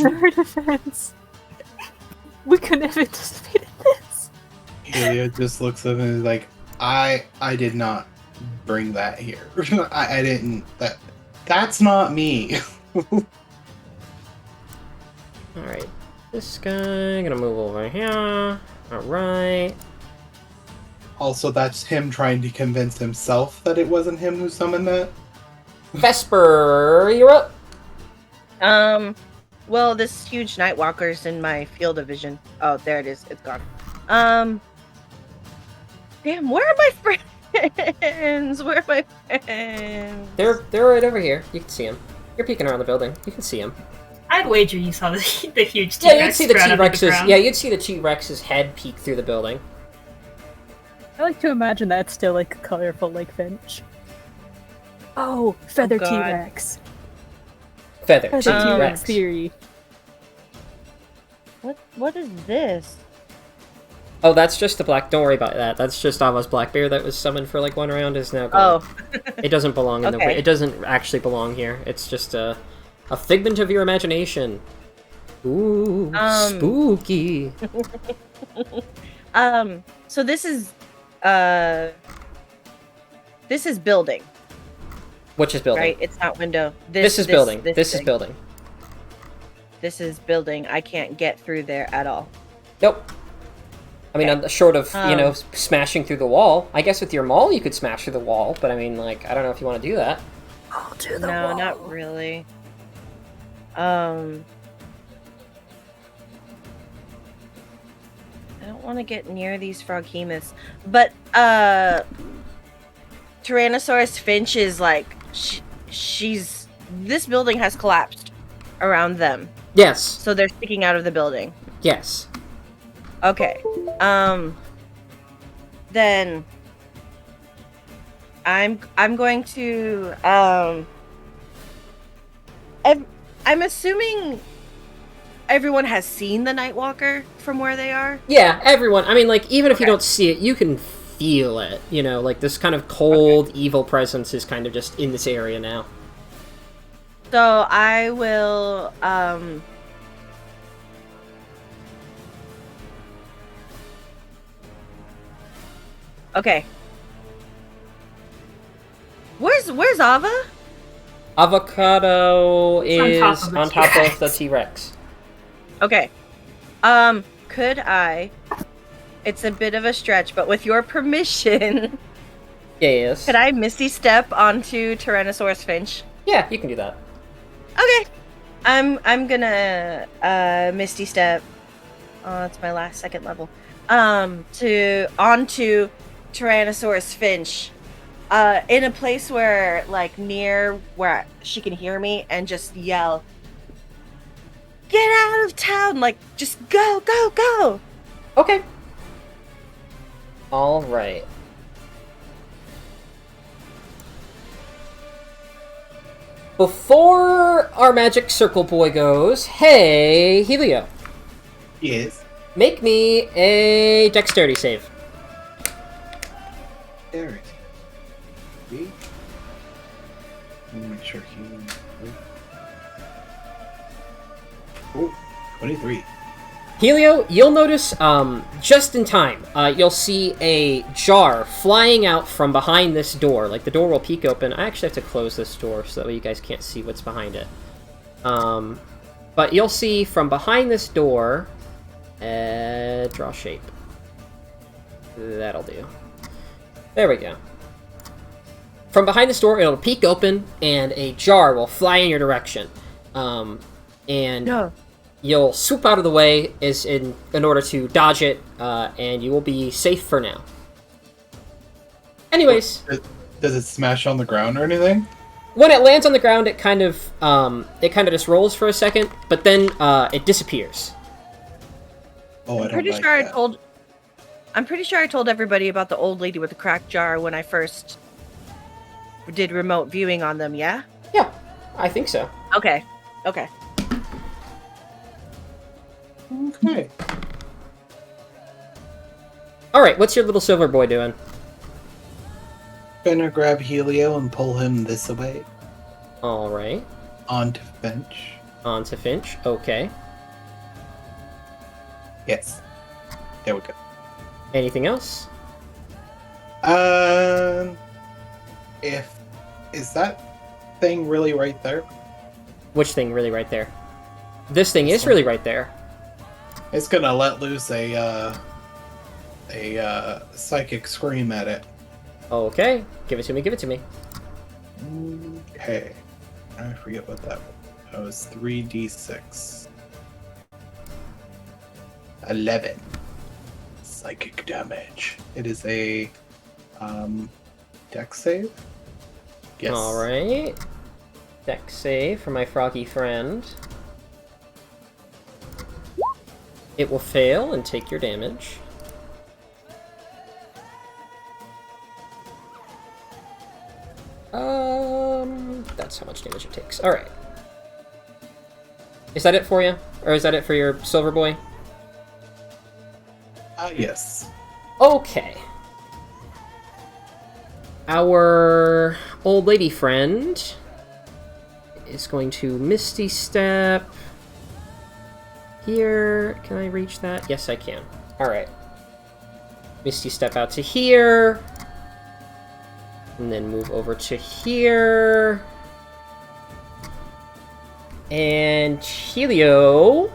Her defense. We couldn't have anticipated this. Helio just looks up and is like, I did not bring that here. I didn't. That's not me. Alright. This guy, gonna move over here. Alright. Also, that's him trying to convince himself that it wasn't him who summoned that. Vesper, you're up. Well, this huge Nightwalker's in my field of vision. Oh, there it is. It's gone. Damn, where are my friends? Where are my friends? They're right over here. You can see them. You're peeking around the building. You can see them. I'd wager you saw the huge T-Rex. Yeah, you'd see the sprout up at T-Rex's. ground. Yeah, you'd see the T-Rex's head peek through the building. I like to imagine that it's still like colorful like Finch. Oh, feather God. T-Rex. Feather Feather T-Rex T-Rex. theory. What is this? Oh, that's just the black. Don't worry about that. That's just Ava's black bear that was summoned for like 1 round. Is now gone. Oh, It doesn't belong in Okay. the. It doesn't actually belong here. It's just a figment of your imagination. Ooh, spooky. So this is building, Which is building? right? It's not window. This is building. This is thing. building. This is building. I can't get through there at all. Nope. I mean, short of, Um, smashing through the wall. I guess with your maul you could smash through the wall, but I mean, like, I don't know if you want to do that. Oh, to the No, wall. not really. I don't want to get near these froghemoths, but Tyrannosaurus Finch is like she's. This building has collapsed around them, Yes. so they're sticking out of the building. Yes. Okay. Then I'm going to I'm assuming everyone has seen the Nightwalker from where they are. Yeah, everyone. I mean, like, even if you Okay. don't see it, you can feel it. Like, this kind of cold, evil presence is kind of just in this area now. So I will Okay. Where's Ava? Avocado is on top of the the T-Rex. Okay. Could I? It's a bit of a stretch, but with your permission, Yes. could I Misty Step onto Tyrannosaurus Finch? Yeah, you can do that. Okay. I'm gonna Misty Step. Oh, that's my last second level. Onto Tyrannosaurus Finch. In a place where, like, near where she can hear me, and just yell, "Get out of town!" Like, just go, go, go! Okay. All right. Before our magic circle boy goes, hey, Helio, Yes. make me a dexterity save. There it is. See? Let me make sure he. Oh, 23. Helio, you'll notice, just in time, you'll see a jar flying out from behind this door. Like, the door will peek open. I actually have to close this door so that way you guys can't see what's behind it. But you'll see from behind this door, draw shape. That'll do. There we go. From behind this door, it'll peek open, and a jar will fly in your direction. And No. you'll swoop out of the way in order to dodge it, and you will be safe for now. Anyways, Does it smash on the ground or anything? when it lands on the ground, it kind of just rolls for a second, but then it disappears. Oh, I don't Pretty like sure that. I'm pretty sure I told everybody about the old lady with the cracked jar when I first did remote viewing on them, yeah? Yeah, I think so. Okay. Okay. Okay. All right, what's your little silver boy doing? Gonna grab Helio and pull him this way All right, onto Finch. on to Finch. Okay. Yes. There we go. Anything else? If is that thing really right there? Which thing really right there? This thing This is one. really right there. It's gonna let loose a psychic scream at it. Okay, give it to me, give it to me. Okay. I forget what that was. That was 3d6. 11. Psychic damage. It is a dex save? Yes. Alright. Dex save for my froggy friend. It will fail and take your damage. That's how much damage it takes. Alright. Is that it for you? Or is that it for your silver boy? Yes. Okay. Our old lady friend is going to Misty Step here. Can I reach that? Yes, I can. Alright. Misty Step out to here. And then move over to here. And Helio...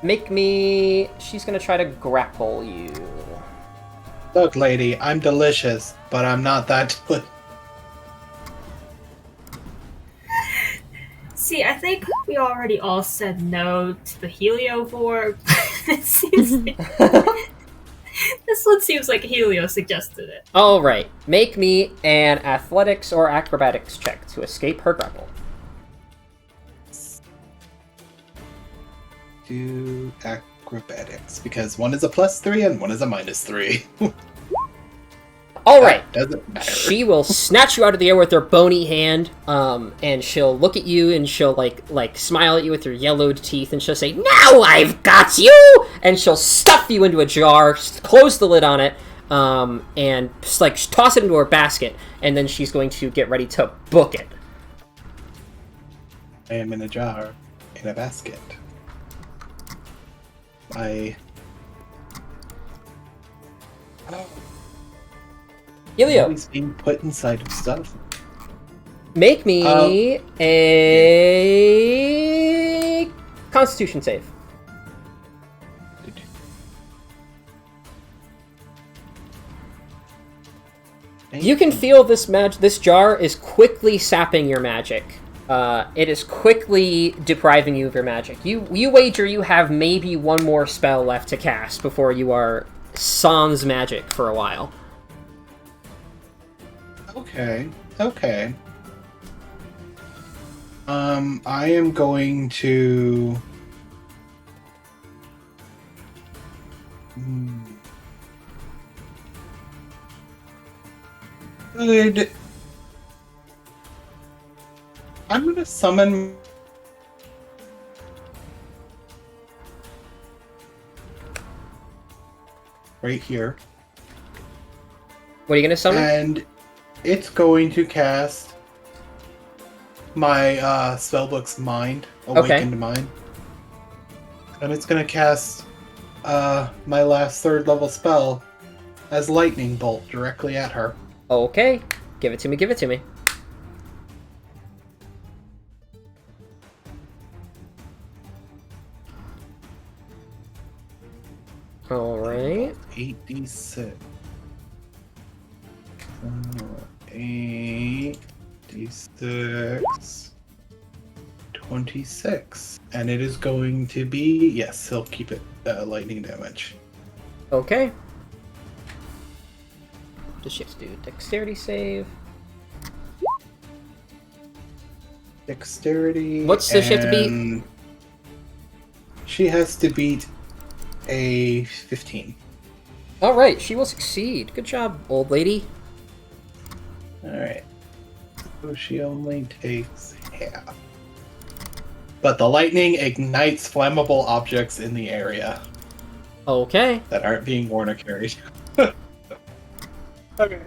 Make me... She's gonna try to grapple you. Look, lady, I'm delicious, but I'm not that good. See, I think we already all said no to the Heliovore. It seems like this one seems like Helio suggested it. Alright. Make me an athletics or acrobatics check to escape her grapple. Do acrobatics, because one is a +3 and one is a -3. Alright. That doesn't matter. She will snatch you out of the air with her bony hand, and she'll look at you and she'll like smile at you with her yellowed teeth, and she'll say, "Now I've got you!" And she'll stuff you into a jar, close the lid on it, and like toss it into her basket, and then she's going to get ready to book it. I am in a jar, in a basket. Helio, He's being put inside of stuff. make me a Constitution save. You can feel this this jar is quickly sapping your magic. It is quickly depriving you of your magic. You wager you have maybe one more spell left to cast before you are sans magic for a while. Okay. I am going to... Good. I'm gonna summon... right here. What are you going to summon? And it's going to cast my spellbook's Mind, Awakened Mind. And it's going to cast my last 3rd level spell as Lightning Bolt directly at her. Okay. Give it to me, give it to me. Alright. 8d6. 8d6. 26. And it is going to be... Yes, he'll keep it lightning damage. Okay. Does she have to do a dexterity save? Dexterity. What's does she have to beat? and She has to beat a 15. Alright, she will succeed. Good job, old lady. Alright. So she only takes half. But the lightning ignites flammable objects in the area Okay. that aren't being worn or carried. Okay.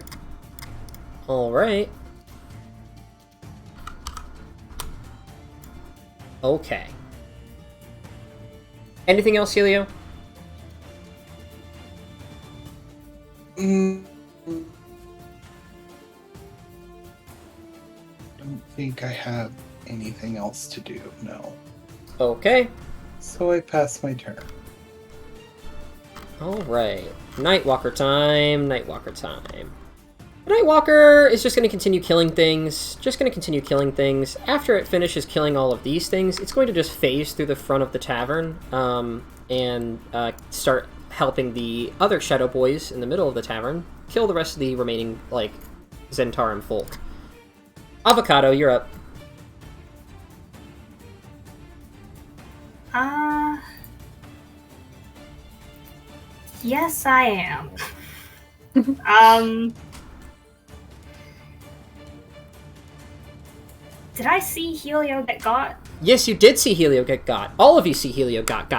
Alright. Okay. Anything else, Helio? Mm, don't think I have anything else to do, no. Okay. So I pass my turn. Alright. Nightwalker time. Nightwalker time. Nightwalker is just going to continue killing things. After it finishes killing all of these things, it's going to just phase through the front of the tavern and start helping the other Shadow Boys in the middle of the tavern kill the rest of the remaining, like, Zentarum folk. Avocado, you're up. Yes, I am. Did I see Helio get got? Yes, you did see Helio get got. All of you see Helio got.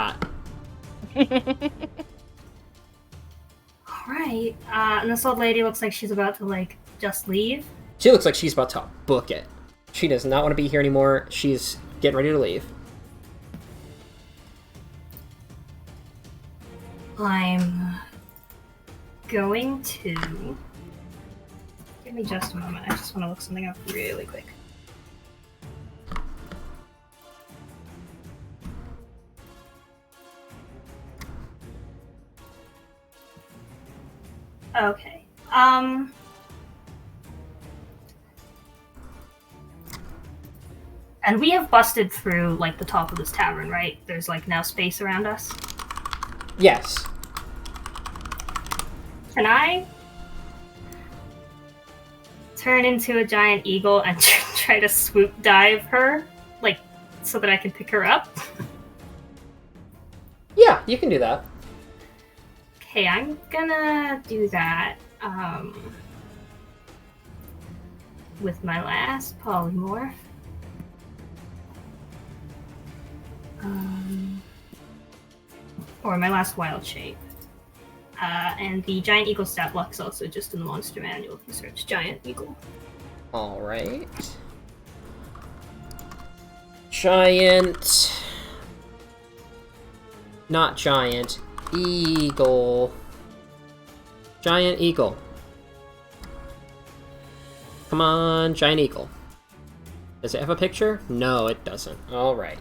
Alright. And this old lady looks like she's about to, like, just leave. She looks like she's about to book it. She does not want to be here anymore. She's getting ready to leave. I'm going to... Give me just a moment. I just want to look something up really quick. Okay. And we have busted through, like, the top of this tavern, right? There's, like, now space around us. Yes. Can I turn into a giant eagle and try to swoop dive her? Like, so that I can pick her up? Yeah, you can do that. Okay, I'm gonna do that, with my last polymorph. Or my last wild shape. And the giant eagle stat block is also just in the monster manual if you search giant eagle. Alright. Giant. Not giant. Eagle. Giant eagle. Come on, giant eagle. Does it have a picture? No, it doesn't. Alright.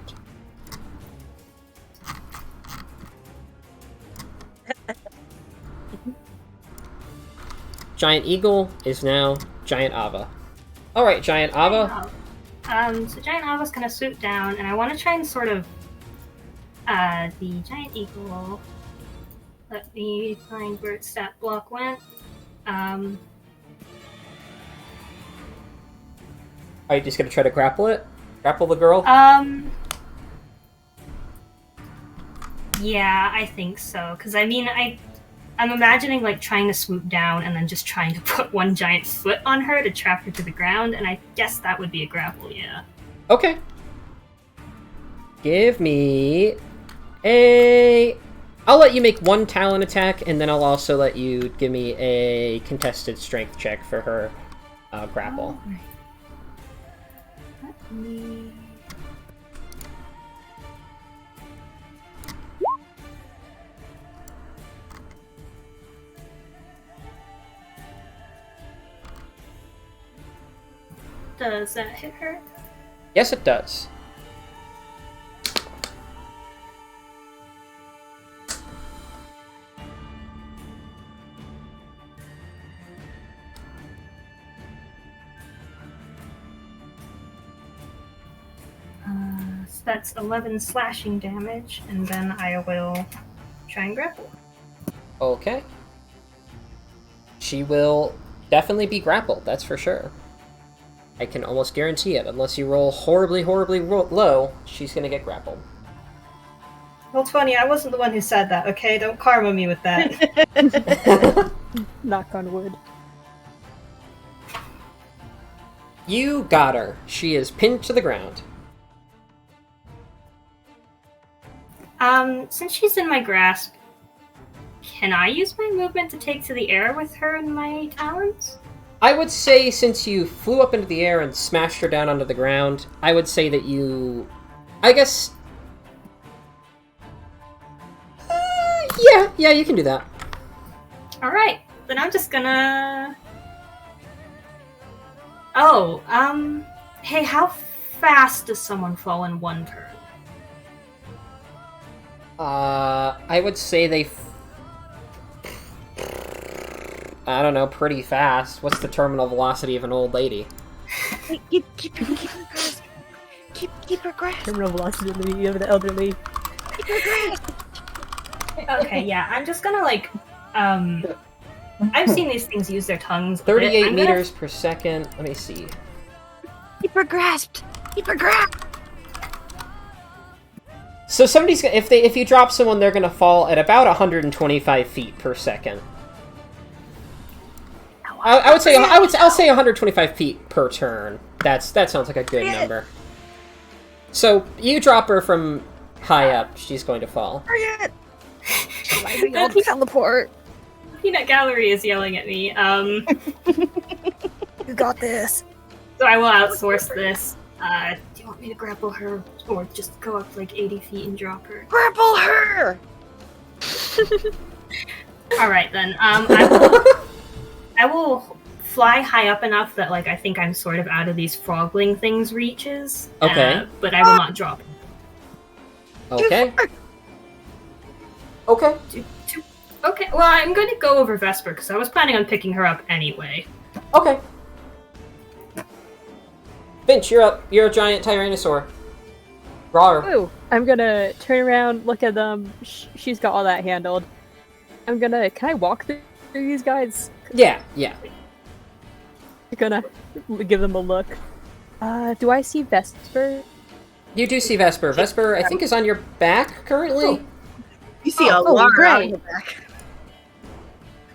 Giant eagle is now giant Ava. Alright, giant Ava. So giant Ava's gonna swoop down, and I want to try and sort of the giant eagle. Let me find where its stat block went. Are you just gonna try to grapple it? Grapple the girl? Yeah, I think so. Because I mean, I'm imagining like trying to swoop down and then just trying to put one giant foot on her to trap her to the ground, and I guess that would be a grapple. Yeah. Okay. Give me a... I'll let you make one talent attack, and then I'll also let you give me a contested strength check for her grapple. Alright. Let me... Does that hit her? Yes, it does. So that's 11 slashing damage, and then I will try and grapple. Okay. She will definitely be grappled, that's for sure. I can almost guarantee it. Unless you roll horribly, low, she's gonna get grappled. Well, 20, I wasn't the one who said that, okay? Don't karma me with that. Knock on wood. You got her. She is pinned to the ground. Since she's in my grasp, can I use my movement to take to the air with her in my talons? I would say, since you flew up into the air and smashed her down onto the ground, I would say that you... I guess... Yeah, you can do that. Alright, then I'm just gonna... Oh, hey, how fast does someone fall in one turn? I would say they... I don't know, pretty fast. What's the terminal velocity of an old lady? Keep her grasp. Keep her grasp. Terminal velocity of the elderly. Keep her grasp. Okay, yeah, I'm just gonna, like, I've seen these things use their tongues. 38 I'm gonna- meters per second. Let me see. Keep her grasped. Keep her grasped. So somebody's if you drop someone, they're gonna fall at about 125 feet per second. I'll say 125 feet per turn. That sounds like a good number. So you drop her from high up, she's going to fall. Hurry it. Teleport. Peanut Gallery is yelling at me. You got this. So I will outsource this. Do you want me to grapple her, or just go up like 80 feet and drop her? Grapple her. All right then. I will fly high up enough that like I think I'm sort of out of these frogling things' reaches. Okay. But I will not drop. Okay. Okay. Okay. Well, I'm going to go over Vesper because I was planning on picking her up anyway. Okay. Finch, you're up. You're a giant Tyrannosaur. Rawr. Ooh, I'm gonna turn around, look at them. She's got all that handled. I'm gonna. Can I walk through these guys? Yeah. I'm gonna give them a look. Do I see Vesper? You do see Vesper. Vesper, I think, is on your back currently. You see a Oh, lot great. on your back.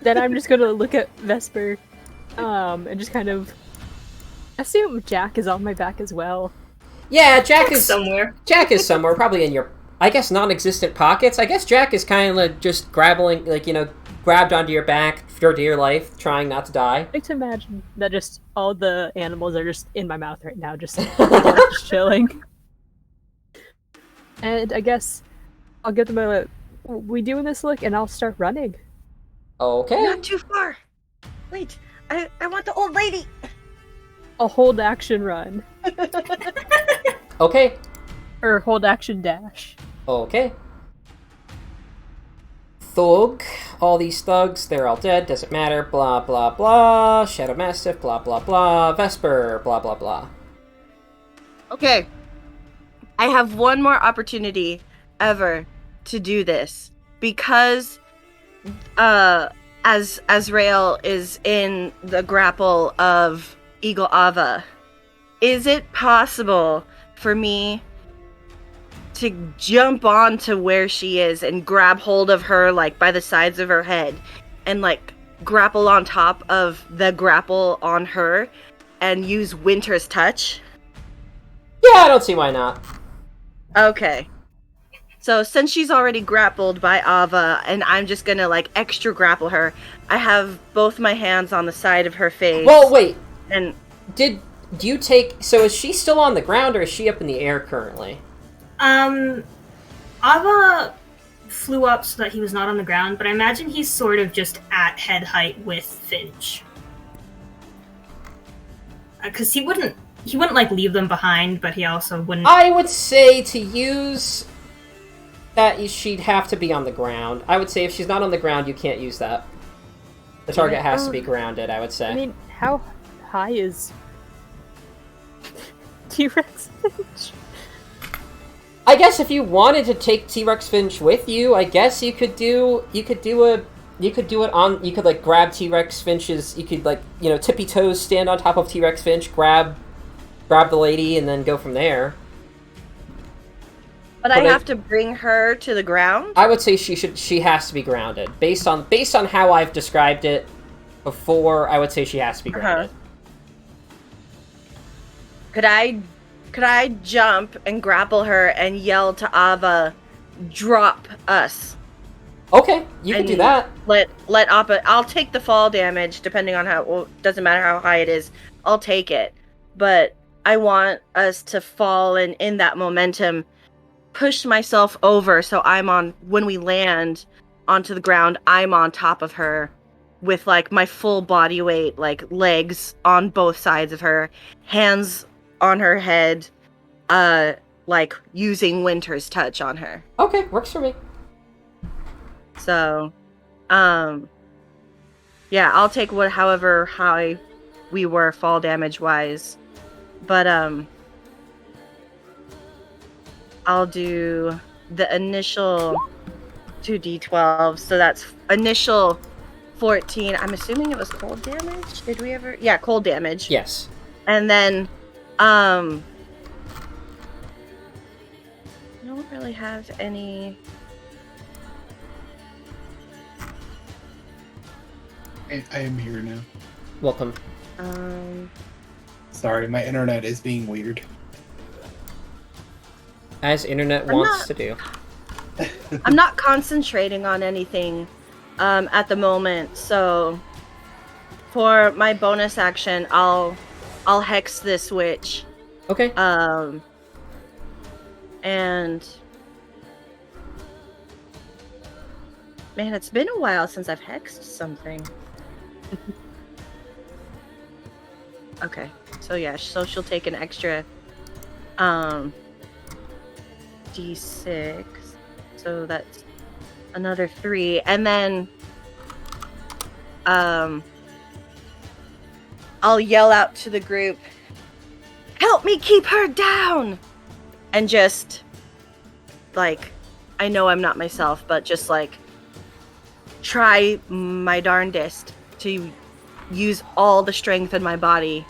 Then I'm just gonna look at Vesper, and just kind of assume Jack is on my back as well. Yeah, Jack is somewhere. Jack is somewhere, probably in your, I guess, non-existent pockets. I guess Jack is kind of just grabbing, grabbed onto your back for dear life, trying not to die. I like to imagine that just all the animals are just in my mouth right now, just chilling. And I guess I'll give them a we doing this look, and I'll start running. Okay. Not too far. Wait, I want the old lady. I'll hold action run. Okay. Or hold action dash. Okay. Thug. All these thugs, they're all dead, doesn't matter, blah, blah, blah. Shadow Mastiff, blah, blah, blah. Vesper, blah, blah, blah. Okay. I have one more opportunity ever to do this because as Azrael is in the grapple of Eagle Ava, is it possible for me to jump onto where she is and grab hold of her like by the sides of her head and like grapple on top of the grapple on her and use Winter's Touch? Yeah, I don't see why not. Okay. So since she's already grappled by Ava and I'm just gonna like extra grapple her, I have both my hands on the side of her face. Well, wait. And Do you take... So is she still on the ground, or is she up in the air currently? Ava flew up so that he was not on the ground, but I imagine he's sort of just at head height with Finch. Because he wouldn't like leave them behind, but he also wouldn't. I would say to use that, she'd have to be on the ground. I would say if she's not on the ground, you can't use that. The target has to be grounded, I would say. I mean, how high is T-Rex Finch? I guess if you wanted to take T-Rex Finch with you, I guess you could like grab T-Rex Finch's, you could like, tippy toes stand on top of T-Rex Finch, grab the lady, and then go from there. But I have to bring her to the ground? I would say she has to be grounded. Based on how I've described it before, I would say she has to be grounded. Could I jump and grapple her and yell to Ava, drop us? Okay, you can do that. Let Ava. I'll take the fall damage depending on how. Well, doesn't matter how high it is. I'll take it, but I want us to fall and in that momentum, push myself over so I'm on when we land onto the ground. I'm on top of her with like my full body weight, like legs on both sides of her, hands on her head, like using Winter's touch on her. Okay, works for me. So, yeah, I'll take however high we were fall damage wise, but I'll do the initial 2d12, so that's initial 14. I'm assuming it was cold damage. Did we ever? Yeah, cold damage. Yes. And then, I don't really have any. I am here now. Welcome. Sorry, my internet is being weird. As internet wants to do. I'm not concentrating on anything at the moment, so for my bonus action, I'll hex this witch. Okay. And man, it's been a while since I've hexed something. Okay, so yeah, so she'll take an extra d6, so that's another 3, and then I'll yell out to the group, "Help me keep her down!" And just like, I know I'm not myself, but just like try my darndest to use all the strength in my body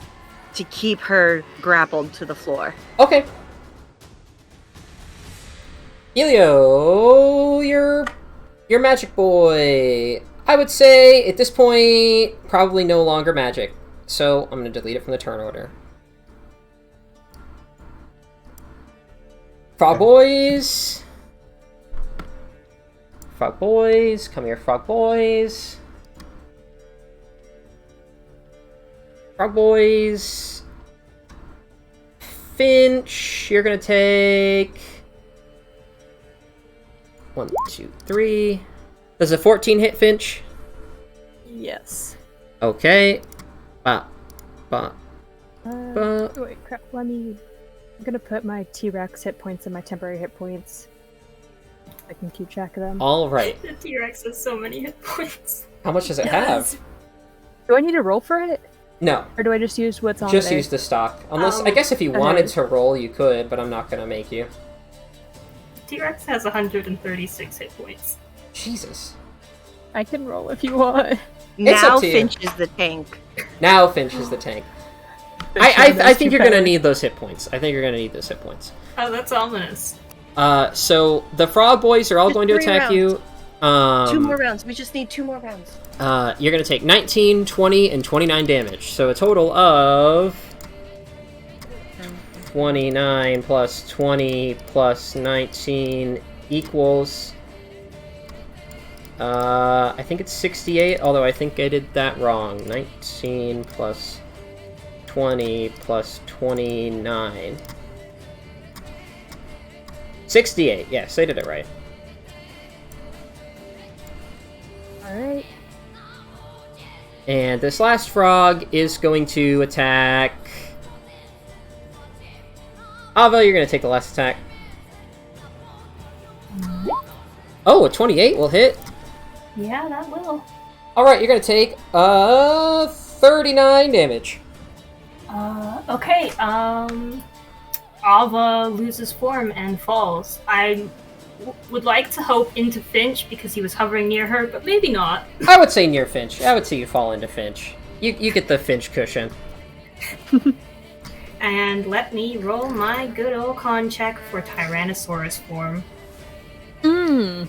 to keep her grappled to the floor. Okay. Helio, you're magic boy. I would say at this point, probably no longer magic. So I'm going to delete it from the turn order. Frog boys. Frog boys. Come here, frog boys. Frog boys. Finch, you're going to take 1, 2, 3. Does a 14 hit Finch? Yes. Okay. Wait, crap. I'm gonna put my T-Rex hit points and my temporary hit points. I can keep track of them. All right. The T-Rex has so many hit points. How much does it have? Do I need to roll for it? No. Or do I just use what's on Just there? use the stock. Unless, I guess if you wanted to roll, you could, but I'm not gonna make you. T-Rex has 136 hit points. Jesus. I can roll if you want. It's Now up to you. Finch is the tank. Now Finch is the tank. I think you're gonna need those hit points. I think you're gonna need those hit points. Oh, that's ominous. So the frog boys are all Just going to 3 attack rounds. you. 2 more rounds. We just need 2 more rounds. You're gonna take 19, 20, and 29 damage. So a total of 29 plus 20 plus 19 equals... I think it's 68, although I think I did that wrong. 19 plus 20 plus 29. 68, yes, I did it right. Alright. And this last frog is going to attack... Ava, you're going to take the last attack. Oh, a 28 will hit. Yeah, that will. Alright, you're going to take 39 damage. Okay, Ava loses form and falls. I would like to hope into Finch because he was hovering near her, but maybe not. I would say near Finch. I would say you fall into Finch. You get the Finch cushion. And let me roll my good old con check for Tyrannosaurus form. Mmm.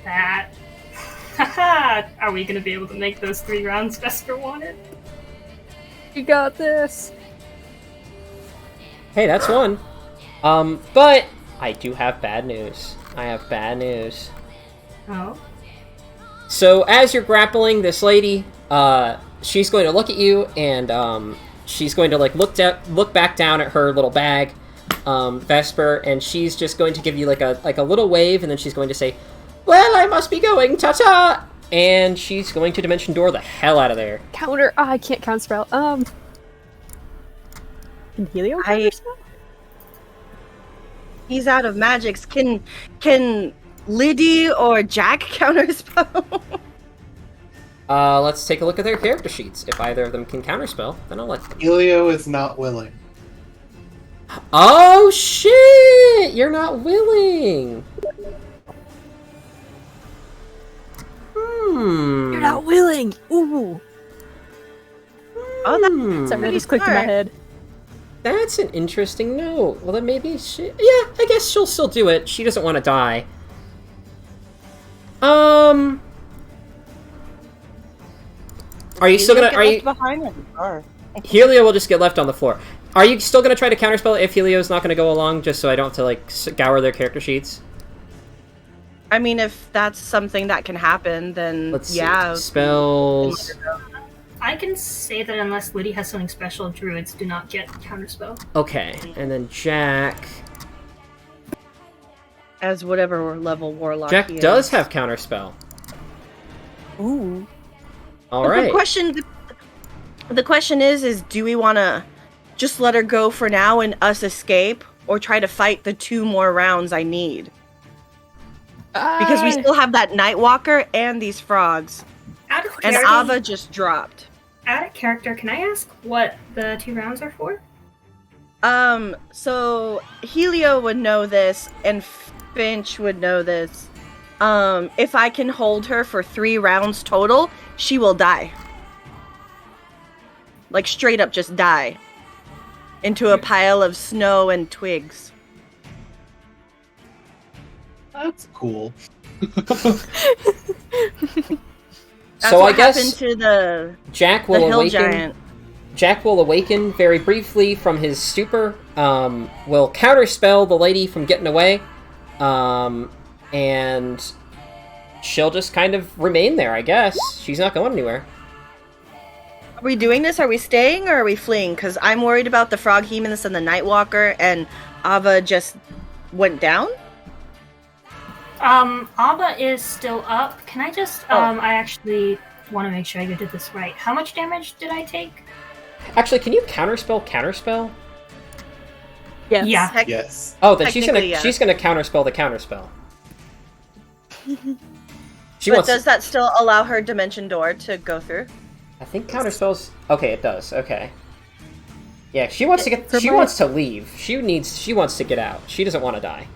That. Haha! Are we gonna be able to make those 3 rounds Vesper wanted? You got this. Hey, that's one. But I do have bad news. I have bad news. Oh. So as you're grappling this lady, she's going to look at you, and she's going to like look back down at her little bag, Vesper, and she's just going to give you like a little wave, and then she's going to say, "Well, I must be going, ta-ta!" And she's going to Dimension Door the hell out of there. Counter. Oh, I can't counterspell. Can Helio counterspell? He's out of magics. Can Liddy or Jack counterspell? Let's take a look at their character sheets. If either of them can counterspell, then I'll let them. Helio is not willing. Oh shit! You're not willing. You're not willing. Ooh. Oh, that's Sorry, that just clicked in my smart. head. That's an interesting note. Well, then maybe she... Yeah, I guess she'll still do it. She doesn't want to die. Are you still gonna... Are you... behind in the car? Helio will just get left on the floor. Are you still gonna try to counterspell if Helio's not gonna go along, just so I don't have to, like, scour their character sheets? I mean, if that's something that can happen, then Let's yeah. see. Spells... I can say that unless Liddy has something special, druids do not get counterspell. Okay, and then Jack... As whatever level warlock Jack he does is. have counterspell. Ooh. Alright. The question is do we want to just let her go for now and us escape, or try to fight the 2 more rounds I need? Because we still have that Nightwalker and these frogs. Out of And character, Ava just dropped. out of character, can I ask what the 2 rounds are for? So Helio would know this, and Finch would know this. If I can hold her for 3 rounds total, she will die. Like, straight up just die. Into a pile of snow and twigs. That's cool. That's So what I guess happened to the Jack will hill awaken... giant. Jack will awaken very briefly from his stupor, will counterspell the lady from getting away, and she'll just kind of remain there, I guess. She's not going anywhere. Are we doing this? Are we staying or are we fleeing? Because I'm worried about the Frog Hemonis and the Nightwalker, and Ava just went down? Ava is still up. Can I just, Oh. I actually want to make sure I did this right. How much damage did I take? Actually, can you counterspell? Yes. Yeah. Heck, Yes. Oh, then she's Technically, yes. gonna counterspell the counterspell. She but wants. does that still allow her Dimension Door to go through? I think counterspells. Okay, it does. Okay. Yeah, she wants to get. For She my- wants to leave. She wants to get out. She doesn't want to die.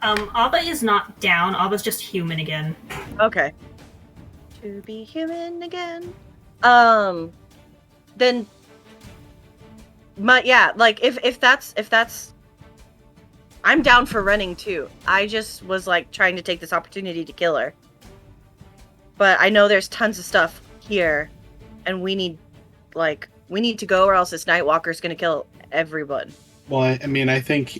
Ava is not down. Ava's just human again. Okay. To be human again. Then yeah, like if that's I'm down for running too. I just was like trying to take this opportunity to kill her. But I know there's tons of stuff here, and we need to go, or else this Nightwalker's gonna kill everyone. Well, I mean, I think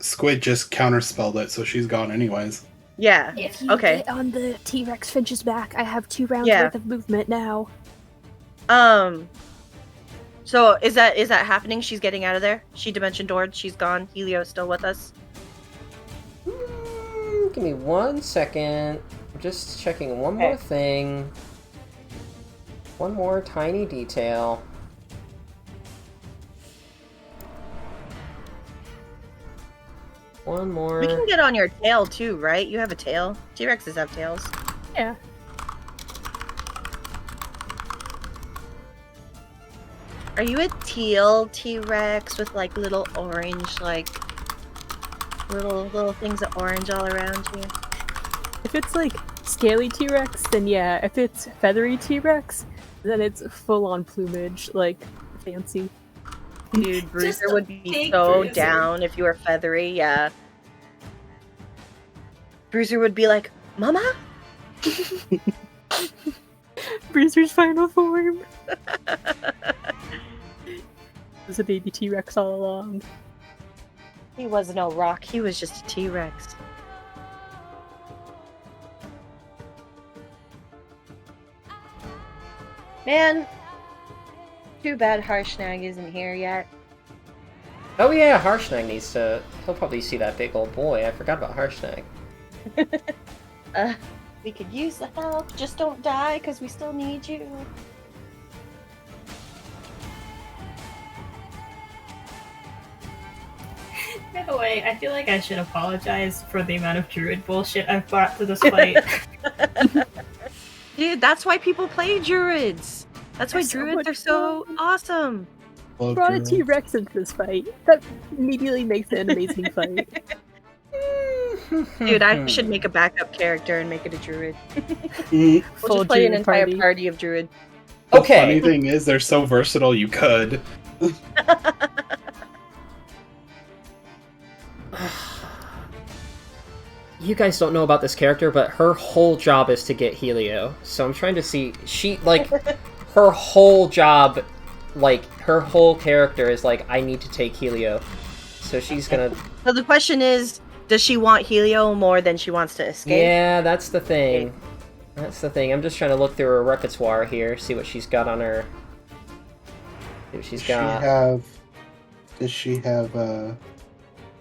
Squid just counterspelled it, so she's gone anyways. Yeah. If you Okay. get on the T-Rex Finch's back, I have 2 rounds Yeah. worth of movement now. So is that happening? She's getting out of there? She Dimension Doored, she's gone. Helio's still with us. Give me 1 second. I'm just checking one more thing. One more tiny detail. One more. We can get on your tail too, right? You have a tail. T-Rexes have tails. Yeah. Are you a teal T-Rex with like little orange, like little things of orange all around you? If it's like scaly T-Rex, then yeah. If it's feathery T-Rex, then it's full-on plumage, like fancy. Dude, Bruiser Just a would be big so Bruiser. down if you were feathery, yeah. Bruiser would be like, Mama? Bruiser's final form. Was a baby T-Rex all along. He was no rock, he was just a T-Rex. Man, too bad Harshnag isn't here yet. Oh yeah, Harshnag needs to... He'll probably see that big old boy. I forgot about Harshnag. We could use the help. Just don't die, because we still need you. By the way, I feel like I should apologize for the amount of druid bullshit I've brought to this fight. Dude, that's why people play druids. That's why They're so druids much are so fun. awesome. Love Brought a druids. T-Rex into this fight. That immediately makes it an amazing fight. Dude, I should make a backup character and make it a druid. Mm, We'll just play an druid entire party. party of druid. The Okay. funny thing is, they're so versatile. You could. You guys don't know about this character, but her whole job is to get Helio. So I'm trying to see... She, like... her whole job... Like, her whole character is like, I need to take Helio. So she's gonna... So the question is, does she want Helio more than she wants to escape? Yeah, that's the thing. That's the thing. I'm just trying to look through her repertoire here, see what she's got on her... See what she's got. Does she have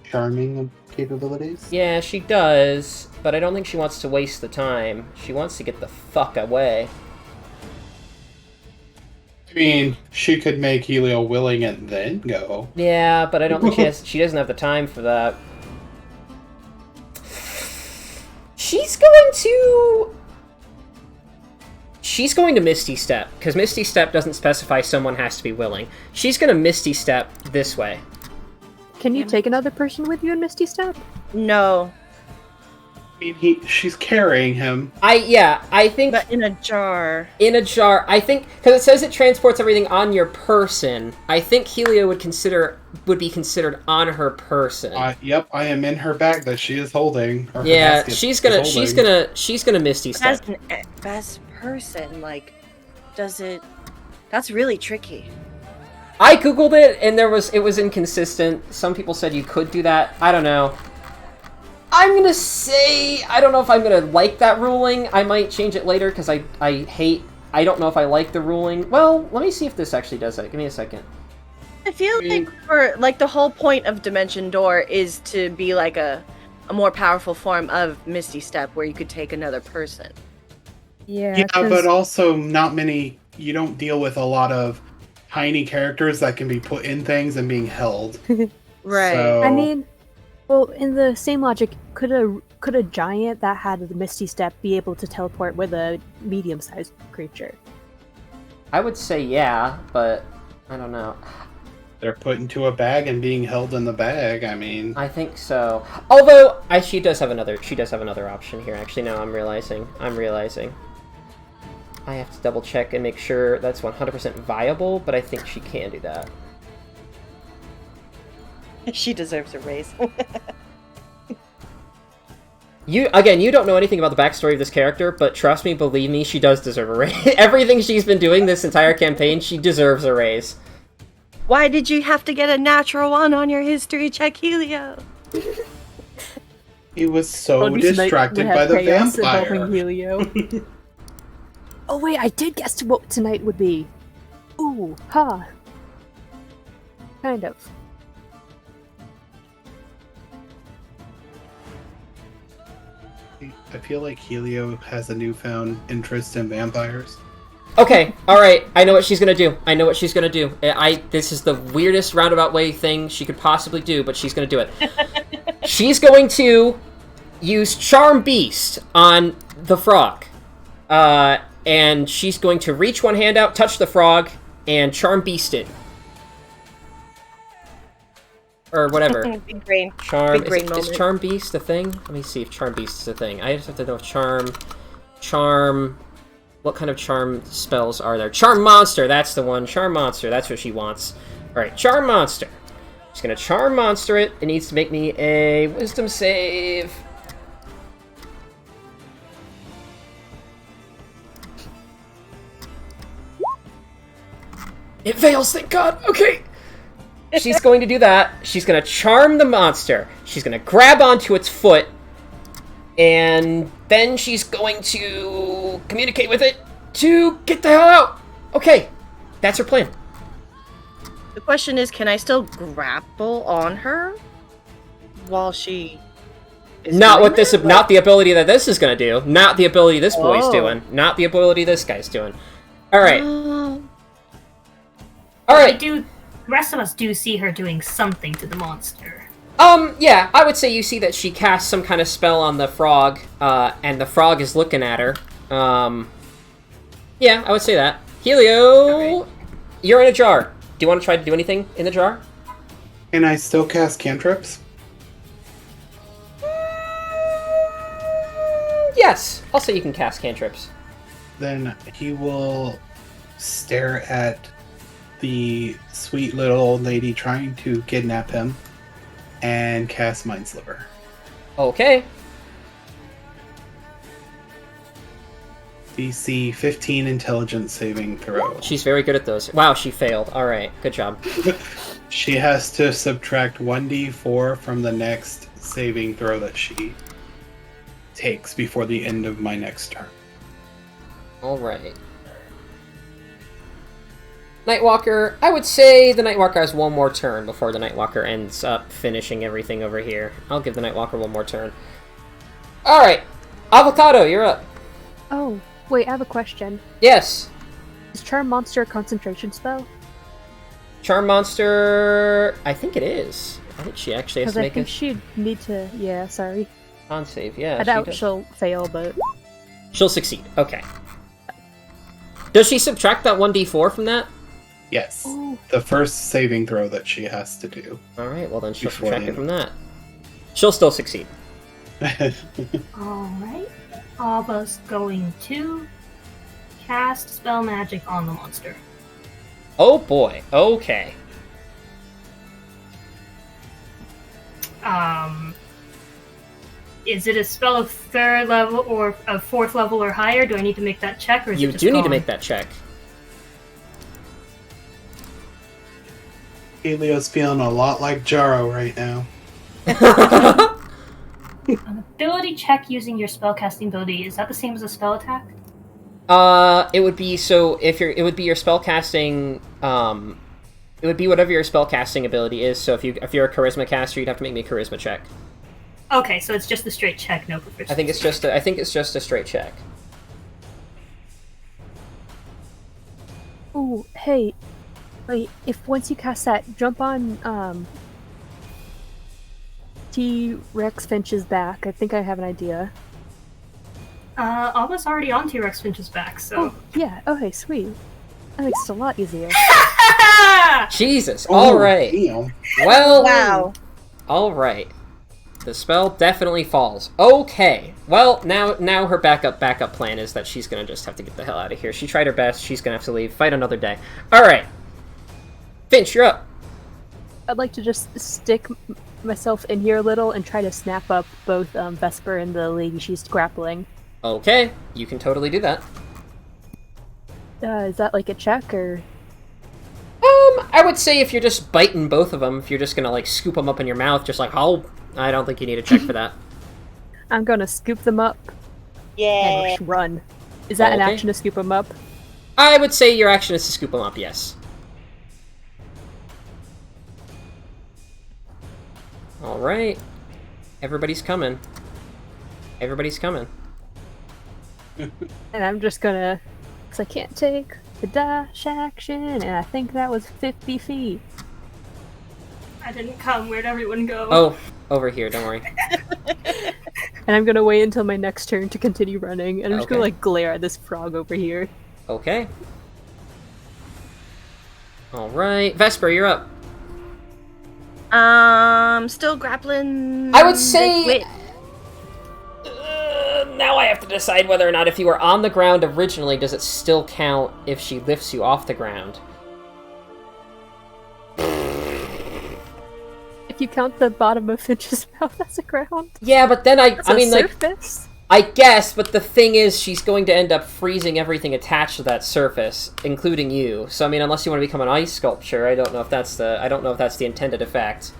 charming capabilities? Yeah, she does, but I don't think she wants to waste the time. She wants to get the fuck away. I mean, she could make Helio willing and then go. Yeah, but I don't think she doesn't have the time for that. She's going to Misty Step, because Misty Step doesn't specify someone has to be willing. She's going to Misty Step this way. Can you take another person with you in Misty Step? No, I mean, she's carrying him. I think but in a jar. in a jar, I think, because it says it transports everything on your person, I think Helio would be considered on her person. Yep, I am in her bag that she is holding. Or her Yeah, basket she's is gonna holding. Misty As Step. an best person, like, does it... That's really tricky. I googled it and it was inconsistent. Some people said you could do that. I don't know. I'm gonna say I don't know if I'm gonna like that ruling. I might change it later because I don't know if I like the ruling. Well, let me see if this actually does that. Give me a second. I feel like the whole point of Dimension Door is to be like a more powerful form of Misty Step where you could take another person. Yeah, Yeah, but also not many. You don't deal with a lot of tiny characters that can be put in things and being held. Right. So, I mean, well, in the same logic, could a giant that had the Misty Step be able to teleport with a medium-sized creature? I would say yeah, but I don't know. they're put into a bag and being held in the bag. I mean, I think so. Although she does have another option here. Actually, no, I'm realizing. I have to double check and make sure that's 100% viable, but I think she can do that. She deserves a raise. You don't know anything about the backstory of this character, but trust me, believe me, she does deserve a raise. Everything she's been doing this entire campaign, she deserves a raise. Why did you have to get a natural 1 on your history check, Helio? he was so Well, this night distracted would by have the chaos vampire. involving Helio. Oh wait, I did guess what tonight would be. Ooh, ha. Kind of. I feel like Helio has a newfound interest in vampires. Okay, alright, I know what she's gonna do. This is the weirdest roundabout way thing she could possibly do, but she's gonna do it. She's going to use Charm Beast on the frog. And she's going to reach one hand out, touch the frog, and Charm Beast it. Or whatever. Big brain. Charm. Big brain Is moment. Charm Beast a thing? Let me see if Charm Beast is a thing. I just have to know if Charm. What kind of charm spells are there? Charm Monster, that's the one. Charm Monster, that's what she wants. Alright, Charm Monster. She's gonna Charm Monster it. It needs to make me a Wisdom save. It fails, thank God. Okay. She's going to do that. She's going to charm the monster. She's going to grab onto its foot. And then she's going to communicate with it to get the hell out. Okay. That's her plan. The question is, can I still grapple on her while she is Not doing with this, that? not the ability that this is gonna do. Not the ability this boy's Oh. doing. Not the ability this guy's doing. All right, Oh. all right. The rest of us do see her doing something to the monster. Yeah, I would say you see that she casts some kind of spell on the frog, and the frog is looking at her. Yeah, I would say that. Helio, you're in a jar. Do you want to try to do anything in the jar? Can I still cast cantrips? Yes, I'll say you can cast cantrips. Then he will stare at the sweet little old lady trying to kidnap him and cast Mind Sliver. Okay. DC 15 intelligence saving throw. She's very good at those. Wow, she failed. All right, good job. She has to subtract 1d4 from the next saving throw that she takes before the end of my next turn. All right. Nightwalker, I would say the Nightwalker has one more turn before the Nightwalker ends up finishing everything over here. I'll give the Nightwalker one more turn. All right, Avocado, you're up. Oh, wait, I have a question. Yes. Is Charm Monster a concentration spell? Charm Monster, I think it is. I think she actually has Because to I make a think she'd need to. Yeah, sorry. con save. Yeah, I she doubt does. she'll fail, but She'll succeed. Okay. Does she subtract that 1d4 from that? Yes. oh, The first saving throw that she has to do. All right. Well, then she'll Before subtract the it from that. She'll still succeed. Alright. Alba's going to cast spell magic on the monster. Oh boy. Okay. Is it a spell of 3rd level or of 4th level or higher? Do I need to make that check, or is You it just do need to gone? make that check. Helio's feeling a lot like Jaro right now. An ability check using your spellcasting ability, is that the same as a spell attack? It would be so if you're. It would be your spellcasting. It would be whatever your spellcasting ability is. So if you're a charisma caster, you'd have to make me a charisma check. Okay, so it's just a straight check, no proficiency. I think it's just a straight check. oh, hey, wait. If once you cast that, jump on T-Rex Finch's back. I think I have an idea. Alba's already on T-Rex Finch's back, so... Oh, yeah. Okay, sweet. That makes it a lot easier. Jesus. Oh, All right. damn. Well. Wow. All right. The spell definitely falls. Okay. Well, now her backup plan is that she's gonna just have to get the hell out of here. She tried her best. She's gonna have to leave. Fight another day. All right. Finch, you're up. I'd like to just stick myself in here a little and try to snap up both Vesper and the lady she's grappling. Okay. You can totally do that. Is that like a check or? I would say if you're just biting both of them, if you're just gonna like scoop them up in your mouth, just like, oh, I don't think you need a check for that. I'm gonna scoop them up Yeah. and run. Is that an Okay. action to scoop them up? I would say your action is to scoop them up, yes. Alright. Everybody's coming. Everybody's coming. And I'm just gonna, because I can't take the dash action, and I think that was 50 feet. I didn't come, where'd everyone go? Oh, over here, don't worry. And I'm gonna wait until my next turn to continue running, and I'm just gonna Okay. like glare at this frog over here. Okay. Alright. Vesper, you're up. Still grappling. I would say- Wait. Now I have to decide whether or not if you were on the ground originally, does it still count if she lifts you off the ground? If you count the bottom of Finch's mouth as a ground, Yeah, but then that's I mean, like, surface. I guess, but the thing is, she's going to end up freezing everything attached to that surface, including you. So I mean, unless you want to become an ice sculpture, I don't know if that's the intended effect.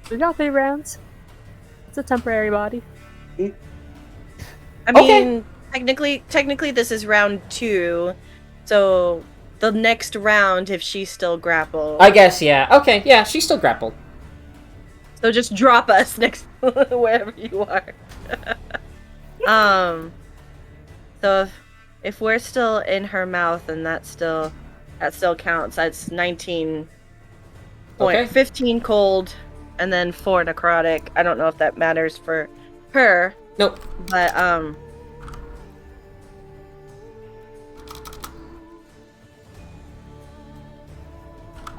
We got 3 rounds. It's a temporary body. I Okay. mean, technically, this is round 2, so the next round if she's still grappled. I guess, yeah. Okay, yeah, she's still grappled. So just drop us next wherever you are. So if we're still in her mouth, then that still counts. That's 19 point, Okay. 15 cold, and then 4 necrotic. I don't know if that matters for her, Nope. but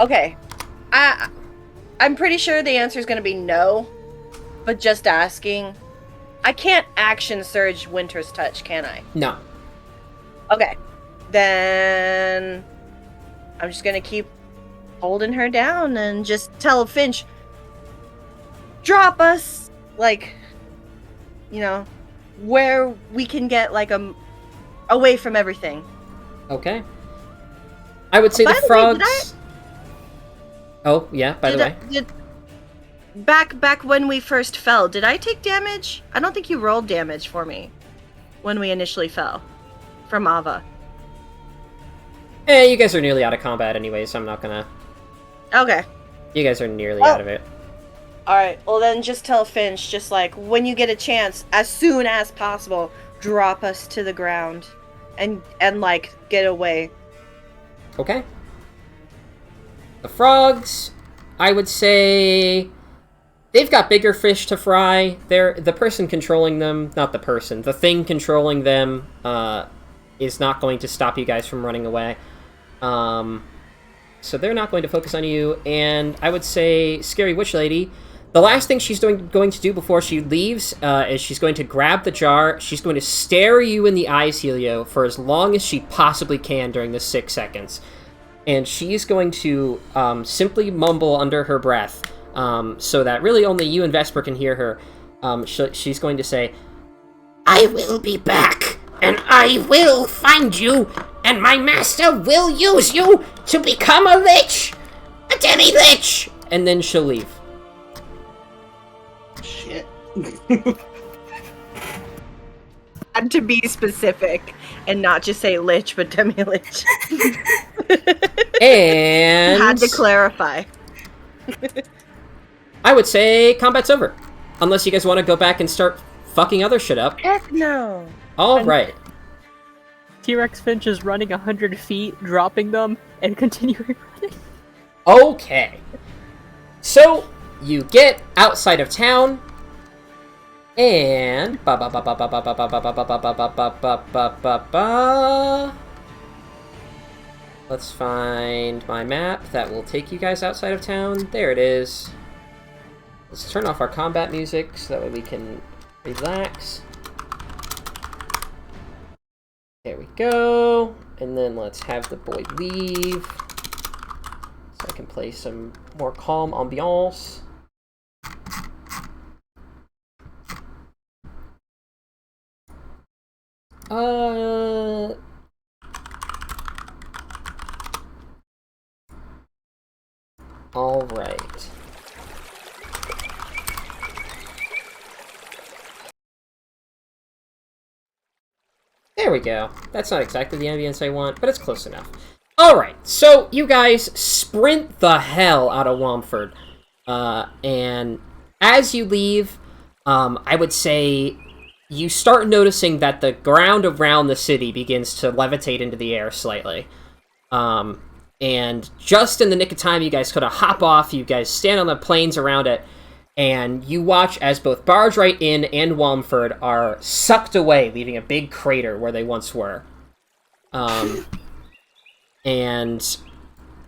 okay. I'm pretty sure the answer is going to be no, but just asking. I can't action surge Winter's Touch, can I? No. Okay. Then I'm just going to keep holding her down and just tell Finch, drop us, like, you know, where we can get, like, away from everything. Okay. I would say By the the way, frogs... did I- Oh, yeah, by the way. Back when we first fell, did I take damage? I don't think you rolled damage for me when we initially fell from Ava. You guys are nearly out of combat anyway, so I'm not gonna... Okay. You guys are nearly Oh. out of it. Alright, well then just tell Finch, just like, when you get a chance, as soon as possible, drop us to the ground and like, get away. Okay. The frogs, I would say... They've got bigger fish to fry. The person controlling them, not the person, the thing controlling them is not going to stop you guys from running away. So they're not going to focus on you. And I would say, Scary Witch Lady, the last thing she's going to do before she leaves is she's going to grab the jar. She's going to stare you in the eyes, Helio, for as long as she possibly can during the 6 seconds. And she's going to simply mumble under her breath, so that really only you and Vesper can hear her. She's going to say, "I will be back, and I will find you, and my master will use you to become a lich! A demi-lich!" And then she'll leave. Shit. And to be specific, and not just say lich, but demi-lich. And... Had to clarify. I would say combat's over. Unless you guys want to go back and start fucking other shit up. Heck no. Alright. T-Rex Finch is running 100 feet, dropping them, and continuing running. Okay. So, you get outside of town, and... Let's find my map that will take you guys outside of town. There it is. Let's turn off our combat music so that way we can relax. There we go. And then let's have the boy leave, so I can play some more calm ambiance. All right. There we go. That's not exactly the ambience I want, but it's close enough. Alright, so you guys sprint the hell out of Womford. And as you leave, I would say you start noticing that the ground around the city begins to levitate into the air slightly. And just in the nick of time, you guys could have hop off, you guys stand on the plains around it, and you watch as both Barge-Right Inn and Womford are sucked away, leaving a big crater where they once were. And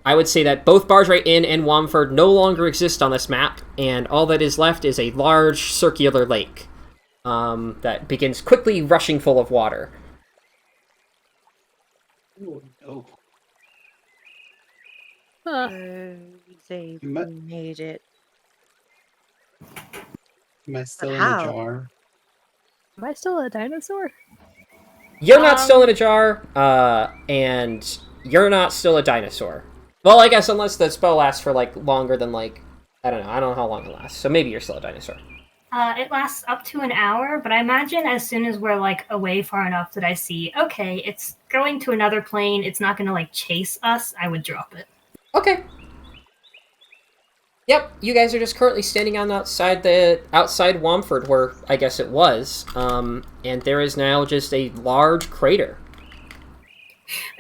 I would say that both Barge-Right Inn and Womford no longer exist on this map, and all that is left is a large circular lake that begins quickly rushing full of water. Oh, no. They Ma- made it. Am I still in How? a jar? Am I still a dinosaur? You're not still in a jar, and you're not still a dinosaur. Well, I guess unless the spell lasts for, like, longer than, like, I don't know how long it lasts. So maybe you're still a dinosaur. It lasts up to an hour, but I imagine as soon as we're like away far enough that I see, okay, it's going to another plane, it's not gonna like chase us, I would drop it. Okay. Yep, you guys are just currently standing on outside Womford, where I guess it was, and there is now just a large crater.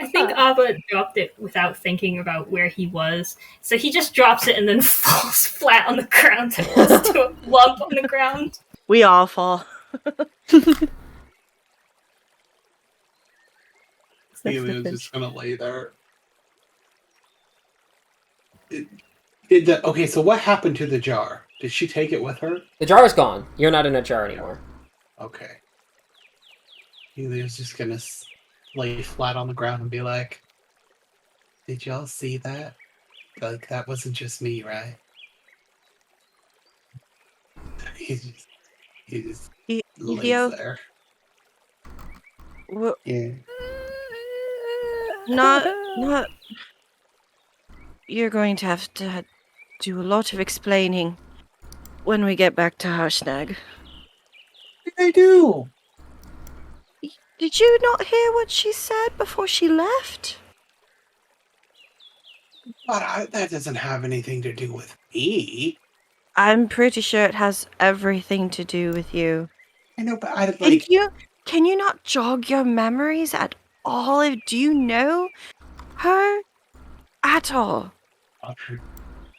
I think Ava dropped it without thinking about where he was, so he just drops it and then falls flat on the ground and falls to a lump on the ground. We all fall. Helio's just gonna lay there. Okay, so what happened to the jar? Did she take it with her? The jar is gone. You're not in a jar anymore. Okay. Helio's just gonna lay flat on the ground and be like, "Did y'all see that? Like, that wasn't just me, right?" He just lays Helio, there. w- Yeah. not. You're going to have to do a lot of explaining when we get back to Harshnag. What did I do? Did you not hear what she said before she left? But that doesn't have anything to do with me. I'm pretty sure it has everything to do with you. I know, but I like. Can you not jog your memories at all? Do you know her at all?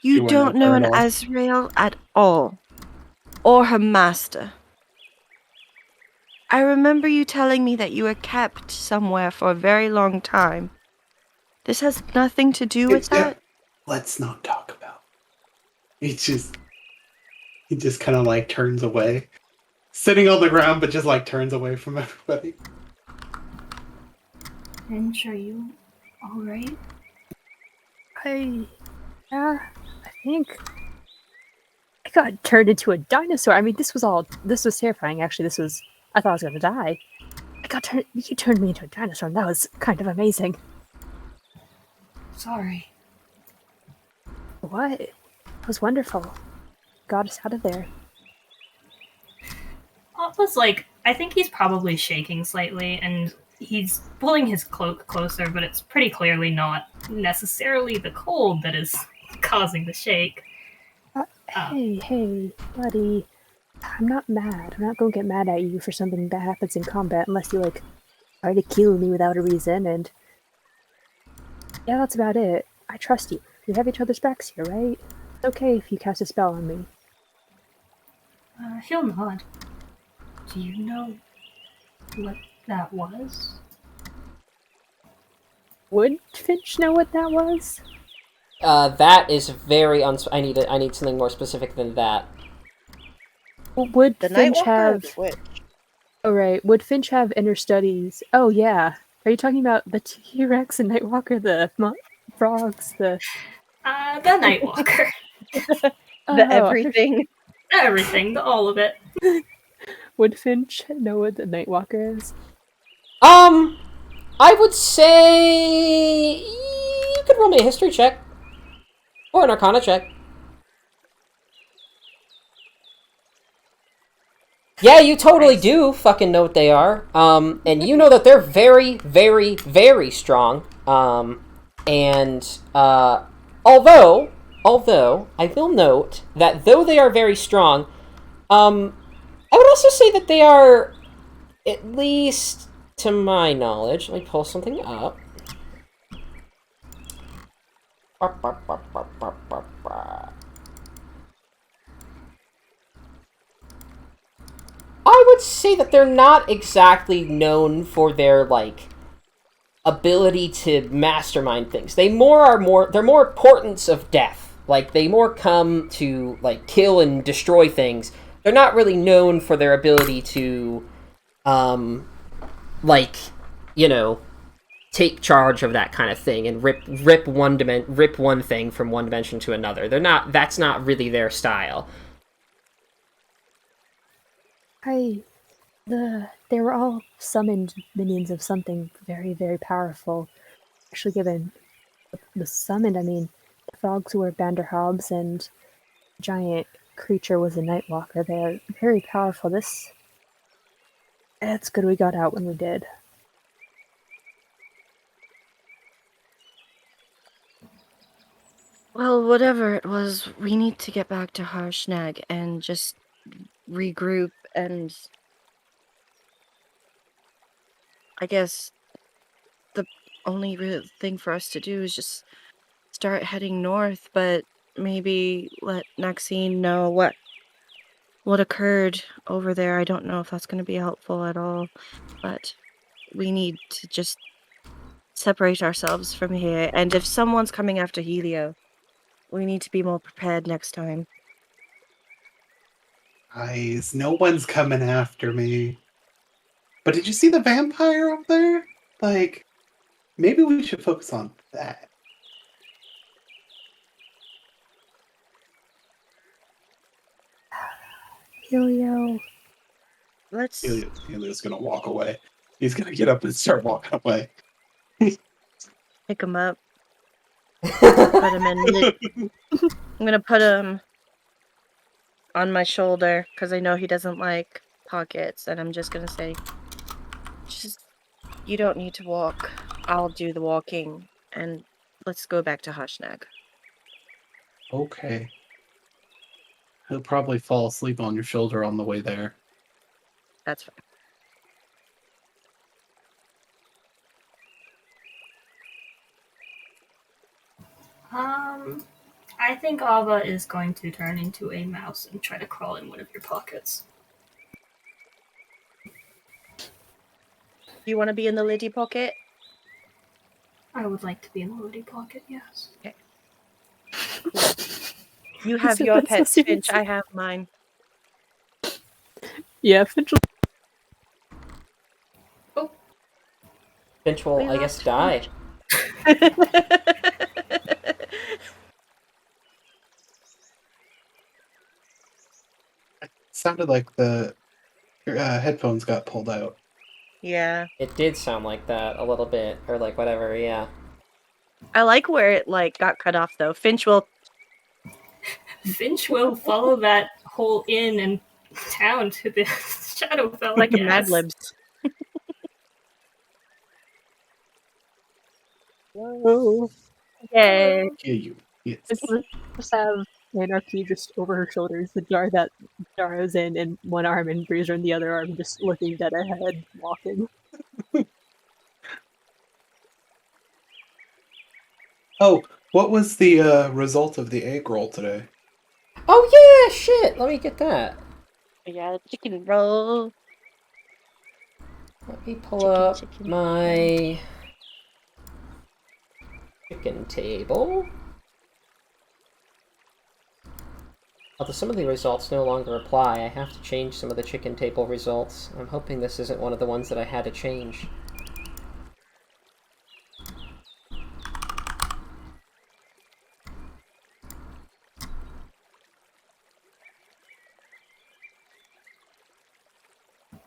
You don't know an Azrael at all, or her master. I remember you telling me that you were kept somewhere for a very long time. This has nothing to do with that? Let's not talk about it. He just kind of like turns away. Sitting on the ground, but just like turns away from everybody. Finch, are you alright? I think I got turned into a dinosaur. I mean, this was terrifying, actually. I thought I was gonna die. You turned me into a dinosaur, and that was kind of amazing. Sorry. What? It was wonderful. Got us out of there. Appa's like, I think he's probably shaking slightly, and he's pulling his cloak closer, but it's pretty clearly not necessarily the cold that is causing the shake. Hey, buddy. I'm not mad. I'm not gonna get mad at you for something that happens in combat unless you, like, try to kill me without a reason, and... yeah, that's about it. I trust you. We have each other's backs here, right? It's okay if you cast a spell on me. He'll nod. Do you know what that was? Would Finch know what that was? That is very I need something more specific than that. Well, would The Finch Nightwalker or have... the Witch? Oh, right. Would Finch have inner studies? Oh, yeah. Are you talking about the T-Rex and Nightwalker, the frogs, the... The Nightwalker. Everything. Everything, all of it. Would Finch know what the Nightwalker is? I would say you could roll me a history check or an Arcana check. Yeah, you totally do fucking know what they are. And you know that they're very, very, very strong. And although I will note that though they are very strong, I would also say that they are, at least to my knowledge, let me pull something up. I would say that they're not exactly known for their, like, ability to mastermind things. They're more portents of death. Like, they more come to, like, kill and destroy things. They're not really known for their ability to, like, you know, take charge of that kind of thing and rip one thing from one dimension to another. That's not really their style. They were all summoned minions of something very, very powerful. Actually, given the summoned, I mean, the frogs were Banderhobbs and giant creature was a Nightwalker. They're very powerful. It's good we got out when we did. Well, whatever it was, we need to get back to Harshnag and just regroup, and I guess the only real thing for us to do is just start heading north, but maybe let Maxine know what occurred over there. I don't know if that's going to be helpful at all, but we need to just separate ourselves from here. And if someone's coming after Helio, we need to be more prepared next time. Guys, no one's coming after me. But did you see the vampire up there? Like, maybe we should focus on that. Helio. Let's Helio's gonna walk away. He's gonna get up and start walking away. pick him up. Put him in. I'm gonna put him on my shoulder because I know he doesn't like pockets, and I'm just gonna say, "Just you don't need to walk. I'll do the walking, and let's go back to Harshnag." Okay. He'll probably fall asleep on your shoulder on the way there. That's fine. I think Ava is going to turn into a mouse and try to crawl in one of your pockets. You want to be in the Liddy pocket? I would like to be in the Liddy pocket, yes. You have So your that's pet so Finch. serious. I have mine. Yeah, Finch. Finch will, We I guess, lost die. Sounded like the headphones got pulled out. Yeah. It did sound like that a little bit, or like whatever, yeah. I like where it got cut off though. Finch will Finch will follow that whole inn and town to the Shadowfell, like I a Mad guess. Libs. Whoa. Yay. Yeah, you. Yes. Just have Anarchy just over her shoulders, the jar that Jara's in one arm and Bruiser in the other arm, just looking dead ahead, walking. Oh, what was the result of the egg roll today? Oh yeah, shit! Let me get that. Yeah, chicken roll. Let me pull Chicken, up chicken. my chicken table. Although some of the results no longer apply, I have to change some of the chicken table results. I'm hoping this isn't one of the ones that I had to change.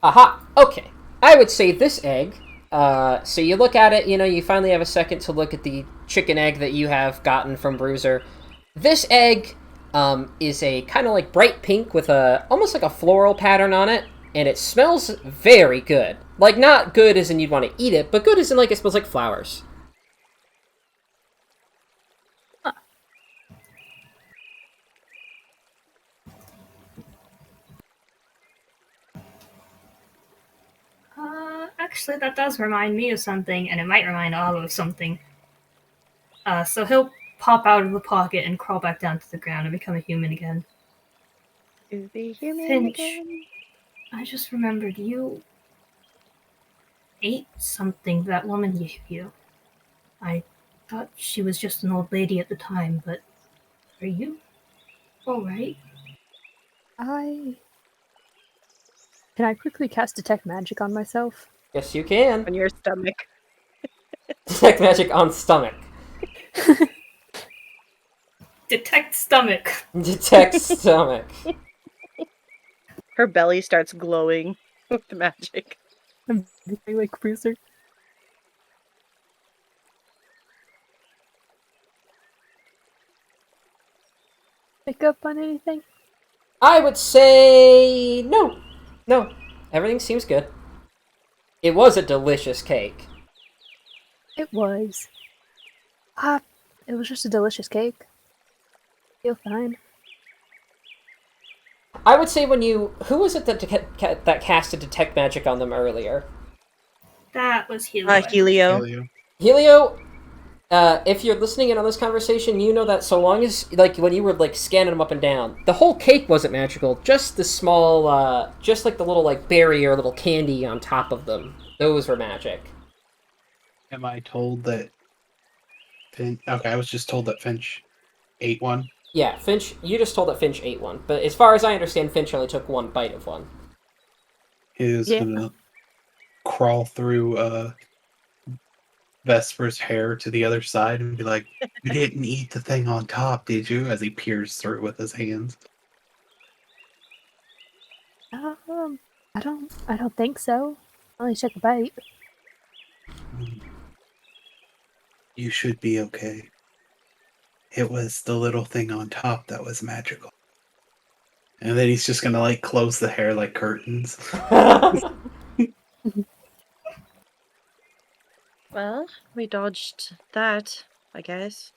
Aha! Okay. I would say this egg. So you look at it, you finally have a second to look at the chicken egg that you have gotten from Bruiser. This egg is a kind of like bright pink with almost like a floral pattern on it, and it smells very good. Like, not good as in you'd want to eat it, but good as in like it smells like flowers. Actually, that does remind me of something, and it might remind Ava of something. So he'll pop out of the pocket and crawl back down to the ground and become a human again. To be human Finch. again. I just remembered you ate something that woman gave you. I thought she was just an old lady at the time, but are you alright? Can I quickly cast Detect Magic on myself? Yes, you can. On your stomach. Detect magic on stomach. Detect stomach. Detect stomach. Her belly starts glowing with the magic. I'm very like Bruiser. Pick up on anything? I would say no. No. Everything seems good. It was a delicious cake. It was. It was just a delicious cake. Feel fine. I would say who was it that casted Detect Magic on them earlier? That was Helio. Helio. Helio, if you're listening in on this conversation, you know that so long as, like, when you were, like, scanning them up and down, the whole cake wasn't magical, just the small, just, like, the little, like, berry or little candy on top of them. Those were magic. Am I told that Finch... Okay, I was just told that Finch ate one. Yeah, Finch, you just told that Finch ate one, but as far as I understand, Finch only took one bite of one. He was gonna crawl through Vesper's hair to the other side and be like, "You didn't eat the thing on top, did you?" As he peers through with his hands. I don't think so. I only took a bite. You should be okay. It was the little thing on top that was magical. And then he's just gonna, like, close the hair like curtains. Well, we dodged that, I guess.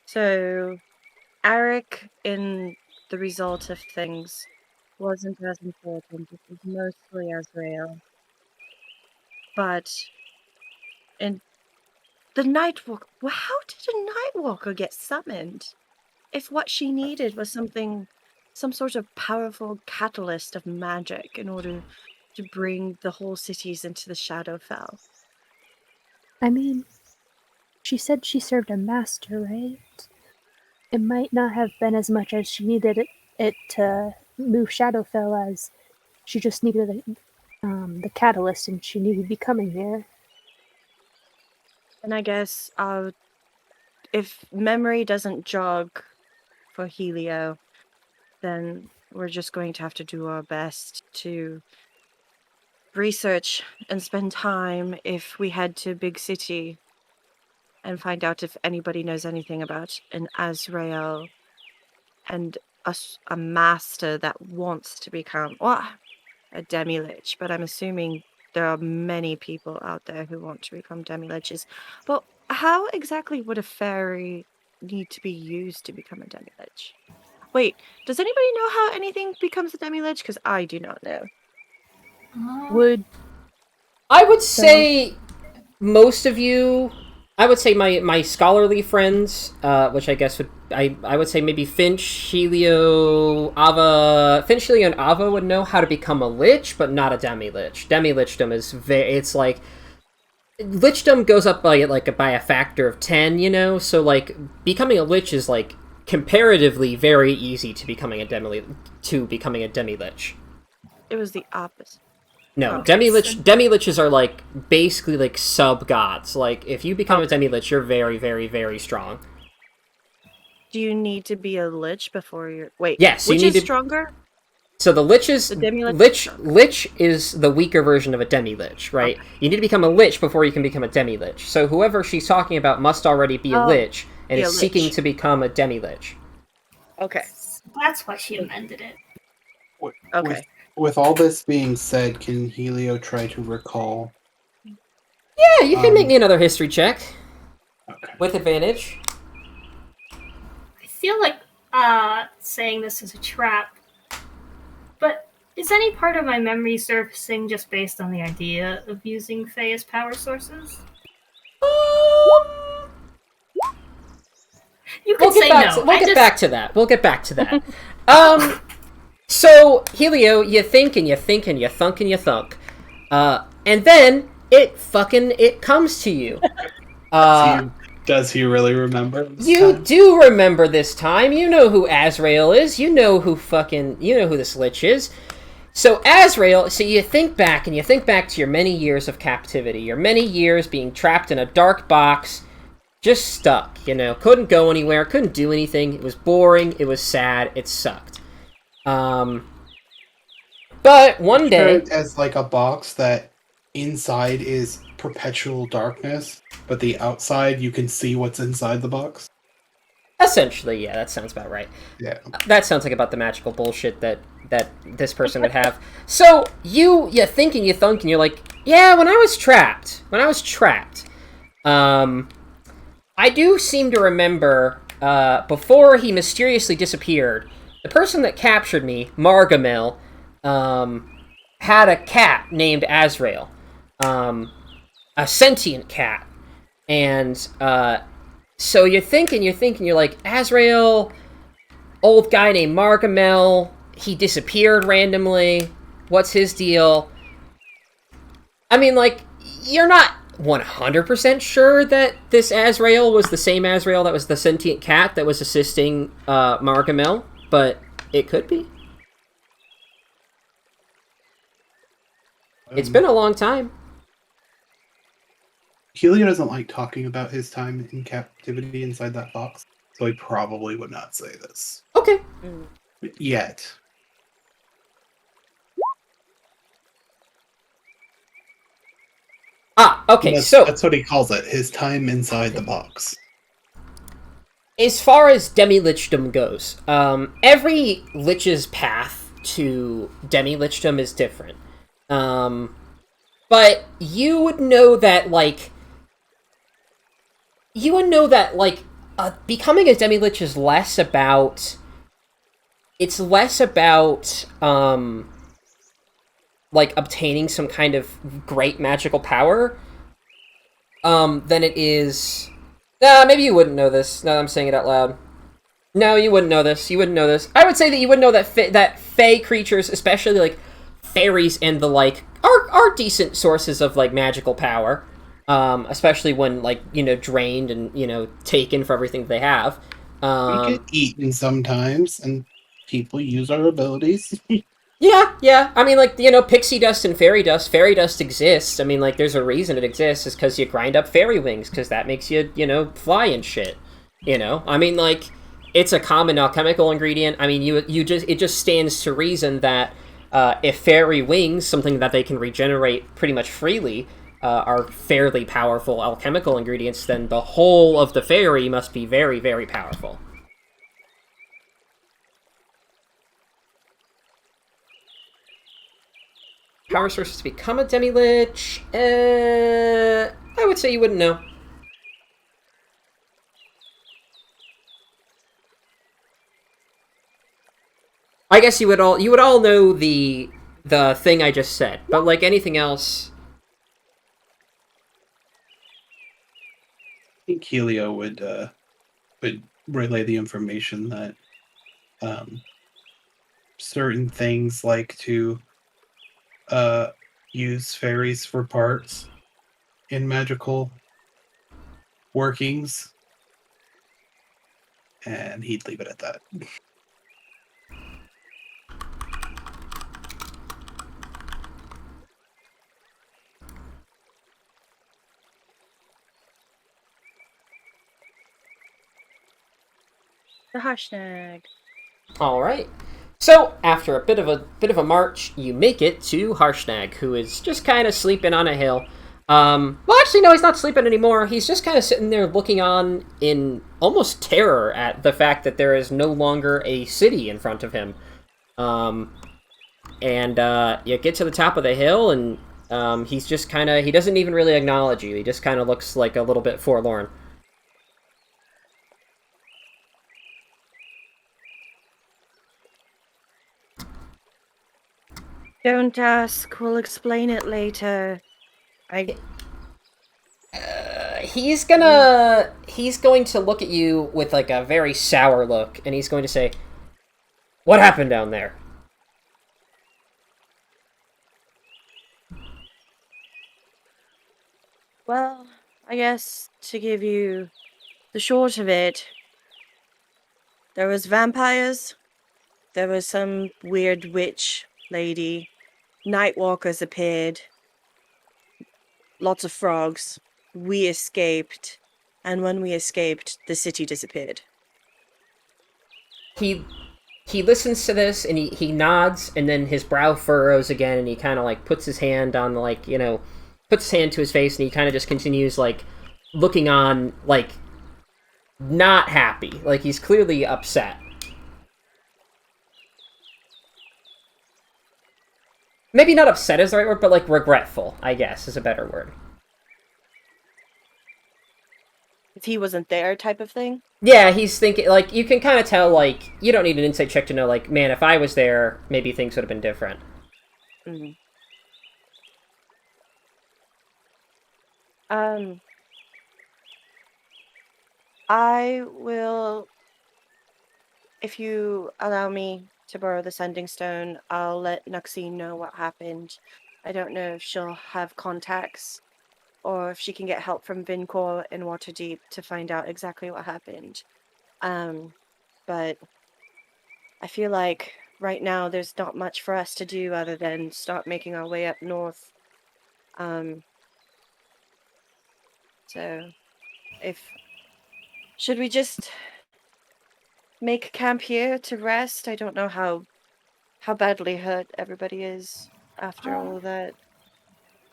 So, Eric, in the result of things, wasn't as important. It was mostly Azrael. But, in the Nightwalker... Well, how did a Nightwalker get summoned? If what she needed was some sort of powerful catalyst of magic in order to bring the whole cities into the Shadowfell. I mean, she said she served a master, right? It might not have been as much as she needed it to move Shadowfell as she just needed the catalyst, and she knew he'd be coming here. And I guess if memory doesn't jog for Helio, then we're just going to have to do our best to research and spend time if we head to Big City and find out if anybody knows anything about an Azrael and a master that wants to become, well, a demi-lich, but I'm assuming there are many people out there who want to become demi-liches. But how exactly would a fairy need to be used to become a demi-lich? Wait, does anybody know how anything becomes a demi-lich? Because I do not know. I would say most of you... I would say my scholarly friends, which I guess I would say maybe Finch, Helio, Ava... Finch, Helio, and Ava would know how to become a lich, but not a demi-lich. Demi-lichdom is it's like... Lichdom goes up by a factor of 10, you know? So, like, becoming a lich is, like, comparatively very easy to becoming a demi-lich. It was the opposite. No, demi-liches are, like, basically, like, sub-gods. Like, if you become a demi-lich, you're very, very, very strong. Do you need to be a lich before you're... Wait, yes, which is stronger? So the liches... The demi-lich? Lich is the weaker version of a demi-lich, right? Okay. You need to become a lich before you can become a demi-lich. So whoever she's talking about must already be a lich, and is seeking to become a demi-lich. Okay. That's why she amended it. Okay. With all this being said, can Helio try to recall? Yeah, you can make me another history check. Okay. With advantage. I feel like saying this is a trap, but is any part of my memory surfacing just based on the idea of using Fae as power sources? You can say no. We'll get back to that. We'll get back to that. So, Helio, you think and you think and you thunk and you thunk. And then it comes to you. Does he really remember? You do remember this time. You know who Azrael is. You know who this lich is. So Azrael, so you think back to your many years of captivity, your many years being trapped in a dark box, just stuck, you know, couldn't go anywhere, couldn't do anything. It was boring, it was sad, it sucked. But one day, as like a box that inside is perpetual darkness, but the outside you can see what's inside the box. Essentially, yeah, that sounds about right. Yeah. That sounds like about the magical bullshit that this person would have. So you think and you thunk and you're like, yeah, when I was trapped, I do seem to remember before he mysteriously disappeared, the person that captured me, Margamel, had a cat named Azrael, a sentient cat, and so you're thinking, you're like, Azrael, old guy named Margamel, he disappeared randomly, what's his deal? I mean, like, you're not 100% sure that this Azrael was the same Azrael that was the sentient cat that was assisting Margamel, but it could be. It's been a long time. Helio doesn't like talking about his time in captivity inside that box, so he probably would not say this. Okay. Yet. Okay, That's what he calls it, his time inside the box. As far as demi-lichdom goes, every lich's path to demi-lichdom is different. But you would know that, becoming a demi-lich is less about... It's less about, obtaining some kind of great magical power, than it is... maybe you wouldn't know this, now that I'm saying it out loud. No, you wouldn't know this, I would say that you would know that fae creatures, especially, fairies and the like, are decent sources of, magical power. Especially when, drained and, taken for everything they have. We get eaten sometimes, and people use our abilities. Yeah. I mean, pixie dust and fairy dust. Fairy dust exists. I mean, there's a reason it exists. Is because you grind up fairy wings, because that makes you, fly and shit. I mean, it's a common alchemical ingredient. I mean, it just stands to reason that if fairy wings, something that they can regenerate pretty much freely, are fairly powerful alchemical ingredients, then the whole of the fairy must be very, very powerful. Power sources to become a demi-lich? I would say you wouldn't know. I guess you would all know the thing I just said, but anything else... I think Helio would relay the information that certain things like to use fairies for parts in magical workings, and he'd leave it at that. The Harshnag. All right. So after a bit of a march, you make it to Harshnag, who is just kind of sleeping on a hill. Well, actually, no, he's not sleeping anymore. He's just kind of sitting there looking on in almost terror at the fact that there is no longer a city in front of him. You get to the top of the hill, and he's just kind of... He doesn't even really acknowledge you. He just kind of looks like a little bit forlorn. Don't ask, we'll explain it later. He's going to look at you with a very sour look, and he's going to say, "What happened down there?" Well, I guess to give you the short of it, there was vampires, there was some weird witch lady, nightwalkers appeared, lots of frogs, we escaped, and when we escaped, the city disappeared. He listens to this, and he nods, and then his brow furrows again, and he kind of puts his hand on puts his hand to his face, and he kind of just continues looking on not happy. Like, he's clearly upset. Maybe not upset is the right word, but, like, regretful, I guess, is a better word. If he wasn't there type of thing? Yeah, he's thinking, like, you can kind of tell, like, you don't need an insight check to know, like, man, if I was there, maybe things would have been different. Mm-hmm. I will, if you allow me to borrow the Sending Stone, I'll let Nuxine know what happened. I don't know if she'll have contacts or if she can get help from Vincor in Waterdeep to find out exactly what happened. But I feel like right now there's not much for us to do other than start making our way up north. So should we just make camp here to rest? I don't know how badly hurt everybody is after all that.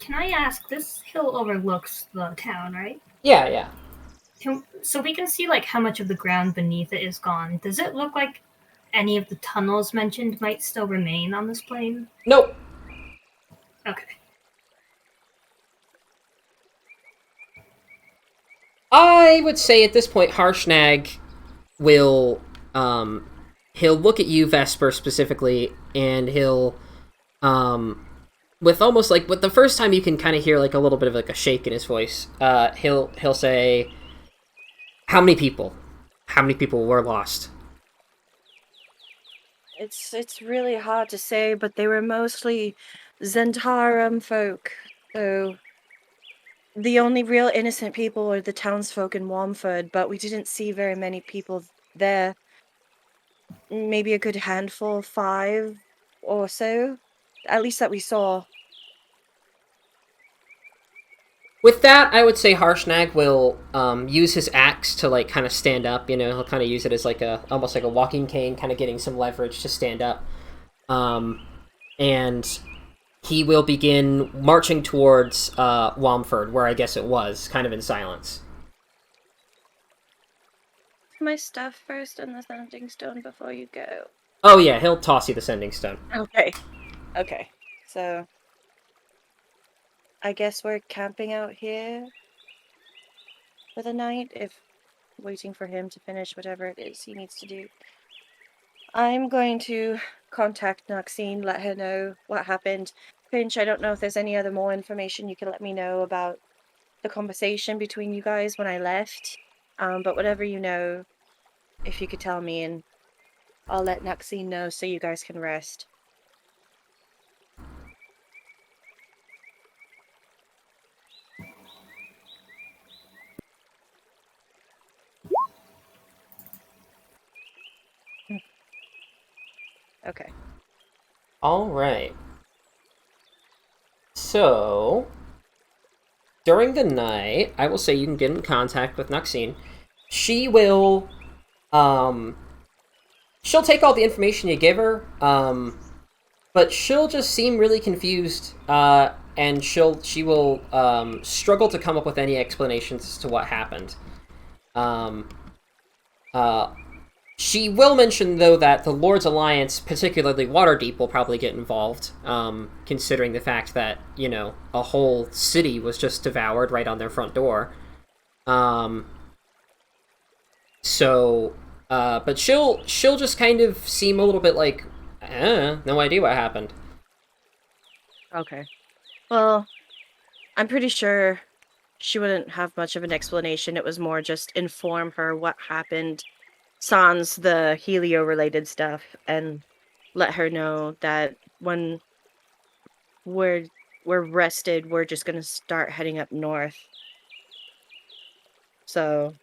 Can I ask, this hill overlooks the town, right? Yeah. So we can see, like, how much of the ground beneath it is gone. Does it look like any of the tunnels mentioned might still remain on this plane? Nope. Okay. I would say at this point, Harshnag will, he'll look at you, Vesper, specifically, and he'll, with almost, like, with the first time you can kind of hear, like, a little bit of, like, a shake in his voice, he'll say, how many people were lost? It's really hard to say, but they were mostly Zentarum folk, so the only real innocent people are the townsfolk in Wamford, but we didn't see very many people there. Maybe a good handful, 5 or so, at least that we saw. With that, I would say Harshnag will use his axe to, like, kind of stand up. You know, he'll kind of use it as, like, almost like a walking cane, kind of getting some leverage to stand up. And he will begin marching towards Wamford, where I guess it was, kind of in silence. My stuff first and the Sending Stone before you go. Oh yeah, he'll toss you the Sending Stone. Okay. So I guess we're camping out here for the night, waiting for him to finish whatever it is he needs to do. I'm going to contact Noxine, let her know what happened. Finch, I don't know if there's any other more information you can let me know about the conversation between you guys when I left. But whatever you know, if you could tell me, and I'll let Noxine know so you guys can rest. Okay. All right. So, during the night, I will say you can get in contact with Noxine. She will, she'll take all the information you give her, but she'll just seem really confused, and she will struggle to come up with any explanations as to what happened. She will mention, though, that the Lord's Alliance, particularly Waterdeep, will probably get involved, considering the fact that, you know, a whole city was just devoured right on their front door. But she'll just kind of seem a little bit like, no idea what happened. Okay. Well, I'm pretty sure she wouldn't have much of an explanation. It was more just inform her what happened, sans the Helio-related stuff, and let her know that when we're rested, we're just gonna start heading up north. So,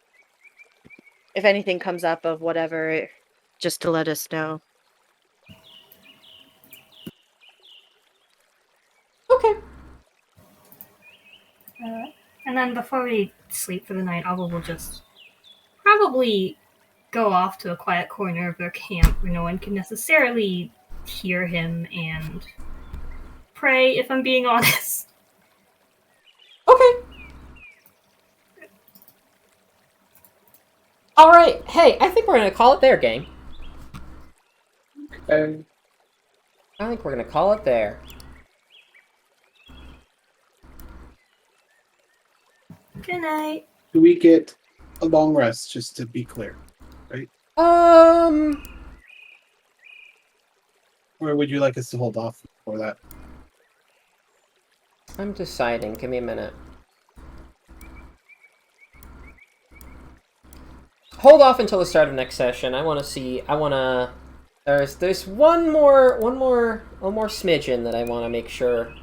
if anything comes up of whatever, just to let us know. Okay. And then before we sleep for the night, Alba will just probably go off to a quiet corner of their camp where no one can necessarily hear him and pray, if I'm being honest. Okay. All right. Hey, I think we're gonna call it there, gang. Okay. I think we're gonna call it there. Good night. Do we get a long rest, just to be clear? Um. Or would you like us to hold off for that? I'm deciding. Give me a minute. Hold off until the start of next session. I want to see. I want to. There's one more smidgen that I want to make sure.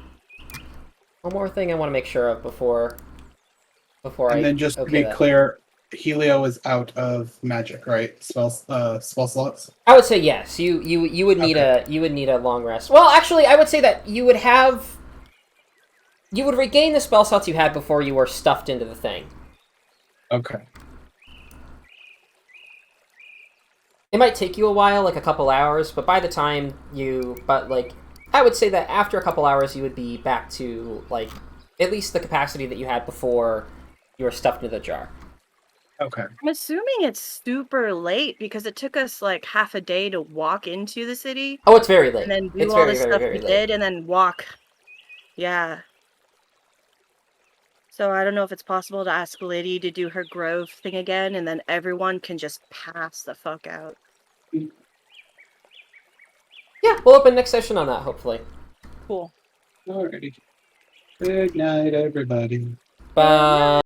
One more thing I want to make sure of before And I. then just to okay be that. clear, Helio is out of magic, right? Spell slots. I would say yes. You would need a long rest. Well, actually, I would say that you would regain the spell slots you had before you were stuffed into the thing. Okay. It might take you a while, like a couple hours, but by the time I would say that after a couple hours, you would be back to, like, at least the capacity that you had before you were stuffed into the jar. Okay. I'm assuming it's super late because it took us like half a day to walk into the city Oh, it's very late. and then do It's all very, the very, stuff very we late. did and then walk. Yeah. So I don't know if it's possible to ask Liddy to do her grove thing again and then everyone can just pass the fuck out. Yeah, we'll open next session on that, hopefully. Cool. Alrighty. Good night, everybody. Bye.